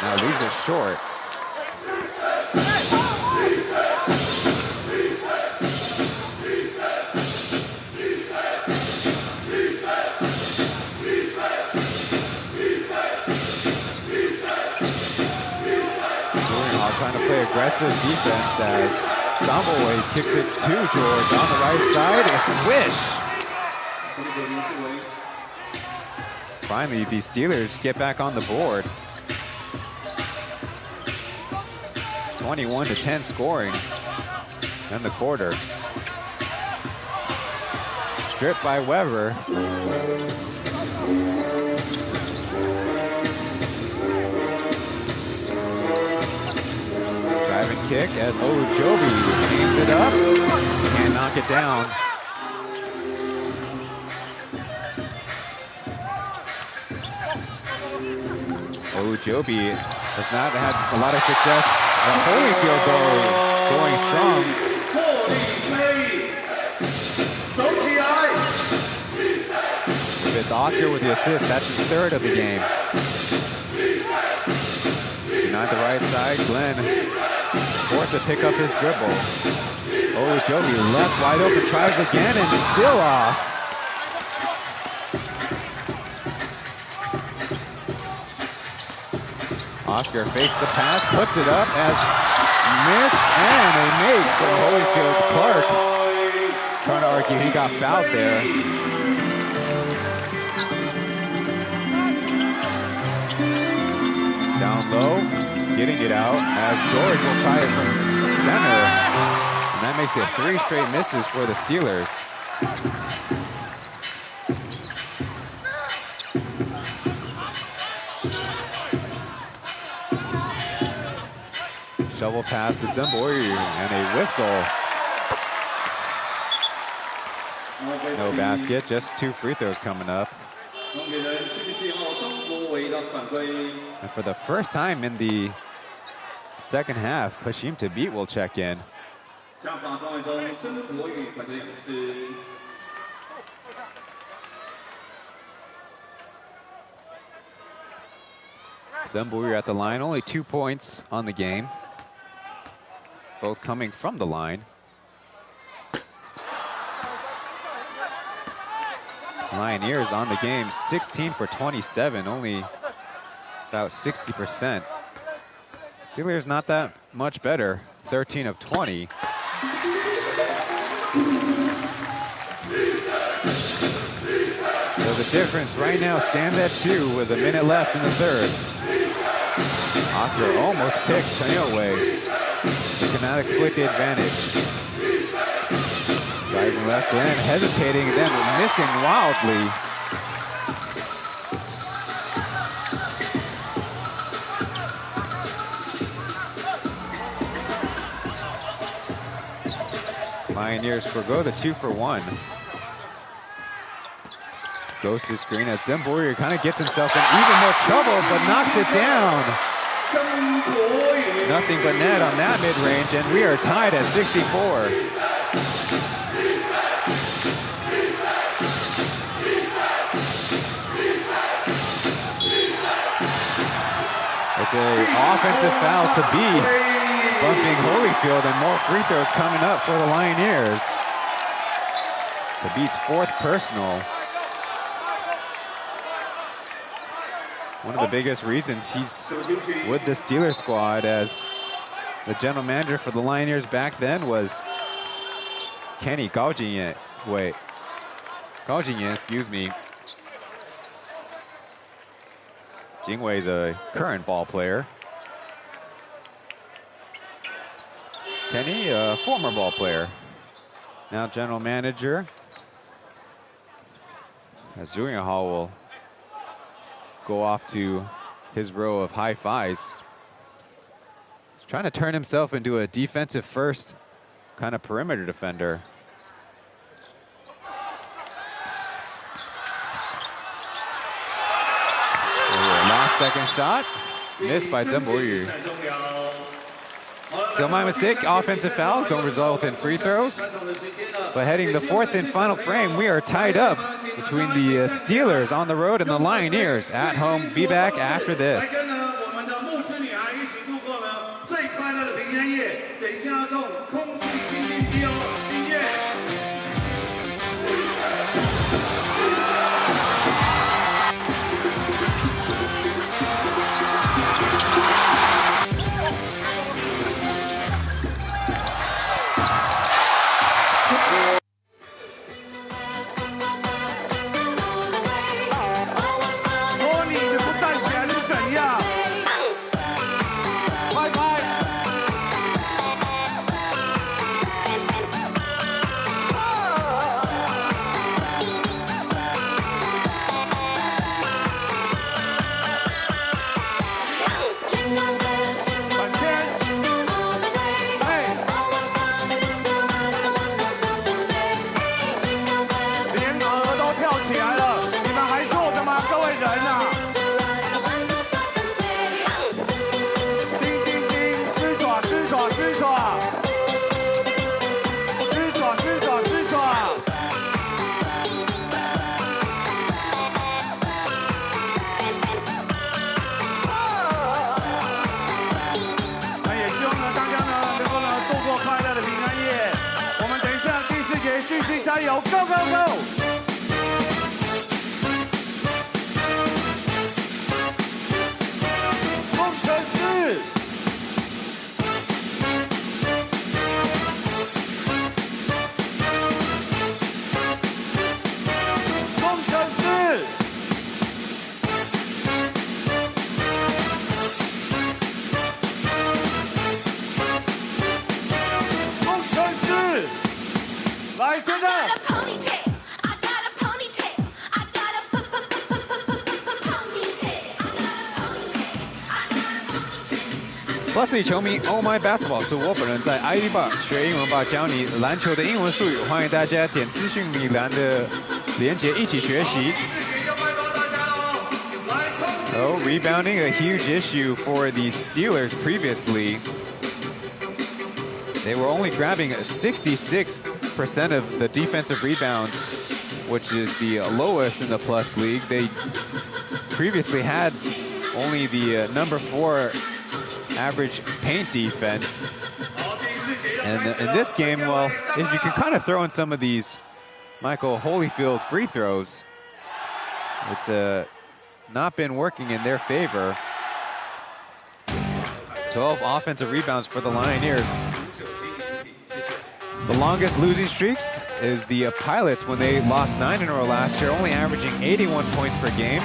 Now leaves it short. Trying to play aggressive defense as Dumbledore kicks it to George on the right side. A swish. Finally, the Steelers get back on the board. 21-10 scoring in the quarter. Stripped by Weber. Driving kick as Olujobi aims it up. Can't knock it down. Olujobi has not had a lot of success at Holyfield, though, going strong. If it's Oscar with the assist, that's his third of the game. Denied the right side, Glenn forced to pick up his dribble. Olujobi left wide open, tries again, and still off. Oscar fakes the pass, puts it up as miss, and a make from Holyfield. Clark trying to argue he got fouled there. Down low, getting it out as George will try it from center. And that makes it 3 straight misses for the Steelers. Shovel pass to Demboy and a whistle. No basket, just 2 free throws coming up. 黄铁人77号张国维的犯规。 And for the first time in the second half, Hashim Tabit will check in. 加罚状态中，曾国宇犯规2次。 Zembury at the line, only 2 points on the game. Both coming from the line. Lioneers on the game, 16 for 27, only about 60%. Steelers not that much better, 13 of 20. So the difference right now stands at 2 with a minute left in the third. Oscar almost picked Chen away. He cannot exploit the advantage. Driving left, Glenn hesitating, then missing wildly. Lioneers forgo the 2 for 1. Goes to screen at Zembury, kind of gets himself in even more trouble, but knocks it down. Nothing but net on that mid-range, and we are tied at 64. It's an offensive foul to be bumping Holyfield, and more free throws coming up for the Lioneers. To beat's 4th personal. One of the biggest reasons he's with the Steelers squad, as the general manager for the Lioneers back then was Kenny Kaohsiung. Kaohsiung, excuse me. Jingwei is a current ball player. Kenny, a former ball player. Now general manager. As Julian Hall will go off to his row of high fives. He's trying to turn himself into a defensive first kind of perimeter defender. Last second shot, missed by Zembury. Don't mind mistake, offensive fouls don't result in free throws. But heading the 4th and final frame, we are tied up between the Steelers on the road and the Lioneers at home. Be back after this. Go, go, go! 工程师，工程师，工程师，来，现在。 Plus Plus 里球迷 ，Oh My Basketball 是我本人在 ID Bar 学英文吧，教你篮球的英文术语。欢迎大家点资讯米栏的连结一起学习。So rebounding a huge issue for the Steelers previously. They were only grabbing 66% of the defensive rebounds, which is the lowest in the Plus League. They previously had only the number 4 average paint defense. And in this game, well, if you can kind of throw in some of these Michael Holyfield free throws, it's not been working in their favor. 12 offensive rebounds for the Lioneers. The longest losing streaks is the Pilots when they lost 9 in a row last year, only averaging 81 points per game.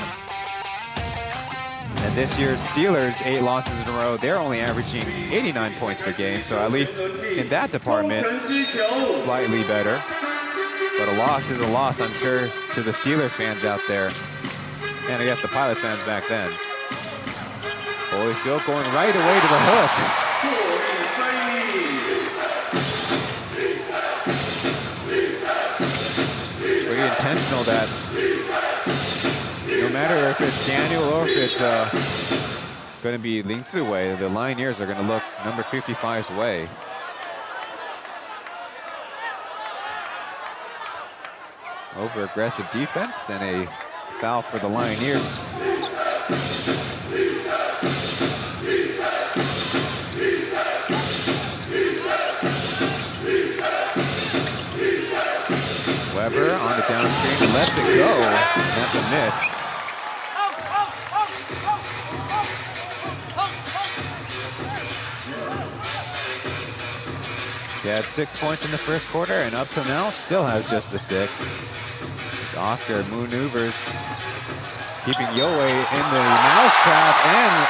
And this year's Steelers, 8 losses in a row, they're only averaging 89 points per game. So at least in that department, slightly better. But a loss is a loss, I'm sure, to the Steelers fans out there. And I guess the Pilots fans back then. Holyfield going right away to the hook. Pretty intentional that no matter if it's Daniel or if it's going to be Ling Ziwei, the Lioneers are going to look number 55's way. Over aggressive defense and a foul for the Lioneers. Weber on the downstream, lets it go. That's a miss. He had 6 points in the first quarter, and up till now, still has just the 6. As Oscar maneuvers, keeping Yowei in the mousetrap, and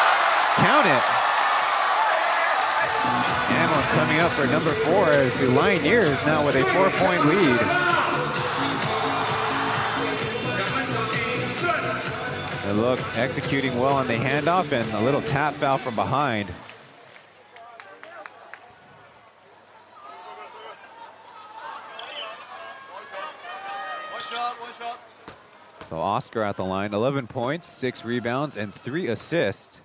count it. And one coming up for number 4 as the Lioneers now with a 4-point lead. And look, executing well on the handoff and a little tap foul from behind. So Oscar at the line, 11 points, 6 rebounds, and 3 assists.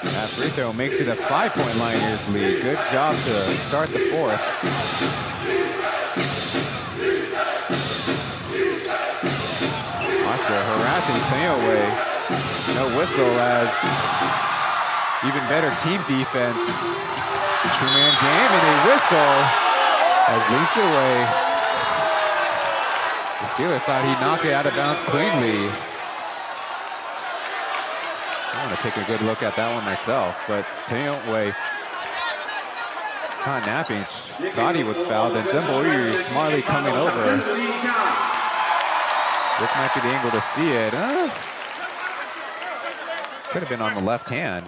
That free throw makes it a 5-point Lioneers lead. Good job to start the 4th. Oscar harassing Yowei. No whistle as even better team defense. 2-man game and a whistle as Ling Ziwei. The Steelers thought he'd knock it out of bounds cleanly. I want to take a good look at that one myself, but Yowei not napping, thought he was fouled, and Zemboyu smartly coming over. This might be the angle to see it. Could have been on the left hand.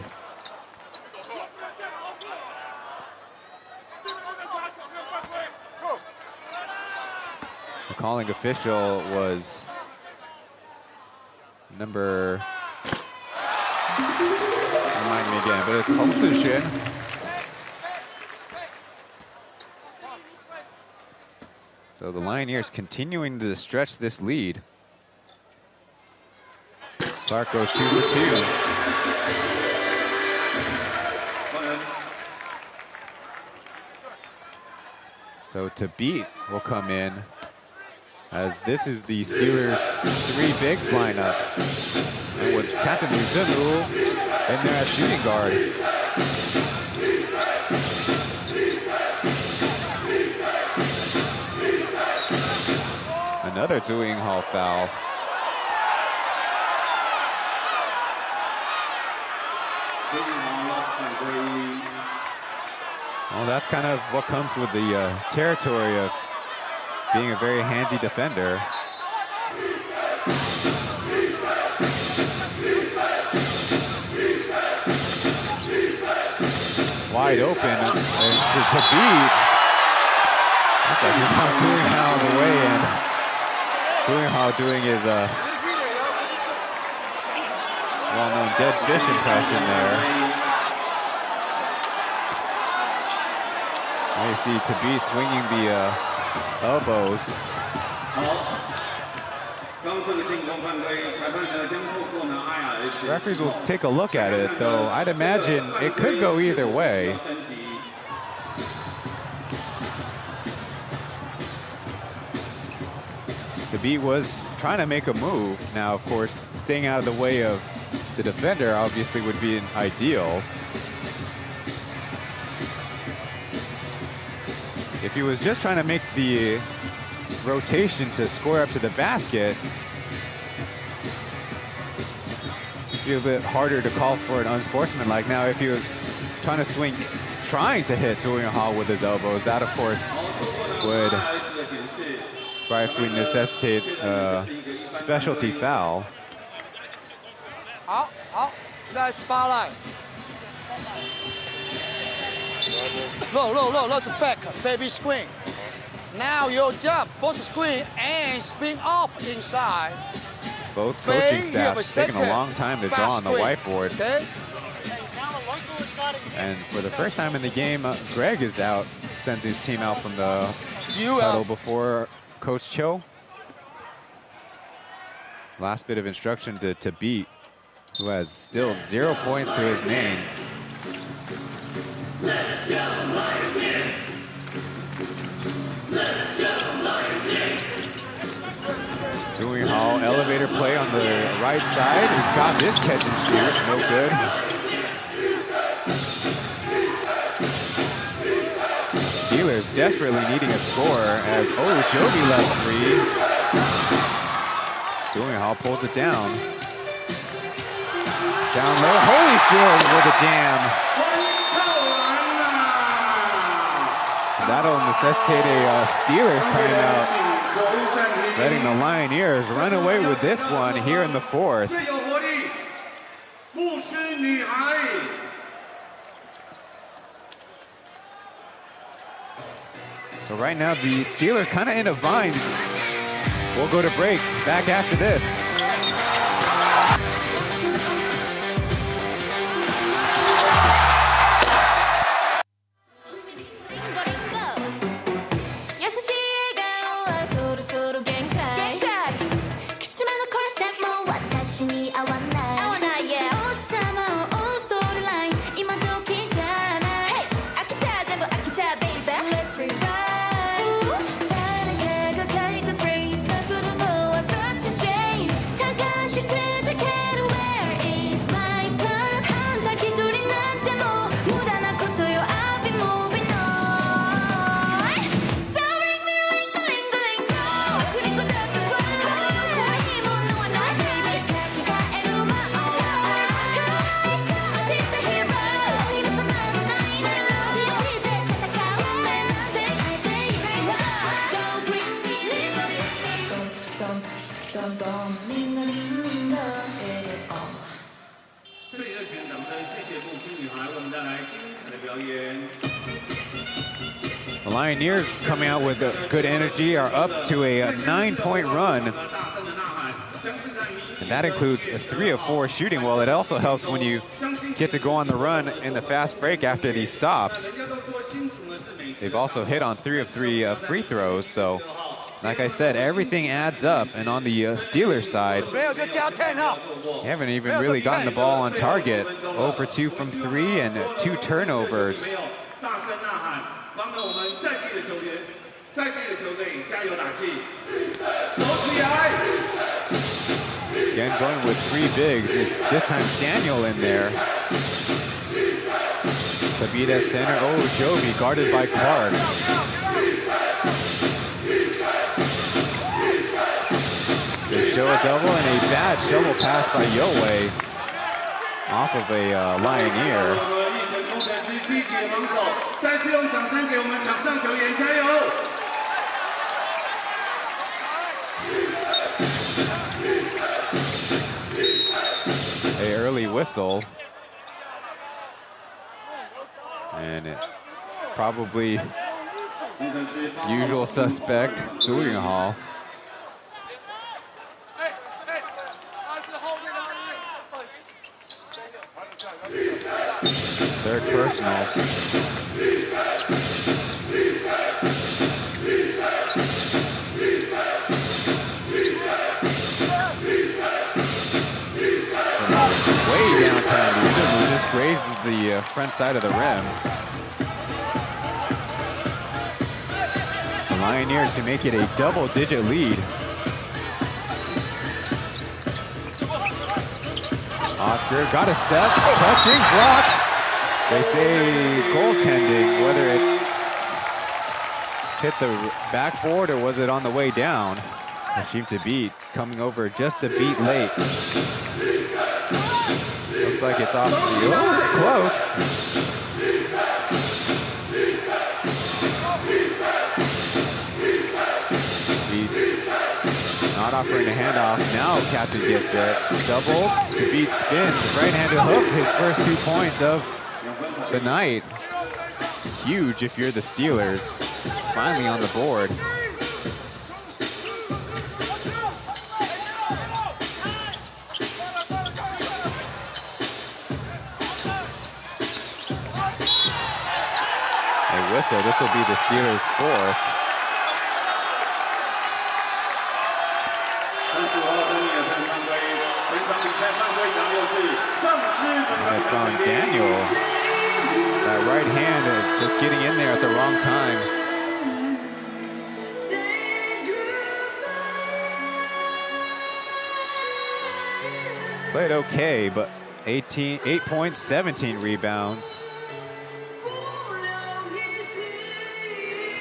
The calling official was number, remind me again, but it's Kaohsiung. So the Lioneers continuing to stretch this lead. Clark goes 2 for 2. So to beat will come in, as this is the Steelers' 3 bigs lineup. And with Captain Muzimu in there at shooting guard. Another Zhu Yinghao foul. Well, that's kind of what comes with the territory of being a very handsy defender. Wide open, and to beat. Looks like you're not doing out of the way, and Zhu doing his well-known dead fish impression there. Now you see Tabi swinging the elbows. Referees will take a look at it, though I'd imagine it could go either way. Tabi was trying to make a move. Now, of course, staying out of the way of the defender obviously would be ideal. If he was just trying to make the rotation to square up to the basket, it'd be a bit harder to call for an unsportsmanlike. Now, if he was trying to swing, trying to hit Zhu with his elbows, that of course would rightfully necessitate a specialty foul. 好，好，在 spotlight。Look, that's a fake, baby screen. Now your job, force screen and spin off inside. Both coaching staffs taking a long time to draw on the whiteboard. Okay. And for the first time in the game, Greg is out, sends his team out from the huddle before Coach Cho. Last bit of instruction to beat, who has still 0 points to his name. Let's go, Lioneers! Let's go, Lioneers! Zhu elevator play on the right side. He's got this catch and shoot, no good. Steelers desperately needing a score as, Jovi left three. Zhu pulls it down. Down low, Holyfield with a jam. That'll necessitate a Steelers timeout, letting the Lioneers run away with this one here in the fourth. So right now the Steelers kind of in a bind. We'll go to break, back after this. The Lioneers coming out with good energy are up to a 9-point run. And that includes a 3 of 4 shooting. Well, it also helps when you get to go on the run in the fast break after these stops. They've also hit on 3 of 3 free throws. So, like I said, everything adds up. And on the Steelers side, they haven't even really gotten the ball on target. 0 for 2 from 3 and 2 turnovers. Again, going with 3 bigs. This time Daniel in there. Tabita center. Jovi guarded by Clark. They show a double and a bad shovel pass by Yowei off of a Lioneer. A early whistle. And it probably usual suspect, Zhu. Third personal. From way downtown, Hsinchu just grazes the front side of the rim. The Lioneers can make it a double-digit lead. Oscar got a step, touching, block. They say goaltending, whether it hit the backboard or was it on the way down. Kaohsiung to beat, coming over just a beat late. Looks like it's off the field. Oh, it's close. Not offering a handoff. Now Captain gets it. Double to beat spin. Right-handed hook. His first 2 points of the night. Huge if you're the Steelers. Finally on the board. A whistle. This will be the Steelers' fourth. It's on Daniel. That right hand just getting in there at the wrong time. Played okay, but 8 points, 17 rebounds.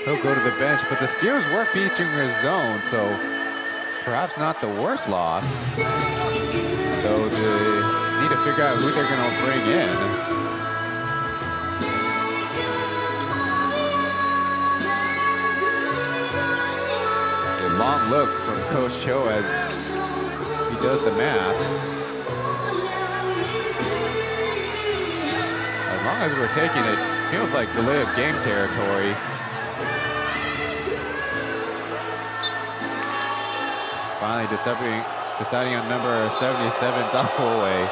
He'll go to the bench, but the Steelers were featuring their zone, so perhaps not the worst loss. Though they need to figure out who they're going to bring in. A long look from Coach Cho as he does the math. As long as we're taking it, feels like DeLive game territory. Finally deciding on number 77, Toplus.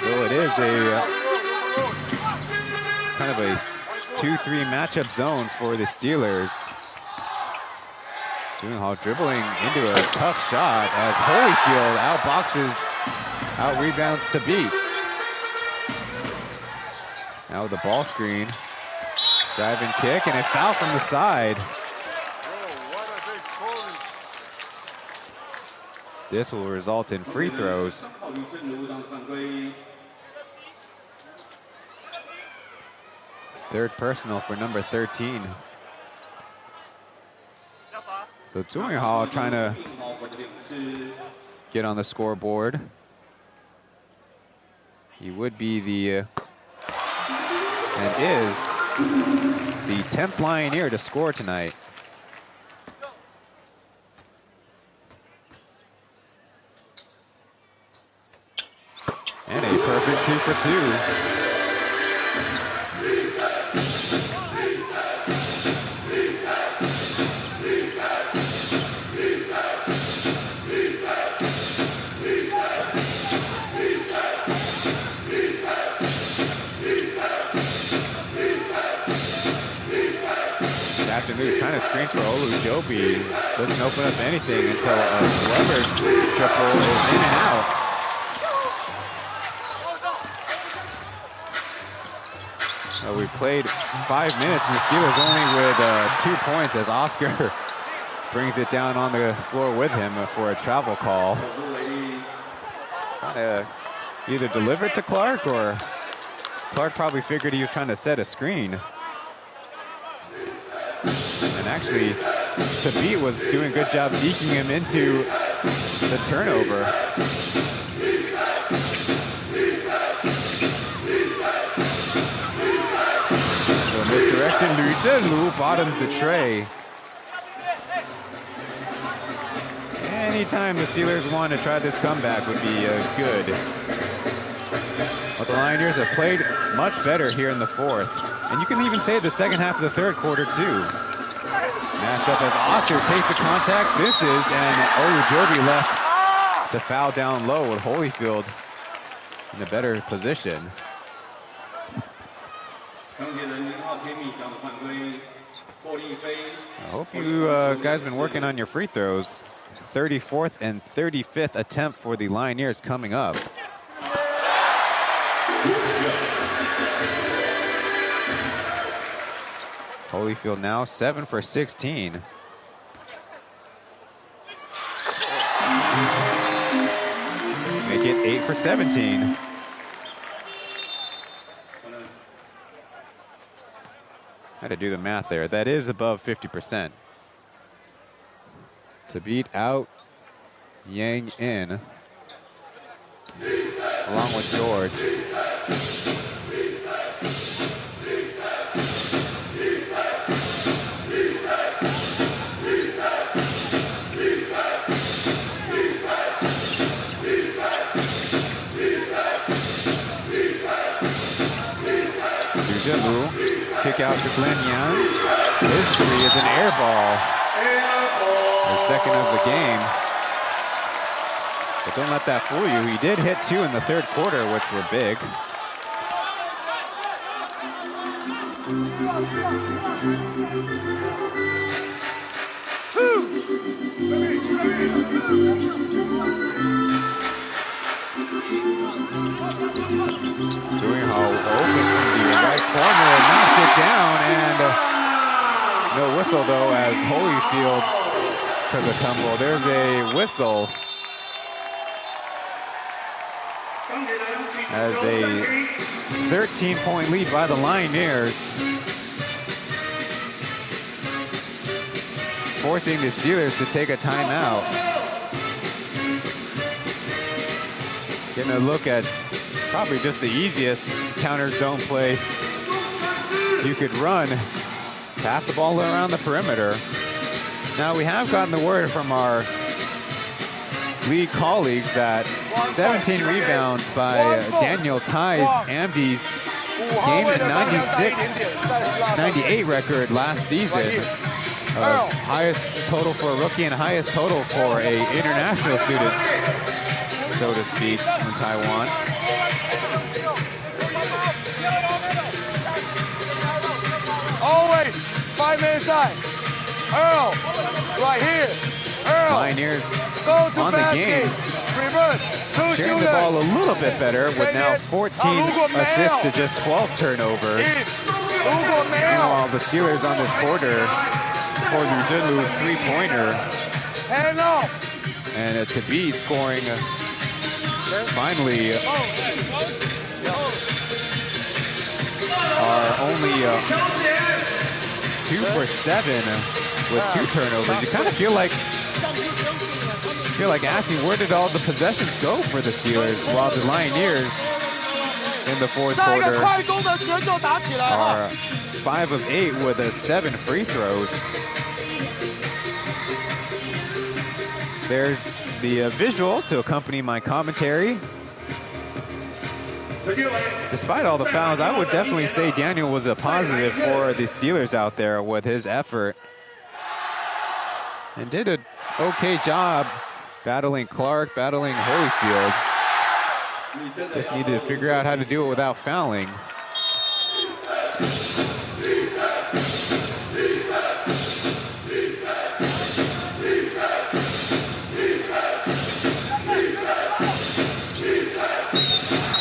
So it is a kind of a 2-3 matchup zone for the Steelers. Junhao dribbling into a tough shot as Holyfield outboxes, out-rebounds to beat. Now with the ball screen, drive and kick, and a foul from the side. This will result in free throws. Third personal for number 13. So Junhao trying to get on the scoreboard. He would be the and is the 10th Lioneer to score tonight. And a perfect 2 for 2. Trying to screen for Olujobi. Doesn't open up anything until a Glover triple is in and out. So we played 5 minutes and the Steelers only with 2 points as Oscar brings it down on the floor with him for a travel call. Either deliver it to Clark or Clark probably figured he was trying to set a screen. And actually, Tabit was doing a good job deking him into the turnover. So misdirection, Lu bottoms the tray. Anytime the Steelers want to try this comeback would be good. But the Lioneers have played much better here in the fourth. And you can even say the second half of the third quarter too. Matched up as Oscar takes the contact, misses, and Olujobi left to foul down low with Holyfield in a better position. I hope you guys been working on your free throws. 34th and 35th attempt for the Lioneers coming up. Holyfield now 7 for 16. Make it 8 for 17. Had to do the math there. That is above 50%. To beat out Yang in, along with George. Kick out to Glenn Young. His three is an air ball. The second of the game. But don't let that fool you. He did hit 2 in the third quarter, which were big. Doing how open from the right corner, knocks it down, and no whistle though as Holyfield took a tumble. There's a whistle as a 13-point lead by the Lioneers, forcing the Steelers to take a timeout. Getting a look at probably just the easiest counter zone play you could run. Pass the ball around the perimeter. Now we have gotten the word from our league colleagues that 17 rebounds by Daniel ties Amby's game at 96-98 record last season. Highest total for a rookie and highest total for a international student, so to speak, in Taiwan. Always 5-man side. Earl, right here. Earl. Lioneers Go to on the game. Reverse. Sharing the ball a little bit better with now 14 assists to just 12 turnovers. Meanwhile, the Steelers on this quarter for Liu Junlu's three-pointer. And to be scoring finally are only 2 for 7 with 2 turnovers. You kind of feel like asking, where did all the possessions go for the Steelers, while the Lioneers in the fourth quarter are 5 of 8 with 7 free throws. There's the visual to accompany my commentary. Despite all the fouls, I would definitely say Daniel was a positive for the Steelers out there with his effort. And did an okay job battling Clark, battling Holyfield. Just needed to figure out how to do it without fouling.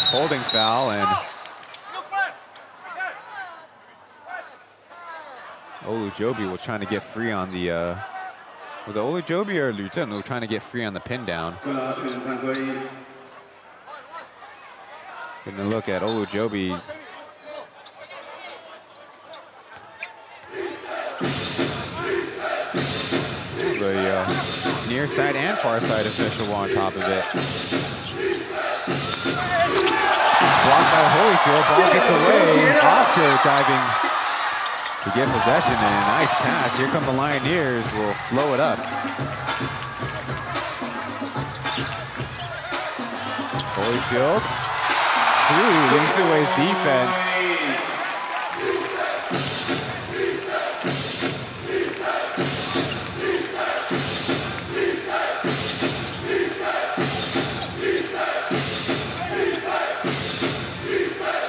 Holding foul, and Olujobi was trying to get free on the, was it Olujobi or Liu Junlu trying to get free on the pin down? Getting a look at Olujobi. The near side and far side official on top of it. Blocked by Holyfield, ball gets away. Oscar diving to get possession, and a nice pass. Here come the Lioneers, will slow it up. Holyfield through Lingsui's defense.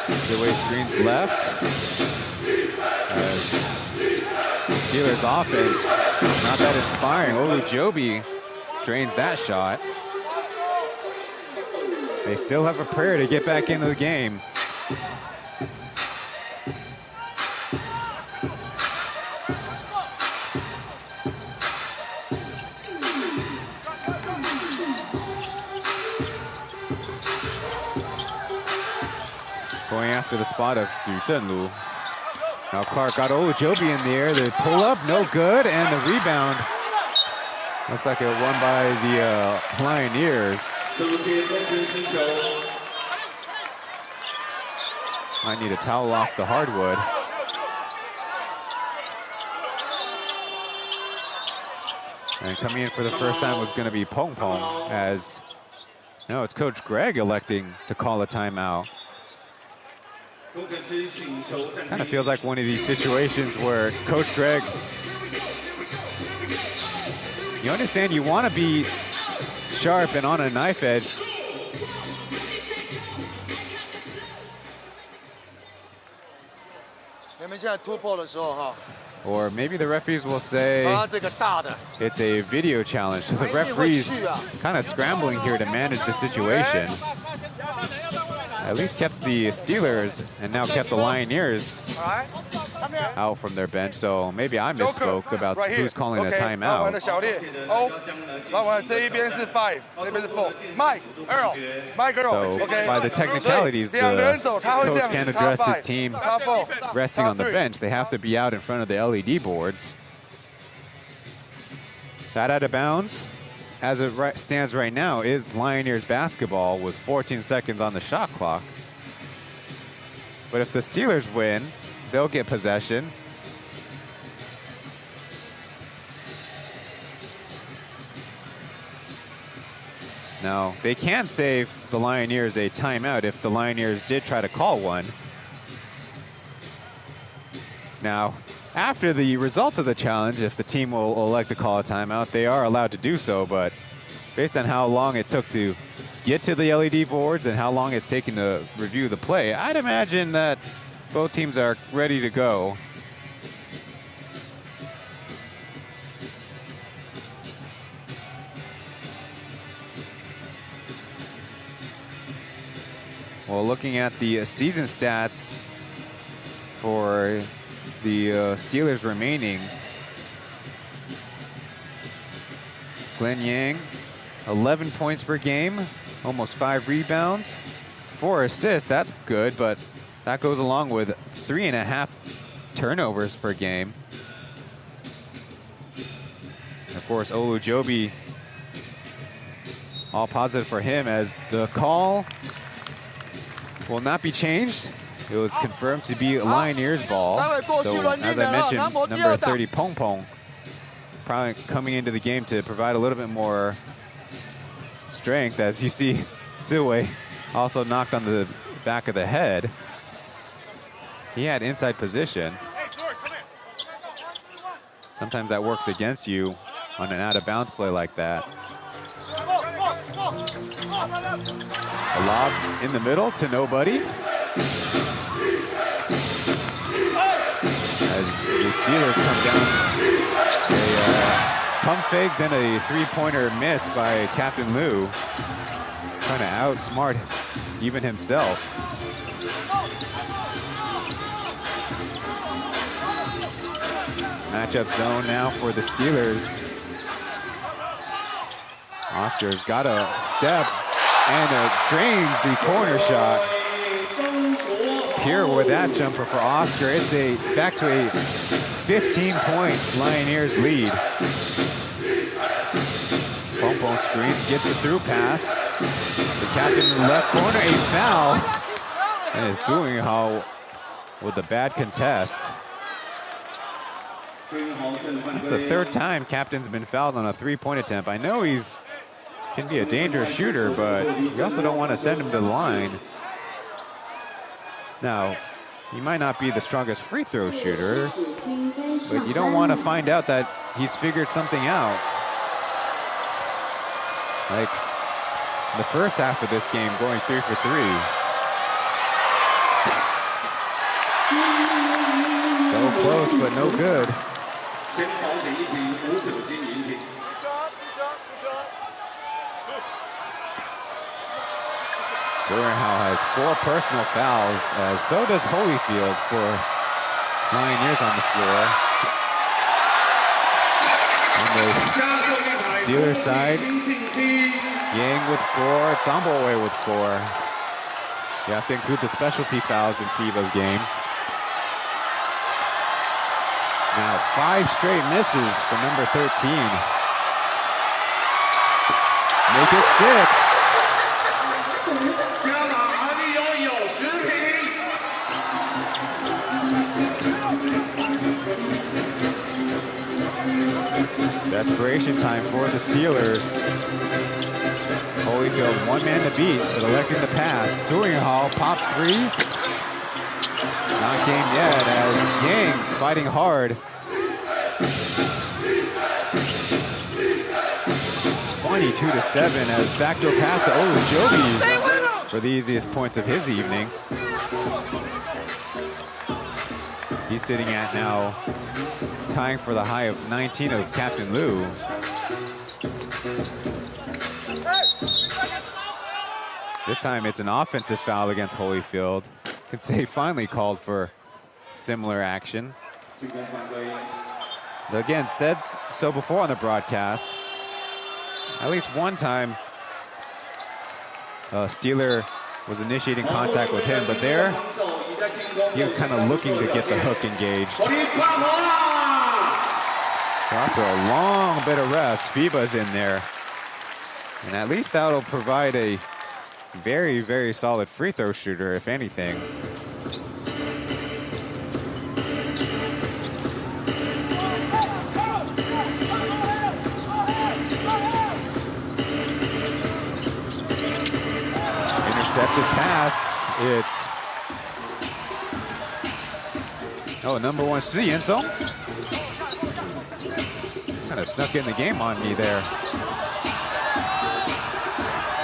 Two-way screens left. As the Steelers offense, not that inspiring. Olujobi drains that shot. They still have a prayer to get back into the game. Going after the spot of Yu Zhenlu. Now Clark got Olujobi in the air. The pull up, no good, and the rebound. Looks like it won by the Lioneers. Might need a towel off the hardwood. And coming in for the first time was going to be Pong Pong, as no, it's Coach Greg electing to call a timeout. Kind of feels like one of these situations where Coach Greg, you understand you want to be sharp and on a knife edge. Or maybe the referees will say it's a video challenge. So the referees kind of scrambling here to manage the situation. At least kept the Steelers and now kept the Lioneers out from their bench. So maybe I misspoke about who's calling the timeout. So by the technicalities, the coach can't address his team resting on the bench. They have to be out in front of the LED boards. That out of bounds, as it stands right now, is Lioneers basketball with 14 seconds on the shot clock. But if the Steelers win, they'll get possession. Now, they can save the Lioneers a timeout if the Lioneers did try to call one. Now, after the results of the challenge, if the team will elect to call a timeout, they are allowed to do so, but based on how long it took to get to the LED boards and how long it's taken to review the play, I'd imagine that both teams are ready to go. Well, looking at the season stats for the Steelers remaining, Glenn Yang, 11 points per game, almost 5 rebounds, 4 assists. That's good, but that goes along with 3.5 turnovers per game. And of course, Olujobi, all positive for him, as the call will not be changed. It was confirmed to be Lioneers ball. So, as I mentioned, number 30, Pong Pong, probably coming into the game to provide a little bit more strength. As you see, Ziwei also knocked on the back of the head. He had inside position. Sometimes that works against you on an out-of-bounds play like that. A lob in the middle to nobody. As the Steelers come down, a pump fake, then a three-pointer miss by Captain Liu, trying to outsmart even himself. Matchup zone now for the Steelers. Oscar's got a step and drains the corner shot. Here with that jumper for Oscar, it's back to a 15-point Lioneers lead. Pompon screens, gets the through pass. The captain in the left corner, a foul, and is doing how with a bad contest. It's the third time captain's been fouled on a three-point attempt. I know he's can be a dangerous shooter, but you also don't want to send him to the line. Now, he might not be the strongest free throw shooter, but you don't want to find out that he's figured something out. Like the first half of this game, going 3 for 3. So close, but no good. Durenhau has 4 personal fouls, so does Holyfield for Lioneers on the floor. On the Steelers side, Yang with 4, Tomboy with 4. You have to include the specialty fouls in FIBA's game. Now 5 straight misses for number 13. Make it 6. Desperation time for the Steelers. Holyfield, 1 man to beat, but electing to pass. Durenhau pops free. Not game yet as Yang fighting hard. 22-7 as backdoor pass to Olujobi for the easiest points of his evening. He's sitting at now tying for the high of 19 of Captain Liu. This time it's an offensive foul against Holyfield. Can say finally called for similar action. Again, said so before on the broadcast. At least one time, Steeler was initiating contact with him, but there he was kind of looking to get the hook engaged. So after a long bit of rest, FIBA's in there. And at least that'll provide a very, very solid free throw shooter, if anything. Intercepted pass. It's number 1 Hsinchu. Kind of snuck in the game on me there.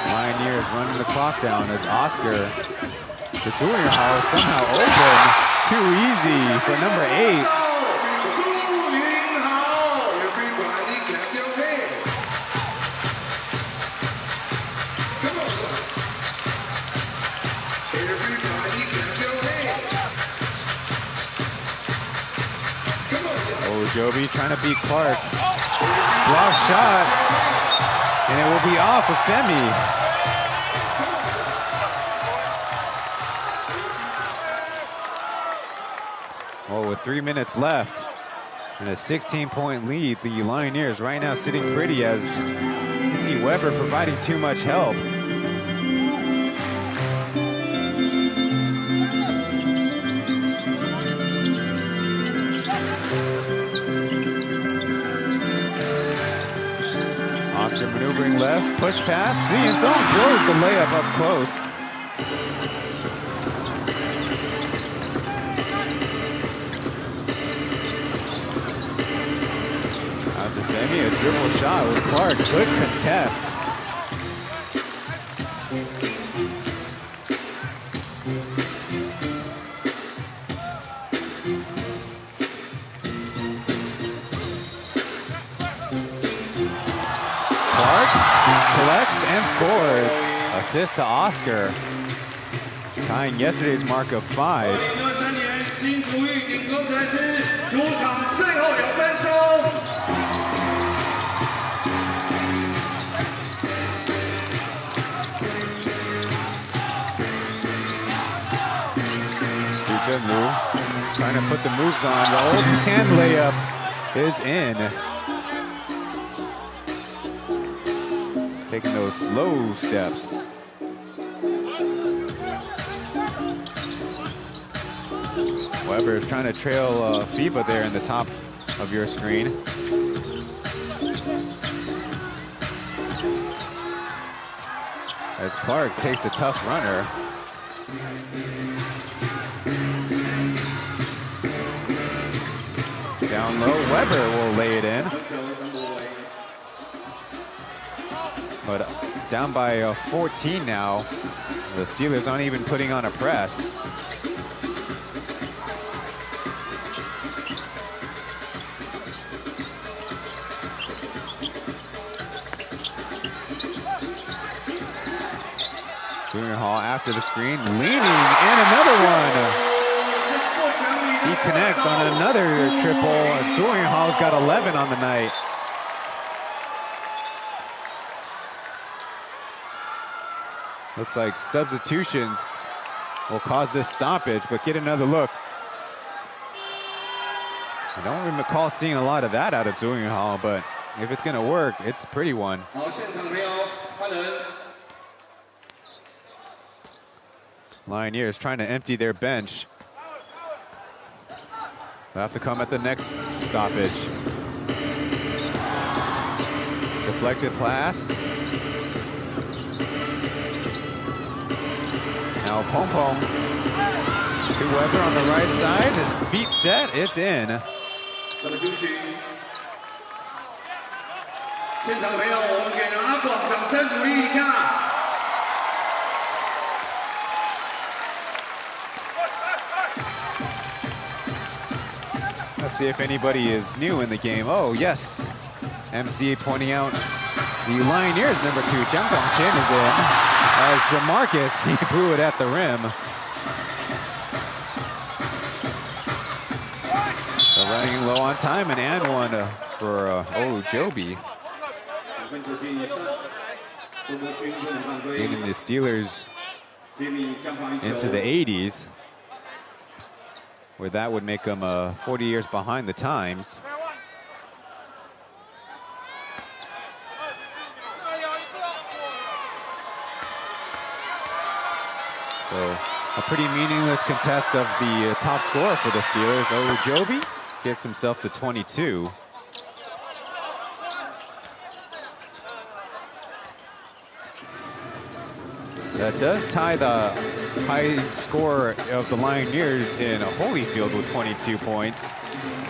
Lioneers running the clock down as Oscar to Durenhau somehow open. Too easy for number 8. Joby trying to beat Clark. Block shot. And it will be off of Femi. Well, with 3 minutes left and a 16-point lead, the Lioneers right now sitting pretty as you see Weber providing too much help. Oscar maneuvering left, push pass, Hsinchu blows the layup up close. Out to Femi, a dribble shot with Clark, good contest. Collects and scores. Assist to Oscar, tying yesterday's mark of 5. Lu trying to put the moves on. The old hand layup is in. Taking those slow steps. Weber is trying to trail FIBA there in the top of your screen. As Clark takes the tough runner. Down low, Weber will lay it in. But down by 14 now. The Steelers aren't even putting on a press. Junior Hall after the screen, leaning, and another one. He connects on another triple. Junior Hall's got 11 on the night. Looks like substitutions will cause this stoppage, but get another look. I don't recall seeing a lot of that out of Junior Hall, but if it's going to work, it's a pretty one. Lioneers trying to empty their bench. They'll have to come at the next stoppage. Deflected pass. Now Pom Pom to Weber on the right side. Feet set, it's in. Let's see if anybody is new in the game. Oh, yes. MC pointing out the Lioneers number 2, Chen is in. As Jamarcus, he blew it at the rim. So running low on time, and one for Joby. Getting the Steelers into the 80s, where that would make them 40 years behind the times. So a pretty meaningless contest of the top scorer for the Steelers. Joby gets himself to 22. That does tie the high score of the Lioneers in Holyfield with 22 points.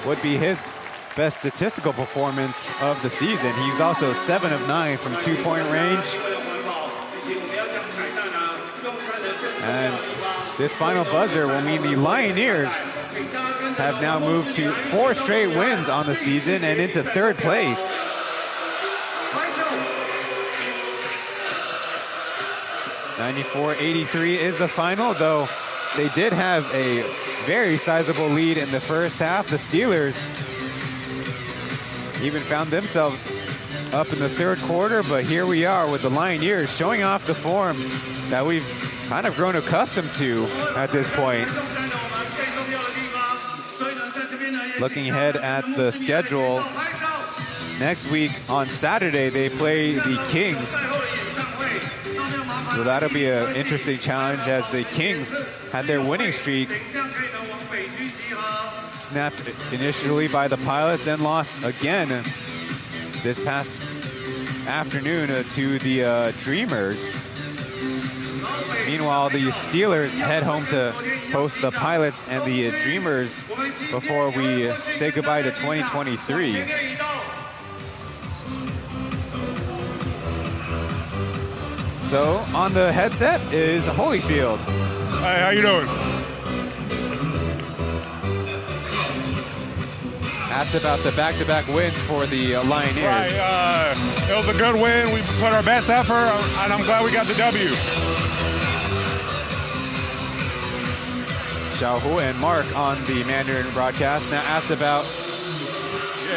Would be his best statistical performance of the season. He's also 7 of 9 from 2-point range. And this final buzzer will mean the Lioneers have now moved to 4 straight wins on the season and into 3rd place. (94-83) is the final, though they did have a very sizable lead in the first half. The Steelers even found themselves up in the 3rd quarter, but here we are with the Lioneers showing off the form that we've kind of grown accustomed to at this point. Looking ahead at the schedule, next week on Saturday they play the Kings. So that'll be an interesting challenge, as the Kings had their winning streak snapped initially by the Pilots, then lost again this past afternoon to the Dreamers. Meanwhile, the Steelers head home to host the Pilots and the Dreamers before we say goodbye to 2023. So on the headset is Holyfield. Hey, how you doing? Asked about the back-to-back wins for the Lioneers. Right, it was a good win. We put our best effort, and I'm glad we got the W. Xiaohu and Mark on the Mandarin broadcast. Now asked about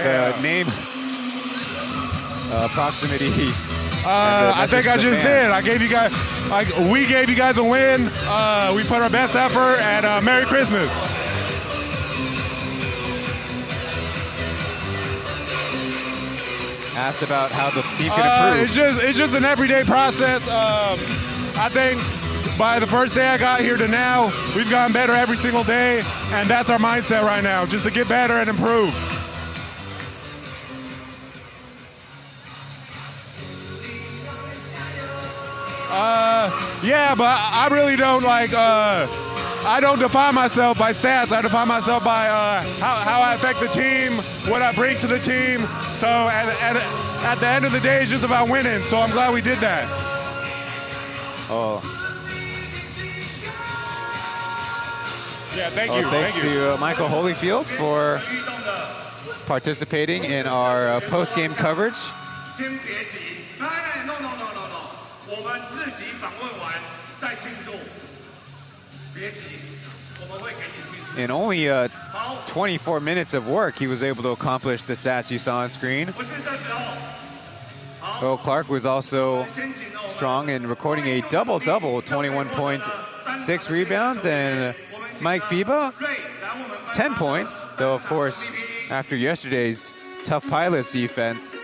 the name proximity. I think I just did. I gave you guys, we gave you guys a win. We put our best effort, and Merry Christmas. Asked about how the team can improve. It's just an everyday process. I think by the first day I got here to now, we've gotten better every single day, and that's our mindset right now, just to get better and improve. Yeah, but I really don't I don't define myself by stats. I define myself by how I affect the team, what I bring to the team. So at the end of the day, it's just about winning. So I'm glad we did that. Oh. Yeah, thank you. Thanks to Michael Holyfield for participating in our post-game In only 24 minutes of work, he was able to accomplish the stats you saw on screen. Earl Clark was also strong in recording a double-double, 21 points, 6 rebounds, and Mike Fiba, 10 points, though of course, after yesterday's tough Pilots defense,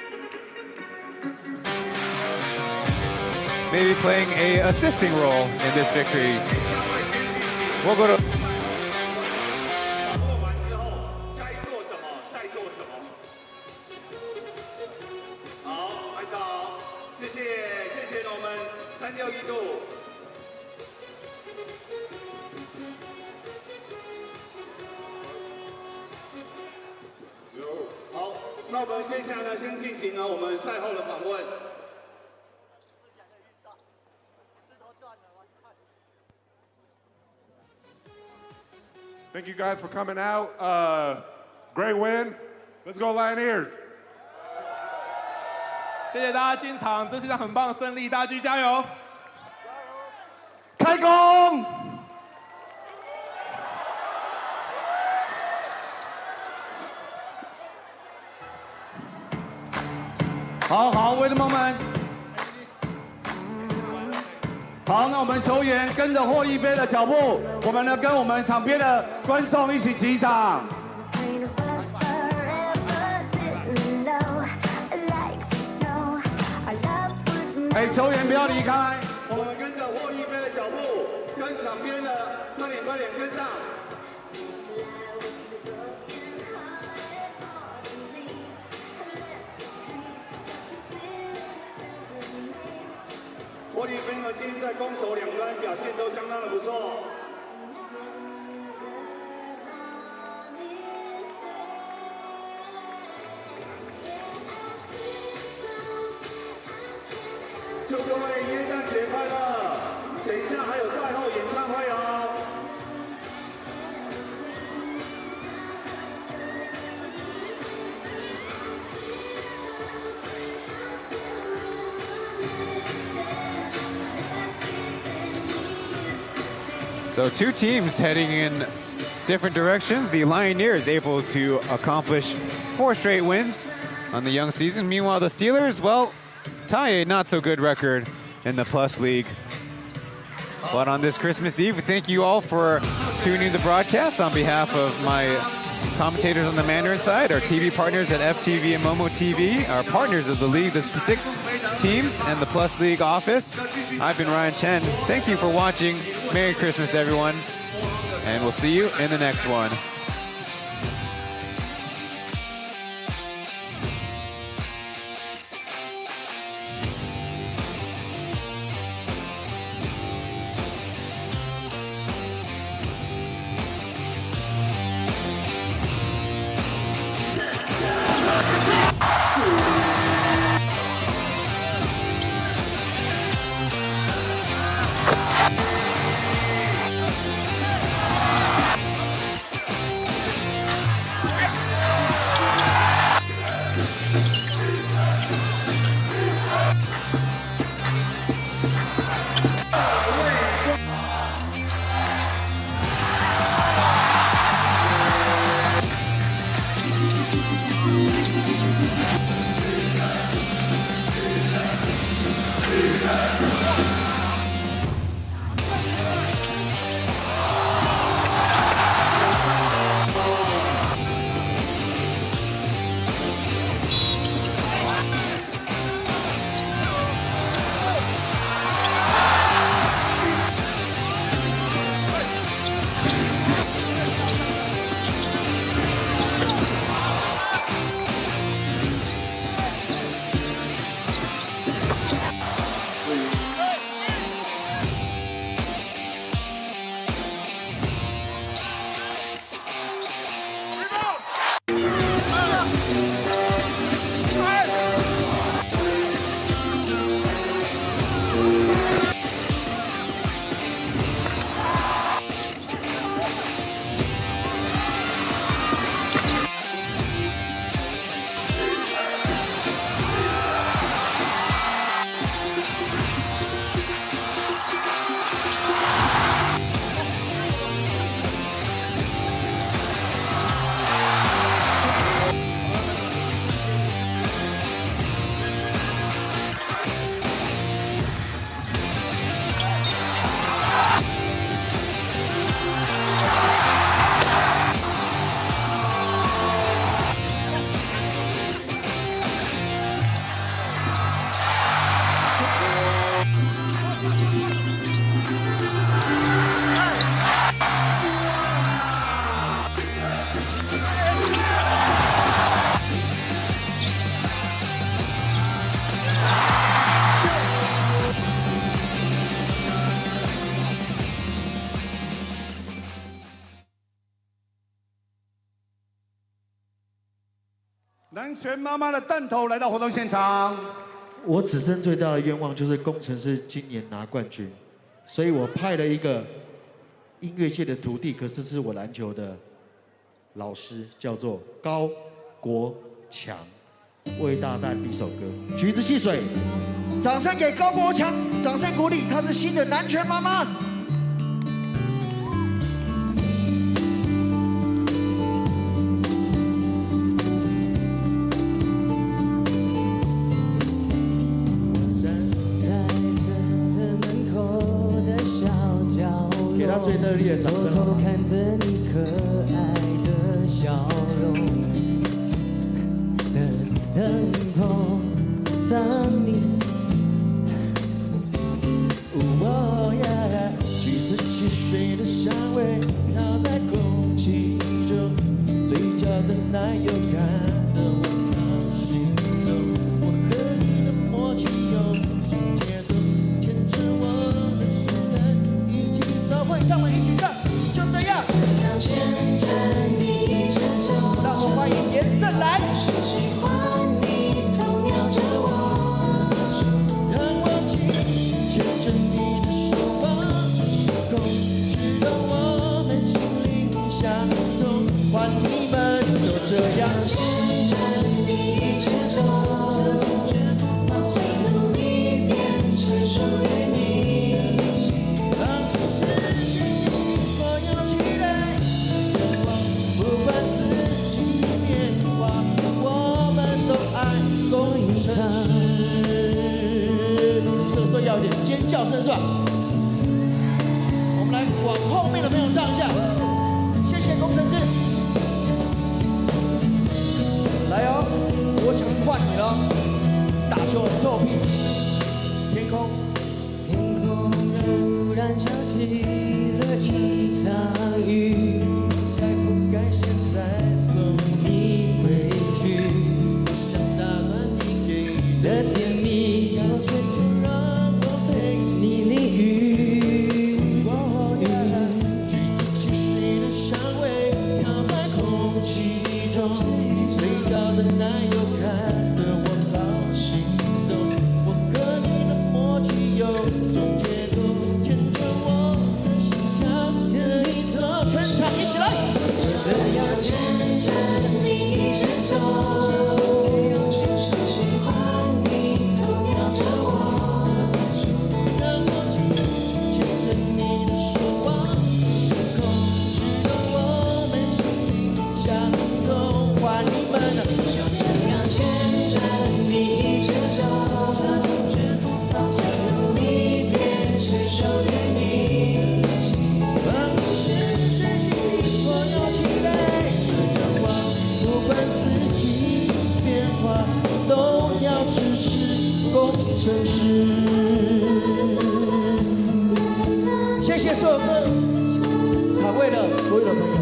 maybe playing a assisting role in this victory. We'll go to Thank you guys for coming out. Great win. Let's go Lioneers. 谢谢大家进场，这是一场很棒的胜利，大家继续加油！开工！好 ，wait a moment。好，那我们球员跟着霍利菲的脚步，我们呢跟我们场边的观众一起击掌。哎，球员不要离开，我们跟着霍利菲的脚步，跟场边的快点跟上。霍利菲呢，今天在攻守两端表现都相当的不错。祝各位耶诞节快乐！等一下还有赛后演唱会哦。So 2 teams heading in different directions. The Lioneers able to accomplish 4 straight wins on the young season. Meanwhile, the Steelers, well, tie a not so good record in the Plus League. But on this Christmas Eve, thank you all for tuning in to the broadcast on behalf of my commentators on the Mandarin side, our TV partners at FTV and Momo TV, our partners of the league, the 6 teams, and the Plus League office. I've been Ryan Chen. Thank you for watching. Merry Christmas, everyone. And we'll see you in the next one. 南拳妈妈的弹头来到活动现场。我此生最大的愿望就是工程师今年拿冠军，所以我派了一个音乐界的徒弟，可是是我篮球的老师，叫做高国强，为大家带来一首歌《橘子汽水》。掌声给高国强，掌声鼓励，她是新的南拳妈妈。给他最热烈的掌声！偷偷看着你可爱的笑容，灯泡上你，哦呀，橘子汽水的香味飘在空气中，你嘴角的奶油看得我好心动，我和你的默契有种节奏，牵着我的手，一起走，会唱吗？一起唱，就这样。牵着你牵手，让我欢迎严正兰。喜欢你偷瞄着我，让我紧紧牵着你的手往时空，直到我们心灵相通。换你们就这样牵着你牵手，这种绝不放弃，努力变成属于你。让我实现你所有期待。不管四季变化，我们都爱工程师。这个时候要有点尖叫声是吧？我们来往后面的朋友上一下，谢谢工程师。来哦，国强换你了，打球很臭屁。天空，天空突然下起了一场雨。该现在送你回去，不想打断你给的甜蜜，要睡就让我陪你淋雨。橘子汽水的香味飘在空气中，你嘴角的奶油看得我好心动，我和你的默契有种节奏，牵着我的心跳可以走，全场一起来。这样牵着你牵手，就是喜欢你偷瞄着我，让我紧紧牵着你的手往时空，直到我们心灵相通。换你们了，就这样牵着你牵手，这种绝不放弃，努力变成属于你。让我实现你所有期待。不管四季变化，都要支持工程师。谢谢所有场位的所有的朋友。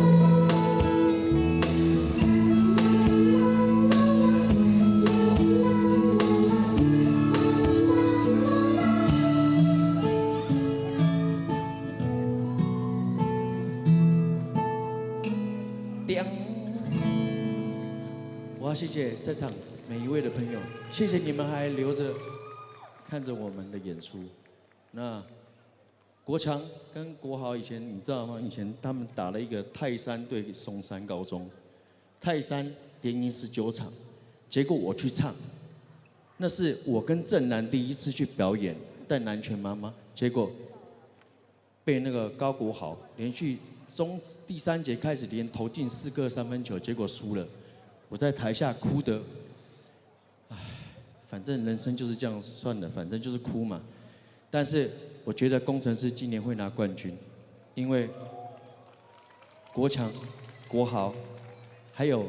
我要谢谢在场每一位的朋友，谢谢你们还留着看着我们的演出。那国强跟国豪以前你知道吗？以前他们打了一个泰山对松山高中，泰山连赢19场，结果我去唱，那是我跟正南第一次去表演带南拳妈妈，结果被那个高国豪连续第3节开始连投进4个3分球，结果输了。我在台下哭的，唉，反正人生就是这样，算了，反正就是哭嘛。但是我觉得工程师今年会拿冠军，因为国强、国豪，还有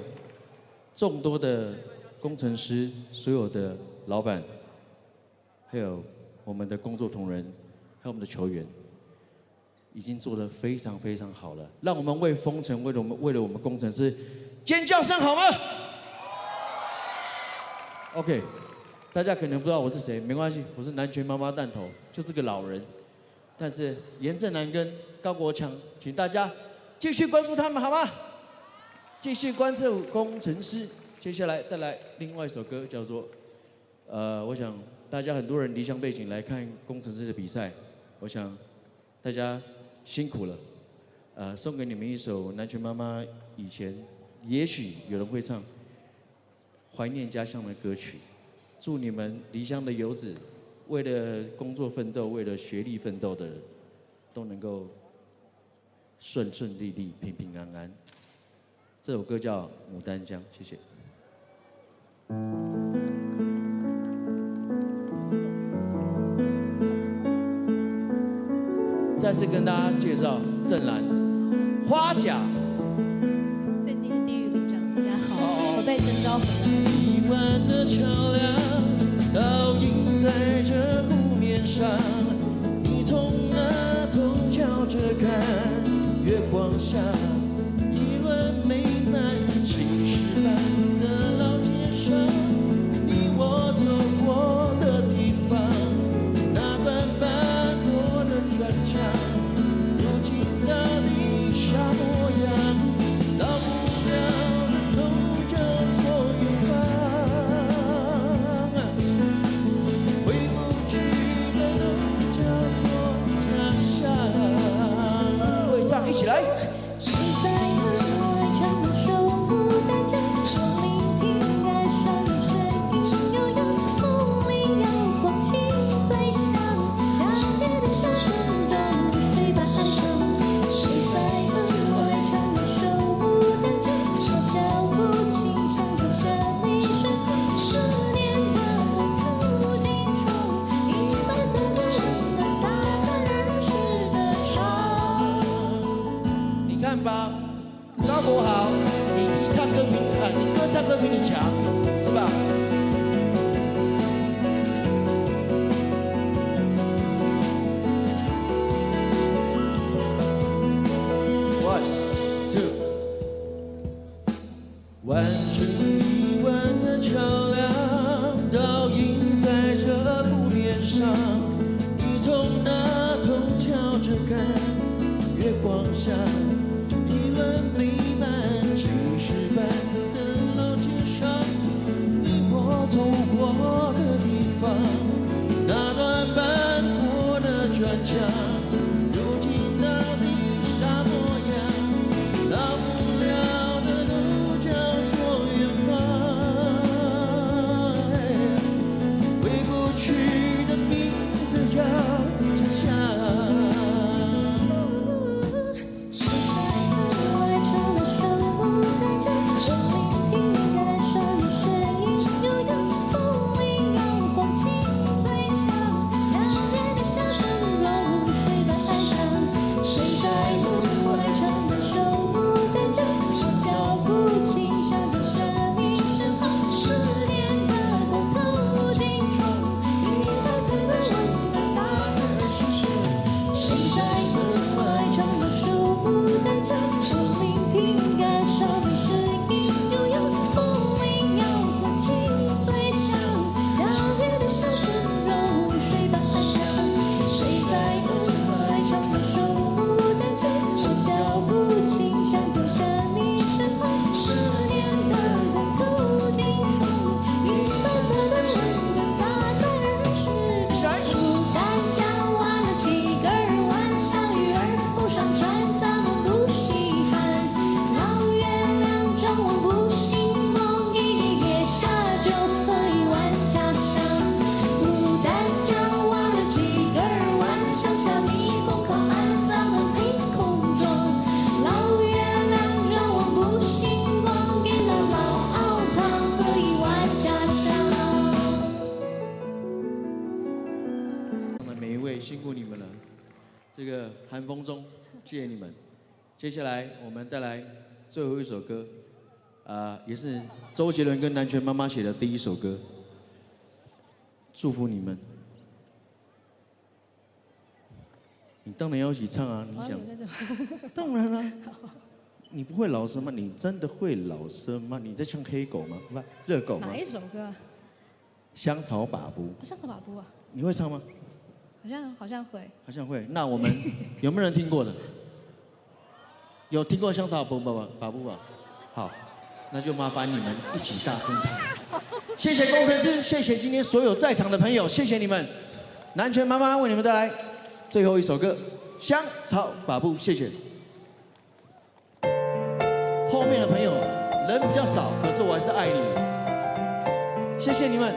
众多的工程师，所有的老板，还有我们的工作同仁，还有我们的球员，已经做得非常非常好了。让我们为丰城，为了我们工程师。尖叫声好吗 ？OK， 大家可能不知道我是谁，没关系，我是南拳妈妈弹头，就是个老人。但是严正南跟高国强，请大家继续关注他们好吗？继续关注工程师，接下来带来另外一首歌，叫做我想大家很多人离乡背景来看工程师的比赛，我想大家辛苦了，送给你们一首南拳妈妈以前也许有人会唱怀念家乡的歌曲，祝你们离乡的游子，为了工作奋斗，为了学历奋斗的人，都能够顺顺利利、平平安安。这首歌叫《牡丹江》，谢谢。再次跟大家介绍正蓝花甲。最近的地狱里长，大家好，我被征召回来。一弯的桥梁倒映在这湖面上，你从那头瞧着看，月光下一轮美满青石板的老街上，你我走过的地方，那段斑驳的砖墙，如今的你啥模样？到不了的都叫做远方，回不去的都叫做家乡。会唱，一起来。谁在河外唱那首牡丹江？说聆听感伤的声音悠悠，风里有光气最响，家园的小村庄水般安详。谁在河外唱那首牡丹江？我脚步轻响走向你身旁，思念的途经中，一白色的温暖洒满儿时的窗。你看吧，高国豪，你唱歌比你强，是吧？One, two。弯成一弯的桥梁，倒映在这湖面上，你从那头瞧着看，月光下一轮美满青石板的老街上，你我走过的地方，那段斑驳的砖墙，如今的你啥模样？到不了的都叫做远方，回不去的名字叫家乡。谁在河外唱那首牡丹江？说聆听感伤的声音悠悠，风里有黄气最响，家园的小村庄水般安详。谁在河外唱那首牡丹江？我脚步轻响走向你身旁，思念的光透进窗，一白色的温暖洒满儿时谁在河外唱那首牡丹江？说聆听感伤的声音悠悠，风里有光气最响，家园的小村庄水般安详。谁在河外唱那首牡丹江？我脚步轻响走向你身旁，思念的光透进窗，一白色的温暖洒满儿时牡丹江弯了几根弯，像鱼儿浮上船，咱们不稀罕。老月亮张望不醒梦，一夜下就喝一碗家乡。牡丹江弯了几根弯，像虾米梦靠岸，咱们没空装。老月亮张望不醒梦，给了老熬汤，喝一碗家乡。每一位辛苦你们了，这个寒风中，谢谢你们。接下来我们带来最后一首歌，也是周杰伦跟南拳妈妈写的第一首歌，祝福你们。你当然要一起唱啊！你想，当然了、你不会老生吗？你真的会老生吗？你在唱黑狗吗？不，热狗吗哪？一首歌？香草把布，香草把布啊，你会唱吗？好像会。好像会。那我们有没有人听过的？有听过香草把布吧？好，那就麻烦你们一起大声唱。谢谢工程师，谢谢今天所有在场的朋友，谢谢你们。南拳妈妈为你们带来最后一首歌《香草把布》，谢谢。后面的朋友人比较少，可是我还是爱你们，谢谢你们。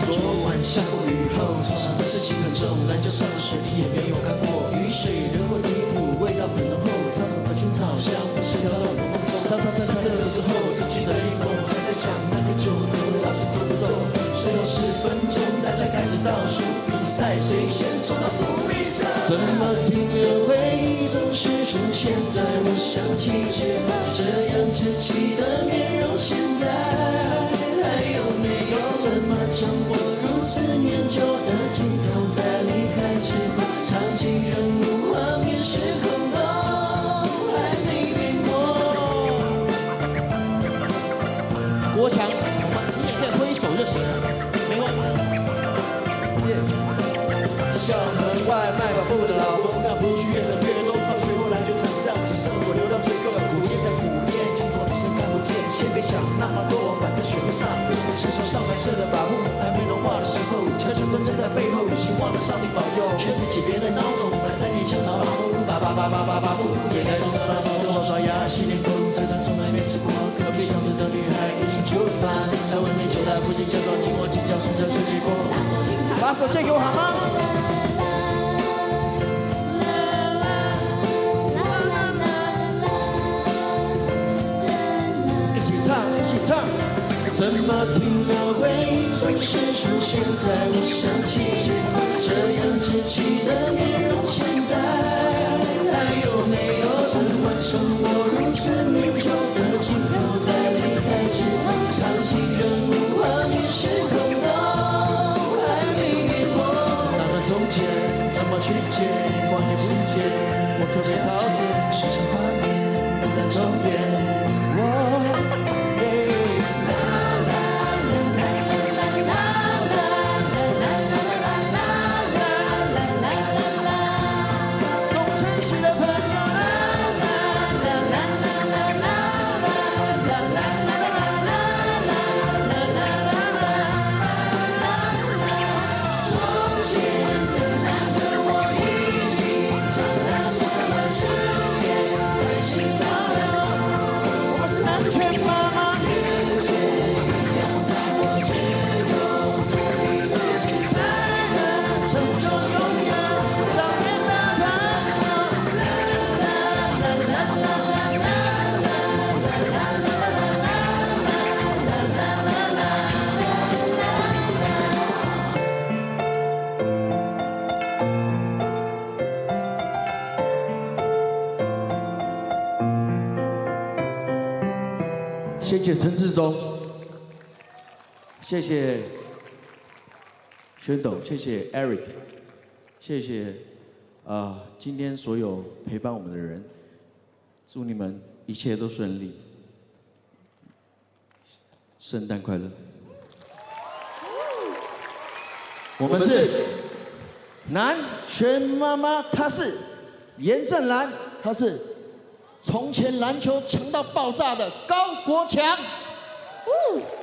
昨晚下过雨后，床上的事情很重，篮球上的水你也没有看过，雨水流过泥土，味道很浓厚，操场的青草香不是飘到我梦中。上上上课的时候，自己的阴谋还在想那个酒怎么老是拖不走，最后10分钟，大家开始倒数，比赛谁先冲到福利社？怎么停留回忆总是出现在我想起之后，这样稚气的面容现在还有没有？怎么撑过如此年久的镜头，在离开之后，场景人物画面时空都还没变过。国强，你也可以挥手就行了，没问题。校门外卖把布的老公，那不去越整越多，放学后篮球场上，只剩我留到最后，苦练在苦练，尽头你虽看不见，先别想那么多，反正学不上。是手上白色的把布，还没融化的时候，悄悄跟在背后，希望的上帝保佑，劝自己别再孬种，来3年香草把布，把布，也该送到大扫除，刷牙洗脸后，这餐从来没吃过，隔壁教室的女孩已经就范，在外面就来不及假装进我进教室这是结果，把手借给我好吗？一起唱。怎么停留回忆总是出现在我想起之后，这样稚气的面容现在还有没有？怎么冲破如此年久的镜头，在离开之后，场景人物画面时空都还没变过。那么从前怎么去见，光也不见，我特别操见，时常画面不断重演。谢谢陈志忠，谢谢宣斗，谢谢 Eric， 谢谢今天所有陪伴我们的人，祝你们一切都顺利，圣诞快乐！我们是南拳妈妈，她是严正兰，她是从前篮球强到爆炸的高国强。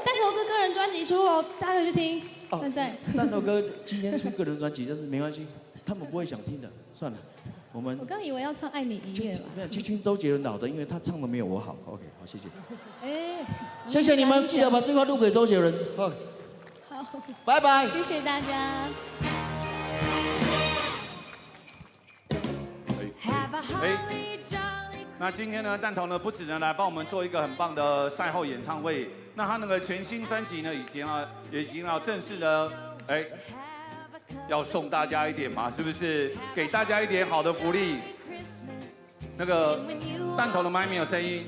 弹头哥个人专辑出了，大家可以去听。现在弹头哥今天出个人专辑，但是没关系，他们不会想听的，算了。我刚以为要唱《爱你一夜》了。没有，去听周杰伦老的，因为他唱的没有我好。OK， 好，谢谢。谢谢你们，记得把这句话录给周杰伦。好，拜拜。谢谢大家。那今天呢，弹头呢不只能来帮我们做一个很棒的赛后演唱会，那他那个全新专辑呢，已经要正式的，要送大家一点嘛，是不是？给大家一点好的福利。那个弹头的麦没有声音。